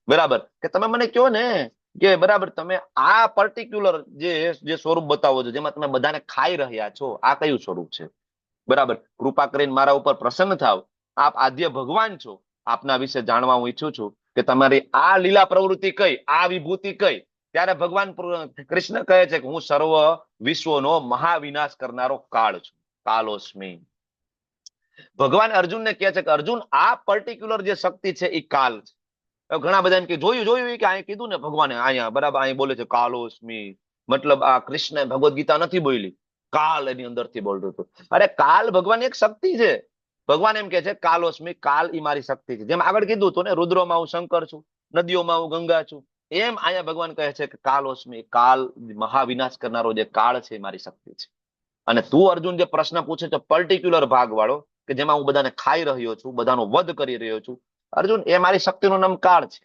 બરાબર, કે તમે મને કહો ને કે બરાબર તમે આ પર્ટિક્યુલર જે સ્વરૂપ બતાવો છો, જેમાં તમે બધાને ખાઈ રહ્યા છો, આ કયું સ્વરૂપ છે? બરાબર. કૃપા કરીને મારા ઉપર પ્રસન્ન થાવ. આપ આદ્ય ભગવાન છો, આપના વિશે જાણવા હું ઈચ્છું છું કે તમારી આ લીલા પ્રવૃત્તિ કઈ, આ વિભૂતિ કઈ? ત્યારે ભગવાન કૃષ્ણ કહે છે કે હું સર્વ વિશ્વનો મહાવિનાશ કરનારો કાળ છું, કાલોસ્મી. ભગવાન અર્જુનને કહે છે કે અર્જુન આ પર્ટિક્યુલર જે શક્તિ છે એ કાલ છે. ઘણા બધા એમ કે જોયું કે અહીં કીધું ને ભગવાને, અહીંયા બરાબર અહીં બોલે છે કાલોસ્મી, મતલબ આ કૃષ્ણ ભગવદ ગીતા નથી બોલી, કાલ એની અંદરથી બોલતું હતું. અરે કાલ ભગવાન એક શક્તિ છે. ભગવાન એમ કે છે કાલોસ્મી, કાલ ઈ મારી શક્તિ છે. જેમ આગળ કીધું હતું ને, રુદ્રોમાં હું શંકર છું, નદીઓમાં હું ગંગા છું, એમ અહીંયા ભગવાન કહે છે કે કાલોસ્મી, કાલ મહાવિનાશ કરનારો જે કાળ છે એ મારી શક્તિ છે. અને તું અર્જુન જે પ્રશ્ન પૂછે છે પર્ટિક્યુલર ભાગ વાળો, કે જેમાં હું બધાને ખાઈ રહ્યો છું, બધાનો વધ કરી રહ્યો છું, અર્જુન એ મારી શક્તિનું નામ કાળ છે.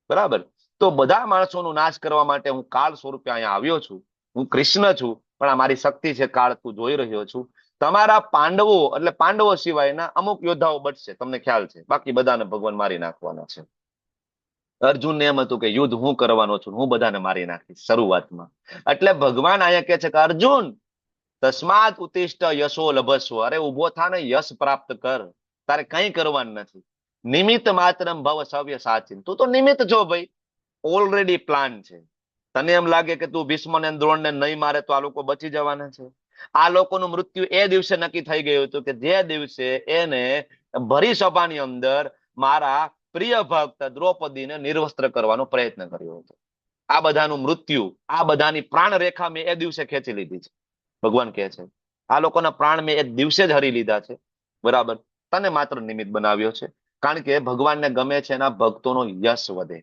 બરાબર. તો બધા માણસોનો નાશ કરવા માટે હું કાળ સ્વરૂપે અહીંયા આવ્યો છું. હું કૃષ્ણ છું, પણ આ મારી શક્તિ છે કાળ, તું જોઈ રહ્યો છું. તમારા પાંડવો એટલે પાંડવો સિવાયના અમુક યોદ્ધાઓ બચશે, તમને ખ્યાલ છે, બાકી બધાને ભગવાન મારી નાખવાના છે. અર્જુનને એમ હતું કે યુદ્ધ હું કરવાનો છું, હું બધાને મારી નાખીશ શરૂઆતમાં. એટલે ભગવાન અહીંયા કહે છે કે અર્જુન તસ્માત ઉત્તિષ્ઠ યશો લભસ્વ, અરે ઉભો થા ને યશ પ્રાપ્ત કર, તારે કઈ કરવાનું નથી. નિમિત્ત માત્રમ ભવ સવ્ય સાચિન, તું તો નિમિત્ત છો ભાઈ, ઓલરેડી પ્લાન છે. તને એમ લાગે કે તું ભીષ્મ ને દ્રોણ ને નહીં મારે તો આ લોકો બચી જવાના છે? આ લોકોનું મૃત્યુ એ દિવસે નક્કી થઈ ગયું હતું કે જે દિવસે એને ભરી સભાની અંદર મારા પ્રિય ભક્ત દ્રૌપદીને નિર્વસ્ત્ર કરવાનો પ્રયત્ન કર્યો હતો. આ બધાનું મૃત્યુ, આ બધાની પ્રાણ રેખા મેં એ દિવસે ખેંચી લીધી છે. ભગવાન કહે છે આ લોકોના પ્રાણ મેં એ દિવસે જ હરી લીધા છે. બરાબર, તને માત્ર નિમિત્ત બનાવ્યો છે. કારણ કે ભગવાનને ગમે છે એના ભક્તોનો યશ વધે.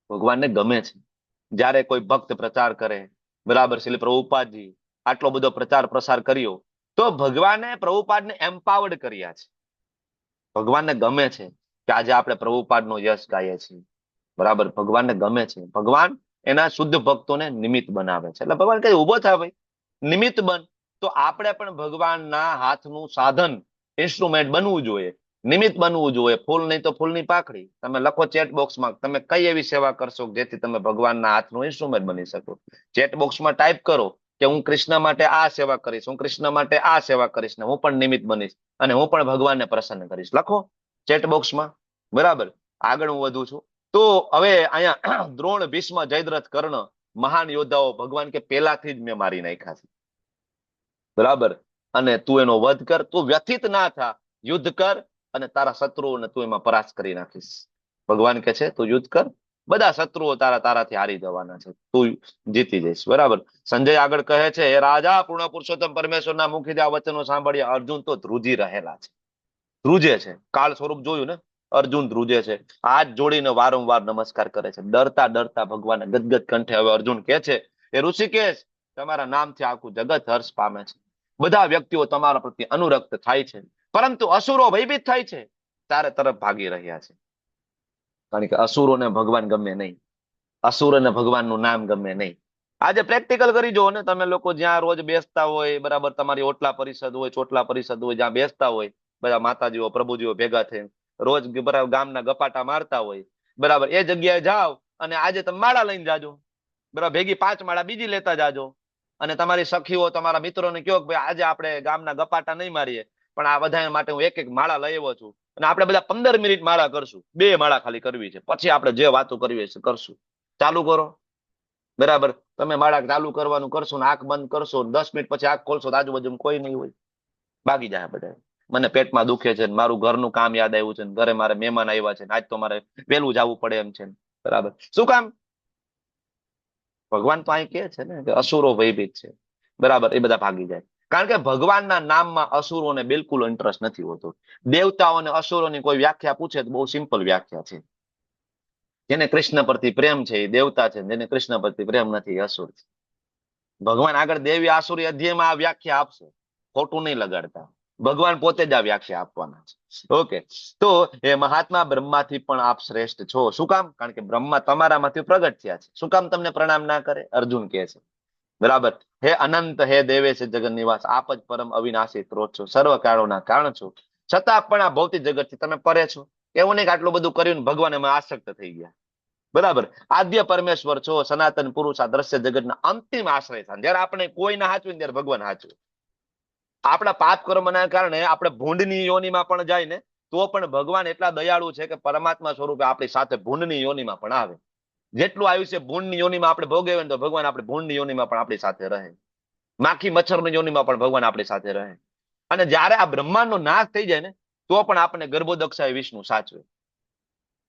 ભગવાનને ગમે છે જ્યારે કોઈ ભક્ત પ્રચાર કરે. બરાબર, શ્રીલ પ્રભુપાદજી આટલો બધો પ્રચાર પ્રસાર કર્યો તો ભગવાને પ્રભુપાદને એમ્પાવર્ડ કર્યા છે. ભગવાનને ગમે છે કે આજે આપણે પ્રભુપાદનો યશ ગાઈએ છીએ. બરાબર, ભગવાનને ગમે છે. ભગવાન એના શુદ્ધ ભક્તોને નિમિત્ત બનાવે છે. એટલે ભગવાન કહે ઉભો થા ભાઈ, નિમિત્ત બન. તો આપણે પણ ભગવાનના હાથનું સાધન, ઇન્સ્ટ્રુમેન્ટ બનવું જોઈએ, નિમિત્ત બનવું જોઈએ. ફૂલ નહીં તો ફૂલની પાખડી. તમે લખો ચેટ બોક્સમાં તમે કઈ એવી સેવા કરશો જેથી તમે ભગવાનના હાથનું ઇન્સ્ટ્રુમેન્ટ બની શકો. ચેટ બોક્સમાં ટાઈપ કરો કે હું કૃષ્ણ માટે આ સેવા કરીશ, હું કૃષ્ણ માટે આ સેવા કરીશ, ને હું પણ નિમિત્ત બનીશ અને હું પણ ભગવાનને પ્રસન્ન કરીશ. લખો ચેટ બોક્સમાં. બરાબર, આગળ હું વધુ છું. તો હવે અહીંયા દ્રોણ, ભીષ્મ, જયદ્રથ, કર્ણ મહાન યોદ્ધાઓ ભગવાન કે પેલાથી જ મેં મારી નાખ્યા છે. બરાબર, અને તું એનો વધ કર, તું વ્યથિત ના થા, યુદ્ધ કર અને તારા શત્રુઓને તું એમાં પરાસ્ત કરી નાખીશ. ભગવાન કે છે તું યુદ્ધ કર, બધા શત્રુઓ તારાથી હારી જવાના છે, તું જીતી જઈશ. બરાબર, સંજય આગળ કહે છે હે રાજા, પૂર્ણ પુરુષોત્તમ પરમેશ્વરના મુખથી આ વચનો સાંભળ્યા. અર્જુન તો ધ્રુજી રહેલા છે, ધ્રુજે છે. કાળ સ્વરૂપ જોયું ને, અર્જુન ધ્રુજે છે. હાથ જોડીને વારંવાર નમસ્કાર કરે છે, ડરતા ડરતા ભગવાન ગદગદ કંઠે. હવે અર્જુન કે છે એ ઋષિકેશ, તમારા નામથી આખું જગત હર્ષ પામે છે. બધા વ્યક્તિઓ તમારા પ્રત્યે અનુરક્ત થાય છે, પરંતુ અસુરો ભયભીત થાય છે, ચારે તરફ ભાગી રહ્યા છે. કારણ કે અસુરોને ભગવાન ગમે નહીં, અસુરોને ભગવાનનું નામ ગમે નહીં. આજે પ્રેક્ટિકલ કરી જુઓ ને તમે લોકો, જ્યાં રોજ બેસતા હોય, બરાબર, તમારી ઓટલા પરિષદ હોય, ચોટલા પરિષદ હોય, જ્યાં બેસતા હોય બધા માતાજીઓ પ્રભુજીઓ ભેગા થઈને રોજ બરાબર ગામના ગપાટા મારતા હોય. બરાબર, એ જગ્યાએ જાઓ અને આજે તમે માળા લઈને જાજો. બરાબર, ભેગી 5 માળા બીજી લેતા જાજો. અને તમારી સખીઓ, તમારા મિત્રોને કહો કે ભાઈ આજે આપણે ગામના ગપાટા નહીં મારીએ, પણ આ બધા માટે હું એક એક માળા લઈ આવ્યો છું અને આપણે બધા 15 મિનિટ માળા કરશું. 2 માળા ખાલી કરવી છે, પછી આપણે જે વાતો કરવી છે કરશું. ચાલુ કરો. બરાબર, તમે માળા ચાલુ કરવાનું કરશો ને આંખ બંધ કરશો, 10 મિનિટ પછી આંખ ખોલશો તો આજુબાજુ કોઈ નહીં હોય, ભાગી જાય બધા. મને પેટમાં દુખે છે, મારું ઘરનું કામ યાદ આવ્યું છે, ઘરે મારે મહેમાન આવ્યા છે, આજ તો મારે વહેલું જવું પડે એમ છે. બરાબર, શું કામ? ભગવાન તો અહીં કે છે ને કે અસુરો ભયભીત છે. બરાબર, એ બધા ભાગી જાય. કારણ કે ભગવાનના નામમાં અસુરોને બિલકુલ ઇન્ટરેસ્ટ નથી હોતો. દેવતાઓ અને અસુરોની કોઈ વ્યાખ્યા પૂછે તો બહુ સિમ્પલ વ્યાખ્યા છે. જેને કૃષ્ણ પરથી પ્રેમ છે એ દેવતા છે, જેને કૃષ્ણ પરથી પ્રેમ નથી એ અસુર છે. ભગવાન આગળ દેવી આસુરી અધ્યાયમાં આ વ્યાખ્યા આપશે, ખોટું નહીં લગાડતા. ભગવાન પોતે જ આ વ્યાખ્યા આપવાના છે. ઓકે, તો એ મહાત્મા બ્રહ્માથી પણ આપ શ્રેષ્ઠ છો. શું કામ? કારણ કે બ્રહ્મા તમારામાંથી પ્રગટ થયા છે. શું કામ તમને પ્રણામ ના કરે? અર્જુન કહે છે. બરાબર, હે અનંત, હે દેવેશ જગન નિવાસ, આપ જ પરમ અવિનાશી સ્ત્રોત છો, સર્વ કાળોના કારણ છો, છતાં પણ આ ભૌતિક જગતથી તમે પરે છો. એવું નહીં કે આટલું બધું કર્યું ને ભગવાન એમાં આસક્ત થઈ ગયા. બરાબર, આદ્ય પરમેશ્વર છો, સનાતન પુરુષ, આ દ્રશ્ય જગતના અંતિમ આશ્રય સ્થાન. જયારે આપણે કોઈ ના હાચવે ત્યારે ભગવાન હાચવે. આપણા પાપ કર્મના કારણે આપણે ભૂંડની યોનિમાં પણ જાય ને તો પણ ભગવાન એટલા દયાળુ છે કે પરમાત્મા સ્વરૂપે આપણી સાથે ભૂંડની યોનિમાં પણ આવે. જેટલું આયુષ્ય ભૂંડની યોનિમાં આપણે ભોગવીએ ને તો ભગવાન આપણે ભૂંડની યોનિમાં પણ આપણી સાથે રહે, માખી મચ્છરની યોનિમાં પણ ભગવાન આપણી સાથે રહે. અને જયારે આ બ્રહ્માંડનો નાશ થઈ જાય ને તો પણ આપણને ગર્ભોદક્ષાએ વિષ્ણુ સાચવે.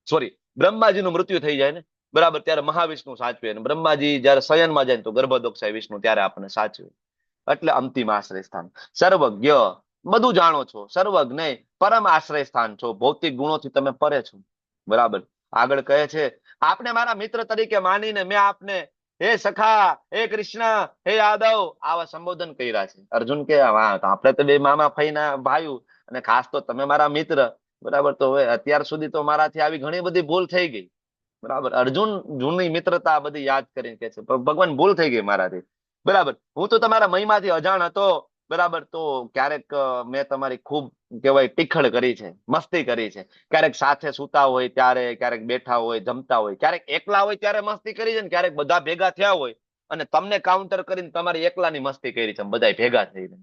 સોરી, બ્રહ્માજીનું મૃત્યુ થઈ જાય ને બરાબર ત્યારે મહાવિષ્ણુ સાચવે, અને બ્રહ્માજી જયારે શયનમાં જાય તો ગર્ભોદક્ષાએ વિષ્ણુ ત્યારે આપણને સાચવે. એટલે અંતિમ આશ્રય સ્થાન, સર્વજ્ઞ, બધું જાણો છો, સર્વજ્ઞ, પરમ આશ્રય સ્થાન છો, ભૌતિક ગુણોથી તમે પરે છો. બરાબર, આગળ કહે છે આપને મારા મિત્ર તરીકે માનીને મેં આપને હે સખા, હે કૃષ્ણ, હે યાદવ આવા સંબોધન કર્યા છે. અર્જુન કે આપણે તો બે મામા ફઈના ભાઈ અને ખાસ તો તમે મારા મિત્ર. બરાબર, તો હવે અત્યાર સુધી તો મારાથી આવી ઘણી બધી ભૂલ થઈ ગઈ. બરાબર, અર્જુન જૂની મિત્રતા બધી યાદ કરીને કે છે ભગવાન ભૂલ થઈ ગઈ મારાથી. બરાબર, હું તો તમારા મહિમાથી અજાણ હતો. બરાબર, તો ક્યારેક મેં તમારી ખૂબ કહેવાય ટીખળ કરી છે, મસ્તી કરી છે. ક્યારેક સાથે સૂતા હોય ત્યારે, ક્યારેક બેઠા હોય જમતા હોય, ક્યારેક એકલા હોય ત્યારે મસ્તી કરી છે ને ક્યારેક બધા ભેગા થયા હોય અને તમને કાઉન્ટર કરીને તમારી એકલાની મસ્તી કરી છે બધા ભેગા થઈને.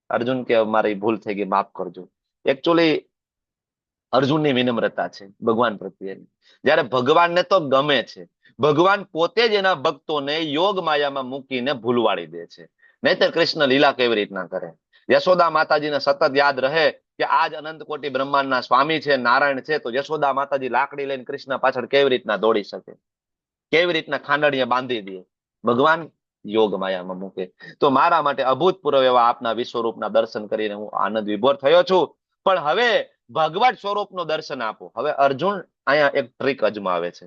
અર્જુન કે મારી ભૂલ થઈ ગઈ, માફ કરજો. એકચ્યુઅલી અર્જુનની વિનમ્રતા છે ભગવાન પ્રત્યેની. જયારે ભગવાનને તો ગમે છે, ભગવાન પોતે જ એના ભક્તોને યોગ માયામાં મૂકીને ભૂલવાડી દે છે. નહીતર કૃષ્ણ લીલા કેવી રીતના કરે? યશોદા માતાજીને સતત યાદ રહે કે આજ અનંત કોટી બ્રહ્માંડના સ્વામી છે, નારાયણ છે, તો યશોદા માતાજી લાકડી લઈને કૃષ્ણ પાછળ કેવી રીતના દોડી શકે? કેવી રીતના ખાંડણીએ બાંધી દે, ભગવાન યોગ માયામાં મૂકે. તો મારા માટે અભૂતપૂર્વ એવા આપના વિશ્વરૂપના દર્શન કરીને હું આનંદ વિભોર થયો છું. પણ હવે ભગવત સ્વરૂપનું દર્શન આપો. હવે અર્જુન અહીંયા એક ટ્રીક અજમાવે છે.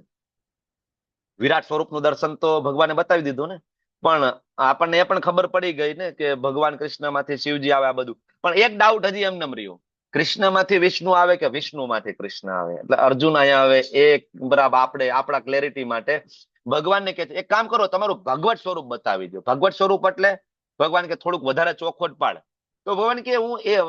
વિરાટ સ્વરૂપનું દર્શન તો ભગવાને બતાવી દીધું ને, પણ આપણને એ પણ ખબર પડી ગઈ ને કે ભગવાન કૃષ્ણમાંથી શિવજી આવે, આ બધું. પણ એક ડાઉટ હજી એમને એમ રહ્યો, કૃષ્ણમાંથી વિષ્ણુ આવે કે વિષ્ણુમાંથી કૃષ્ણ આવે? એટલે અર્જુન અહીંયા હવે એક બરાબર આપણા ક્લેરિટી માટે ભગવાનને કહે છે, એક કામ કરો, તમારું ભગવત સ્વરૂપ બતાવી દો. ભગવત સ્વરૂપ એટલે ભગવાન કે થોડુંક વધારે ચોખવટ પાડે. તો ભગવાન કે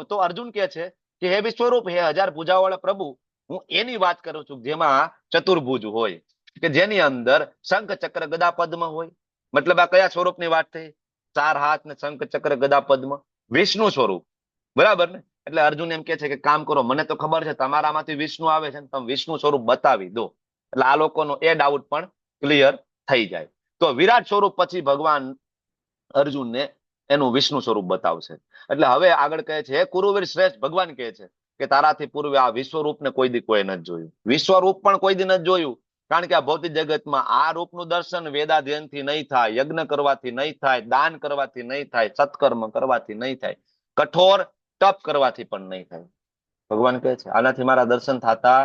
તો અર્જુન કે છે કે હે વિશ્વરૂપ, હે હજાર ભુજાવાળા પ્રભુ, હું એની વાત કરું છું જેમાં ચતુર્ભુજ હોય, કે જેની અંદર શંખ ચક્ર ગદા પદ્મ હોય. મતલબ આ કયા સ્વરૂપની વાત થઈ? 4 હાથ ને શંખ ચક્ર ગદા પદ્મ, વિષ્ણુ સ્વરૂપ, બરાબર ને? એટલે અર્જુન એમ કે છે કે કામ કરો, મને તો ખબર છે તમારામાંથી વિષ્ણુ આવે છે, તમે વિષ્ણુ સ્વરૂપ બતાવી દો. એટલે આ લોકોનો એ ડાઉટ પણ ક્લિયર થઈ જાય. તો વિરાટ સ્વરૂપ પછી ભગવાન અર્જુનને એનું વિષ્ણુ સ્વરૂપ બતાવશે. એટલે હવે આગળ કહે છે, હે કુરુવીર શ્રેષ્ઠ, ભગવાન કહે છે કે તારાથી પૂર્વે આ વિશ્વરૂપને કોઈ દી કોઈ નથી જોયું. વિશ્વરૂપ પણ કોઈ દી નથી જોયું, કારણ કે આ ભૌતિક જગતમાં આ રૂપનું દર્શન વેદાધ્યનથી નહીં થાય, યજ્ઞ કરવાથી નહીં થાય, દાન કરવાથી નહીં થાય, સત્કર્મ કરવાથી નહીં થાય, કઠોર તપ કરવાથી પણ નહીં થાય. ભગવાન કહે છે આનાથી મારા દર્શન થતા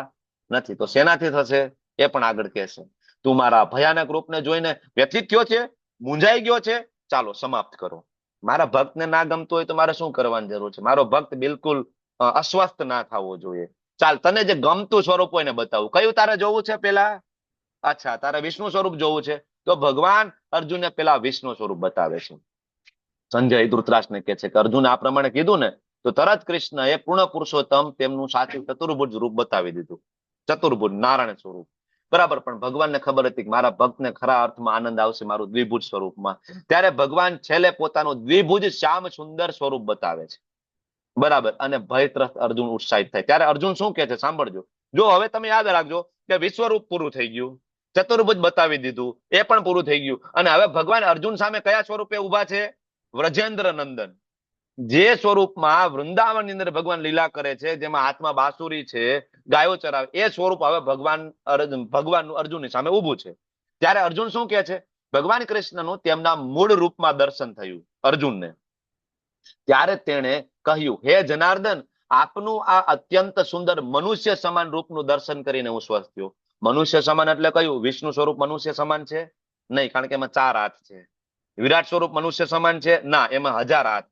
નથી. તો શેનાથી થશે એ પણ આગળ કહેશે. તું મારા ભયાનક રૂપને જોઈને વ્યથિત થયો છે, મૂંઝાઈ ગયો છે, ચાલો સમાપ્ત કરો. મારા ભક્તને ના ગમતું હોય તો મારે શું કરવાની જરૂર છે? મારો ભક્ત બિલકુલ અસ્વસ્થ ના થવો જોઈએ. ચાલ, તને જે ગમતું સ્વરૂપ હોય ને બતાવું. કયું તારે જોવું છે પેલા? અચ્છા, તારે વિષ્ણુ સ્વરૂપ જોવું છે. તો ભગવાન અર્જુનને પેલા વિષ્ણુ સ્વરૂપ બતાવે છે. સંજય ધૃતરાષ્ટ્રને કહે છે કે અર્જુન આ પ્રમાણે કીધું ને, તો તરત કૃષ્ણ એ પૂર્ણ પુરુષોત્તમ તેમનું સાચું ચતુર્ભુજ રૂપ બતાવી દીધું. ચતુર્ભુજ નારાયણ સ્વરૂપ, બરાબર. પણ ભગવાનને ખબર હતી કે મારા ભક્તને ખરા અર્થમાં આનંદ આવશે મારું દ્વિભુજ સ્વરૂપમાં. ત્યારે ભગવાન છેલ્લે પોતાનું દ્વિભુજ શ્યામ સુંદર સ્વરૂપ બતાવે છે, બરાબર. અને ભયત્રસ્ત અર્જુન ઉત્સાહિત થાય. ત્યારે અર્જુન શું કહે છે સાંભળજો. જો હવે તમે યાદ રાખજો કે વિશ્વરૂપ પૂરું થઈ ગયું, ચતુર્ભુજ બતાવી દીધું, એ પણ પૂરું થઈ ગયું. અને હવે ભગવાન અર્જુન સામે કયા સ્વરૂપે ઉભા છે? વ્રજેન્દ્ર નંદન, જે સ્વરૂપમાં વૃંદાવનની અંદર ભગવાન લીલા કરે છે, જેમાં હાથમાં બાંસુરી છે, ગાયો ચરાવે, એ સ્વરૂપ હવે ભગવાનનું અર્જુનની સામે ઊભું છે. ત્યારે અર્જુન શું કહે છે? ભગવાન કૃષ્ણનું તેમના મૂળ રૂપમાં દર્શન થયું અર્જુનને. ત્યારે તેણે કહ્યું, હે જનાર્દન, આપનું આ અત્યંત સુંદર મનુષ્ય સમાન રૂપનું દર્શન કરીને હું સ્વસ્થ થયો. મનુષ્ય સમાન એટલે કયું? વિષ્ણુ સ્વરૂપ મનુષ્ય સમાન છે? નહીં, કારણ કે એમાં 4 હાથ છે. વિરાટ સ્વરૂપ મનુષ્ય સમાન છે? ના, એમાં 1000 હાથ.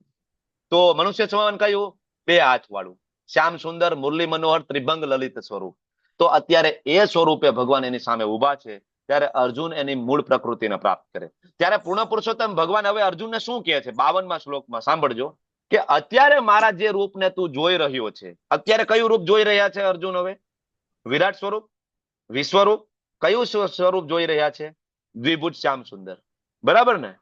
તો મનુષ્ય સમાન કયું? 2 હાથ વાળું શ્યામ સુંદર મુરલી મનોહર ત્રિભંગ લલિત સ્વરૂપ. તો અત્યારે એ સ્વરૂપે ભગવાન એની સામે ઉભા છે. ત્યારે અર્જુન એની મૂળ પ્રકૃતિને પ્રાપ્ત કરે. ત્યારે પૂર્ણ પુરુષોત્તમ ભગવાન હવે અર્જુનને શું કહે છે 52મા શ્લોકમાં? સાંભળજો કે અત્યારે મારા જે રૂપને તું જોઈ રહ્યો છે, અત્યારે કયું રૂપ જોઈ રહ્યા છે અર્જુન? હવે વિરાટ સ્વરૂપ, વિશ્વરૂપ, કયું સ્વરૂપ જોઈ રહ્યા છે? દ્વિભુજ શ્યામ સુંદર, બરાબર ને?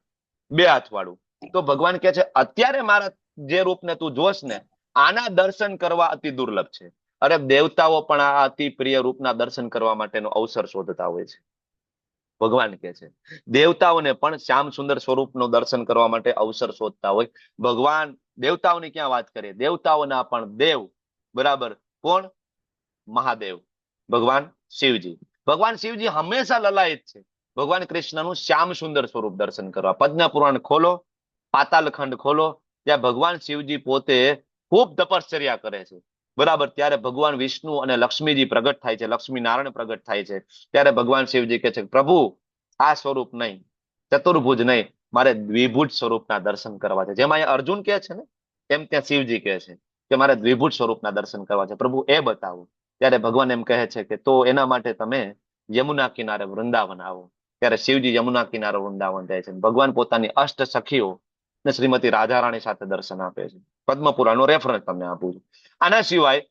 2 હાથ વાળું. તો ભગવાન કહે છે અત્યારે મારા જે રૂપને તું જોશ ને, આના દર્શન કરવા અતિ દુર્લભ છે. અરે દેવતાઓ પણ આ અતિ પ્રિય રૂપના દર્શન કરવા માટેનો અવસર શોધતા હોય છે. ભગવાન કહે છે દેવતાઓને પણ શ્યામ સુંદર સ્વરૂપનું દર્શન કરવા માટે અવસર શોધતા હોય. ભગવાન દેવતાઓની ક્યાં વાત કરીએ? દેવતાઓના પણ દેવ, બરાબર. કોણ? મહાદેવ, ભગવાન શિવજી. ભગવાન શિવજી હંમેશા લલાયત છે ભગવાન કૃષ્ણનું શ્યામ સુંદર સ્વરૂપ દર્શન કરવા. પદ્મ પુરાણ ખોલો, પાતાલ ખંડ ખોલો, ત્યાં ભગવાન શિવજી પોતે ખૂબ તપશ્ચર્યા કરે છે, બરાબર. ત્યારે ભગવાન વિષ્ણુ અને લક્ષ્મીજી પ્રગટ થાય છે, લક્ષ્મી નારાયણ પ્રગટ થાય છે. ત્યારે ભગવાન શિવજી કહે છે પ્રભુ, આ સ્વરૂપ નહીં, ચતુર્ભુજ નહીં, મારે દ્વિભુજ સ્વરૂપના દર્શન કરવા છે. જેમાં અહીંયા અર્જુન કહે છે ને, એમ ત્યાં શિવજી કહે છે કે મારે દ્વિભુજ સ્વરૂપના દર્શન કરવા છે, પ્રભુ એ બતાવો. ત્યારે ભગવાન એમ કહે છે કે તો એના માટે તમે યમુના કિનારે વૃંદાવન આવો. ત્યારે શિવજી યમુના કિનારે વૃંદાવન જાય છે. ભગવાન પોતાની અષ્ટ સખીઓ ને શ્રીમતી રાધારાણી સાથે દર્શન આપે છે. પદ્મપુરાણનો રેફરન્સ તમને આપું છું. આના સિવાય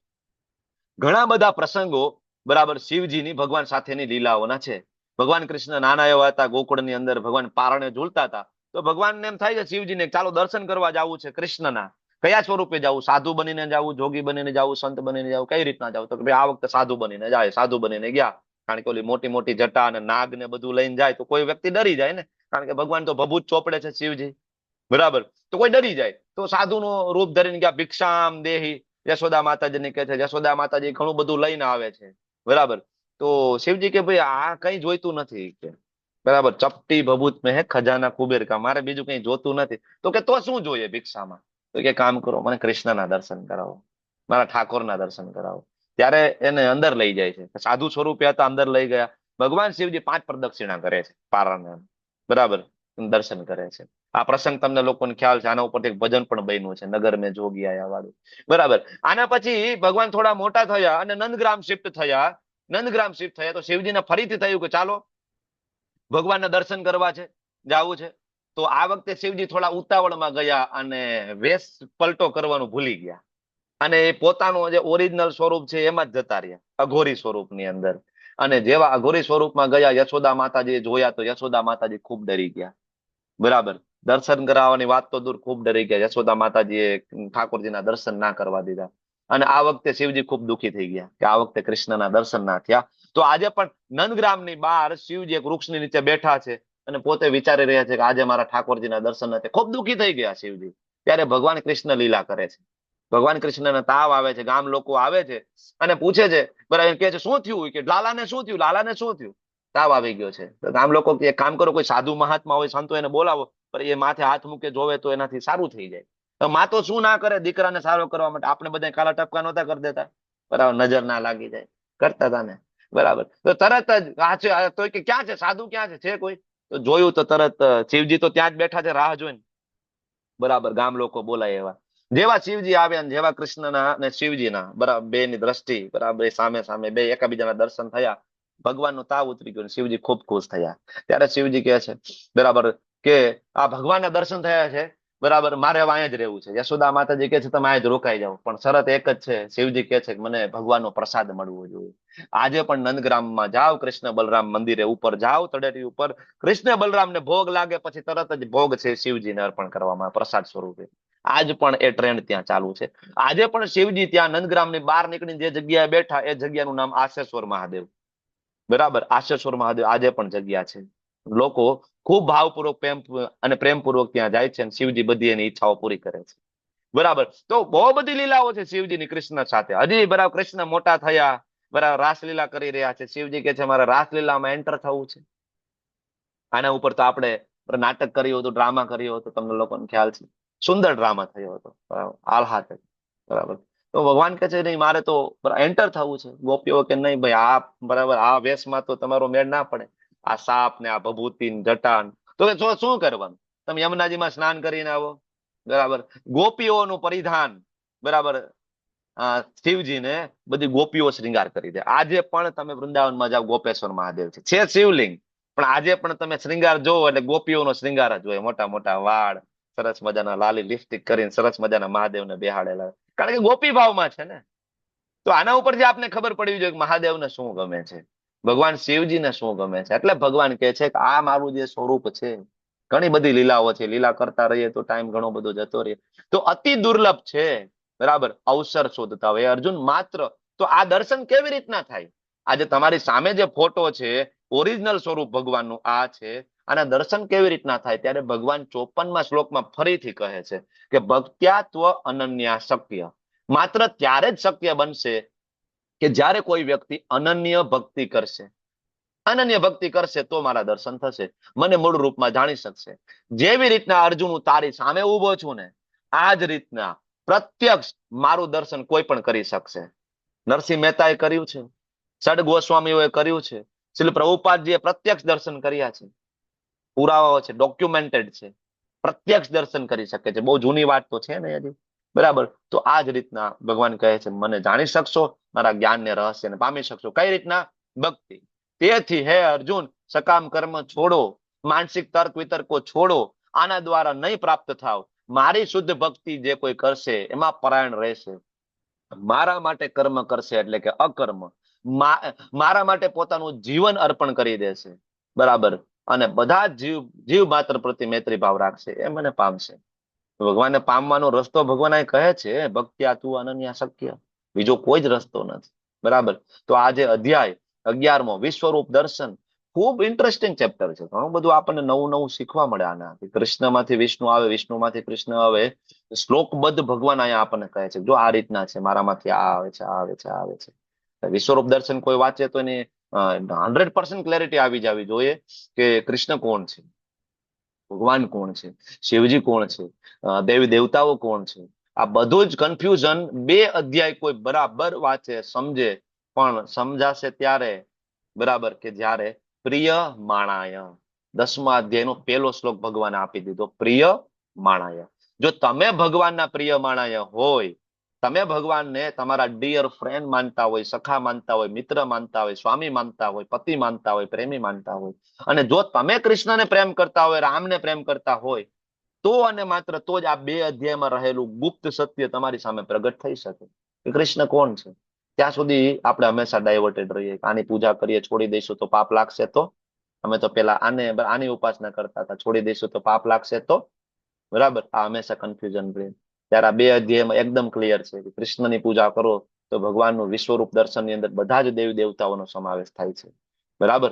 ઘણા બધા પ્રસંગો, બરાબર, શિવજીની ભગવાન સાથેની લીલાઓના છે. ભગવાન કૃષ્ણ નાના એવા હતા, ગોકુળની અંદર ભગવાન પારણે ઝૂલતા હતા. તો ભગવાનને એમ થાય છે શિવજીને, ચાલો દર્શન કરવા જવું છે કૃષ્ણના. કયા સ્વરૂપે જવું? સાધુ બનીને જવું, જોગી બનીને જવું, સંત બનીને જવું, કઈ રીતના જવું? તો કે ભાઈ આ વખતે સાધુ બનીને જાય. સાધુ બનીને ગયા, કારણ કે ઓલી મોટી મોટી જટા અને નાગ ને બધું લઈને જાય તો કોઈ વ્યક્તિ ડરી જાય ને, કારણ કે ભગવાન તો ભભૂત ચોપડે છે શિવજી, બરાબર. તો કોઈ ડરી જાય. તો સાધુનું રૂપ ધરીને ગયા. ભિક્ષામ દેહી, યશોદા માતાજીને કહે છે. યશોદા માતાજી ઘણું બધું લઈને આવે છે, બરાબર. તો શિવજી કે ભાઈ આ કઈ જોઈતું નથી કે બરાબર, ચપટી ભભૂત મેં હે ખજાના કુબેર કા, મારે બીજું કઈ જોતું નથી. તો કે તો શું જોઈએ ભિક્ષામાં? તો કે કામ કરો, મને કૃષ્ણના દર્શન કરાવો, મારા ઠાકોરના દર્શન કરાવો. ત્યારે એને અંદર લઈ જાય છે, સાધુ સ્વરૂપે હતા, અંદર લઈ ગયા. ભગવાન શિવજી 5 પ્રદક્ષિણા કરે છે પારાને, બરાબર, દર્શન કરે છે. આ પ્રસંગ તમને લોકોને ખ્યાલ છે, આના ઉપરથી એક ભજન પણ બન્યું છે, નગર મેં જોગી આયા વાળું, બરાબર. આના પછી ભગવાન થોડા મોટા થયા અને નંદગ્રામ શિફ્ટ થયા. નંદગ્રામ શિફ્ટ થયા તો શિવજીને ફરીથી થયું કે ચાલો ભગવાનના દર્શન કરવા છે, જાવું છે. તો આ વખતે શિવજી થોડા ઉતાવળમાં ગયા અને વેશ પલટો કરવાનું ભૂલી ગયા અને એ પોતાનું જે ઓરિજિનલ સ્વરૂપ છે એમાં જ જતા રહ્યા, અઘોરી સ્વરૂપની અંદર. અને જેવા અઘોરી સ્વરૂપમાં ગયા, યશોદા માતાજી જોયા તો યશોદા માતાજી ખૂબ ડરી ગયા, બરાબર. દર્શન કરાવવાની વાત તો દૂર, ખૂબ ડરી ગયા. યશોદા માતાજીએ ઠાકોરજીના દર્શન ના કરવા દીધા. અને આ વખતે શિવજી ખૂબ દુઃખી થઈ ગયા કે આ વખતે કૃષ્ણના દર્શન ના થયા. તો આજે પણ નંદગ્રામની બહાર શિવજી એક વૃક્ષની નીચે બેઠા છે અને પોતે વિચારી રહ્યા છે કે આજે મારા ઠાકોરજીના દર્શન નથી. ખૂબ દુઃખી થઈ ગયા શિવજી. ત્યારે ભગવાન કૃષ્ણ લીલા કરે છે. ભગવાન કૃષ્ણને તાવ આવે છે, ગામ લોકો આવે છે અને પૂછે છે, બરાબર, કે છે શું થયું? કે લાલાને શું થયું? લાલાને શું થયું? તાવ આવી ગયો છે. તો ગામ લોકો એક કામ કરો, કોઈ સાધુ મહાત્મા હોય, સંતો, એને બોલાવો, પણ એ માથે હાથ મૂકે જોવે તો એનાથી સારું થઈ જાય. માં તો શું ના કરે દીકરાને સારો કરવા માટે? આપણે બધા કાલા ટપકા નહોતા કરી દેતા, બરાબર, નજર ના લાગી જાય, કરતા હતા ને, બરાબર. તો તરત જ તો કે ક્યાં છે સાધુ, ક્યાં છે કોઈ? તો જોયું તો તરત શિવજી તો ત્યાં જ બેઠા છે રાહ જોઈને, બરાબર. ગામ લોકો બોલાય એવા. જેવા શિવજી આવ્યા ને જેવા કૃષ્ણના અને શિવજીના બરાબર બે ની દ્રષ્ટિ, બરાબર, એ સામે સામે બે એકાબીજાના દર્શન થયા. ભગવાનનો તાવ ઉતરી ગયો, શિવજી ખૂબ ખુશ થયા. ત્યારે શિવજી કહે છે, બરાબર, કે આ ભગવાનના દર્શન થયા છે, બરાબર, મારે હવે અહીંયા જ રહેવું છે. યશોદા માતાજી કહે છે તમે અહીંયા જ રોકાઈ જાઓ, પણ શરત એક જ છે. શિવજી કહે છે કે મને ભગવાનનો પ્રસાદ મળવો જોઈએ. આજે પણ નંદગ્રામમાં જાઓ, કૃષ્ણ બલરામ મંદિરે ઉપર જાઓ, તળેટી ઉપર કૃષ્ણ બલરામને ભોગ લાગે પછી તરત જ ભોગ છે શિવજીને અર્પણ કરવામાં પ્રસાદ સ્વરૂપે. આજ પણ એ ટ્રેન્ડ ત્યાં ચાલુ છે. આજે પણ શિવજી ત્યાં નંદગ્રામની બહાર નીકળીને જે જગ્યાએ બેઠા એ જગ્યાનું નામ આશેશ્વર મહાદેવ, બરાબર. આશેશ્વર મહાદેવ આજે પણ જગ્યા છે. લોકો ખૂબ ભાવપૂર્વક પ્રેમપૂર્વક ત્યાં જાય છે અને શિવજી બધી એની ઈચ્છાઓ પૂરી કરે છે, બરાબર. તો બહુ બધી લીલાઓ છે શિવજીની કૃષ્ણ સાથે. હજી બરાબર કૃષ્ણ મોટા થયા, બરાબર, રાસલીલા કરી રહ્યા છે. શિવજી કે છે મારે રાસલીલામાં એન્ટર થવું છે. આના ઉપર તો આપણે નાટક કર્યું હતું, ડ્રામા કર્યો હતો, તમને લોકોને ખ્યાલ છે. સુંદર ડ્રામા થયો હતો, બરાબર, આહલાદ, બરાબર. તો ભગવાન કહે છે નહીં મારે તો એન્ટર થવું છે. ગોપીઓ કે નહીં ભાઈ, આ બરાબર આ વેશમાં તો તમારો મેળ ના પડે, આ સાપ ને આ ભભૂતિ જટાન. તો કે શું કરવાનું? તમે યમુનાજીમાં સ્નાન કરીને આવો, બરાબર. ગોપીઓનું પરિધાન, બરાબર, શિવજીને બધી ગોપીઓ શ્રૃંગાર કરી દે. આજે પણ તમે વૃંદાવનમાં જાઓ, ગોપેશ્વર મહાદેવ છે શિવલિંગ, પણ આજે પણ તમે શ્રૃંગાર જોવો એટલે ગોપીઓનો શ્રૃંગાર જ હોય. મોટા મોટા વાળ, સરસ મજાના લાલી લિપસ્ટિક કરીને સરસ મજાના મહાદેવને બેહાડેલા, કારણ કે ગોપી ભાવમાં છે ને. તો આના ઉપરથી આપને ખબર પડવી જોઈએ કે મહાદેવને શું ગમે છે, ભગવાન શિવજીને શું ગમે છે. એટલે ભગવાન કહે છે કે આ મારું જે સ્વરૂપ છે, ઘણી બધી લીલાઓ છે, લીલા કરતા રહીએ તો ટાઈમ ઘણો બધો જતો રહે, તો અતિ દુર્લભ છે, બરાબર. અવસર શોધતા હોય અર્જુન માત્ર. તો આ દર્શન કેવી રીતના થાય? આજે તમારી સામે જે ફોટો છે, ઓરિજિનલ સ્વરૂપ ભગવાનનું આ છે, આના દર્શન કેવી રીતના થાય? ત્યારે ભગવાન 54મા શ્લોકમાં ફરીથી કહે છે કે ભક્ત્યાત્વ અનન્યા શક્ય. માત્ર ત્યારે જ શક્ય બનશે કે જ્યારે કોઈ વ્યક્તિ અનન્ય ભક્તિ કરશે. અનન્ય ભક્તિ કરશે તો મારા દર્શન થશે, મને મૂળ રૂપમાં જાણી શકશે. જેવી રીતના અર્જુન હું તારી સામે ઉભો છું ને, આ જ રીતના પ્રત્યક્ષ મારું દર્શન કોઈ પણ કરી શકશે. નરસિંહ મહેતાએ કર્યું છે, સડ ગોસ્વામીઓએ કર્યું છે, શ્રી પ્રભુપાદજીએ પ્રત્યક્ષ દર્શન કર્યા છે. પુરાવાઓ છે, ડોક્યુમેન્ટેડ છે, પ્રત્યક્ષ દર્શન કરી શકે છે. બહુ જૂની વાત તો છે ને હજી, બરાબર. તો આ જ રીતના ભગવાન કહે છે મને જાણી શકશો, મારા જ્ઞાનને રહસ્યને પામી શકશો. કઈ રીતના? ભક્તિ. તેથી હે અર્જુન, સકામ કર્મ છોડો, માનસિક તર્ક વિતર્કો છોડો, આના દ્વારા નહીં પ્રાપ્ત થાવ. મારી શુદ્ધ ભક્તિ જે કોઈ કરશે એમાં પરાયણ રહેશે, મારા માટે કર્મ કરશે એટલે કે અકર્મ, મારા માટે પોતાનું જીવન અર્પણ કરી દેશે, બરાબર. અને બધા જીવ માત્ર પ્રતિ મૈત્રી ભાવ રાખશે, એ મને પામશે. ભગવાનને પામવાનો રસ્તો ભગવાન અહીં કહે છે ભક્ત્યા તું અનન્ય શક્ય, બીજો કોઈ જ રસ્તો નથી, બરાબર. તો આ જે અધ્યાય 11મો વિશ્વરૂપ દર્શન, ખૂબ ઇન્ટરેસ્ટિંગ ચેપ્ટર છે. ઘણું બધું આપણને નવું નવું શીખવા મળે આનાથી. કૃષ્ણમાંથી વિષ્ણુ આવે, વિષ્ણુમાંથી કૃષ્ણ આવે, શ્લોકબદ્ધ ભગવાન અહીંયા આપણને કહે છે જો આ રીતના છે, મારામાંથી આ આવે છે, આ આવે છે, આ આવે છે. વિશ્વરૂપ દર્શન કોઈ વાંચે તો એની 100% ક્લેરિટી આવી જવી જોઈએ કે કૃષ્ણ કોણ છે, ભગવાન કોણ છે, શિવજી કોણ છે, દેવી દેવતાઓ કોણ છે. આ બધું જ કન્ફ્યુઝન 2 અધ્યાય કોઈ બરાબર વાંચે સમજે, પણ સમજાશે ત્યારે બરાબર કે જ્યારે પ્રિય માણાય, 10મા અધ્યાયનો પહેલો શ્લોક ભગવાને આપી દીધો, પ્રિય માણાય. જો તમે ભગવાનના પ્રિય માણાય હોય, તમે ભગવાનને તમારા ડિયર ફ્રેન્ડ માનતા હોય, સખા માનતા હોય, મિત્ર માનતા હોય, સ્વામી માનતા હોય, પતિ માનતા હોય, પ્રેમી માનતા હોય, અને જો તમે કૃષ્ણને પ્રેમ કરતા હોય, રામને પ્રેમ કરતા હોય, તો અને માત્ર તો જ આ 2 અધ્યાયમાં રહેલું ગુપ્ત સત્ય તમારી સામે પ્રગટ થઈ શકે કે કૃષ્ણ કોણ છે. ત્યાં સુધી આપણે હંમેશા ડાયવર્ટેડ રહીએ, આની પૂજા કરીએ, છોડી દઈશું તો પાપ લાગશે, તો અમે તો પેલા આની ઉપાસના કરતા હતા, છોડી દઈશું તો પાપ લાગશે, તો બરાબર. આ હંમેશા કન્ફ્યુઝન રહે. ત્યારે આ 2 અધ્યાયમાં એકદમ ક્લિયર છે કે કૃષ્ણની પૂજા કરો તો ભગવાનનું વિશ્વરૂપ દર્શનની અંદર બધા જ દેવી દેવતાઓનો સમાવેશ થાય છે, બરાબર.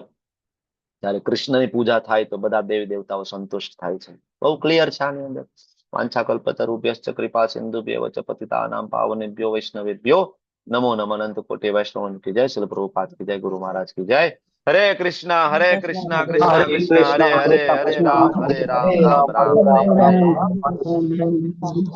જ્યારે કૃષ્ણની પૂજા થાય તો બધા દેવી દેવતાઓ સંતુષ્ટ થાય છે. બહુ ક્લિયર છે આની અંદર. વાંછાકલ્પતરુભ્યશ્ચ કૃપા સિંધુભ્યઃ ચ પતિતાનાં પાવનેભ્યો વૈષ્ણવેભ્યો નમો નમઃ. અનંત કોટી વૈષ્ણવ કી જય. શ્રીલ પ્રભુપાદ કી જય. ગુરુ મહારાજ કી જય. હરે કૃષ્ણ કૃષ્ણ કૃષ્ણ હરે હરે, હરે રામ રામ રામ હરે હરે.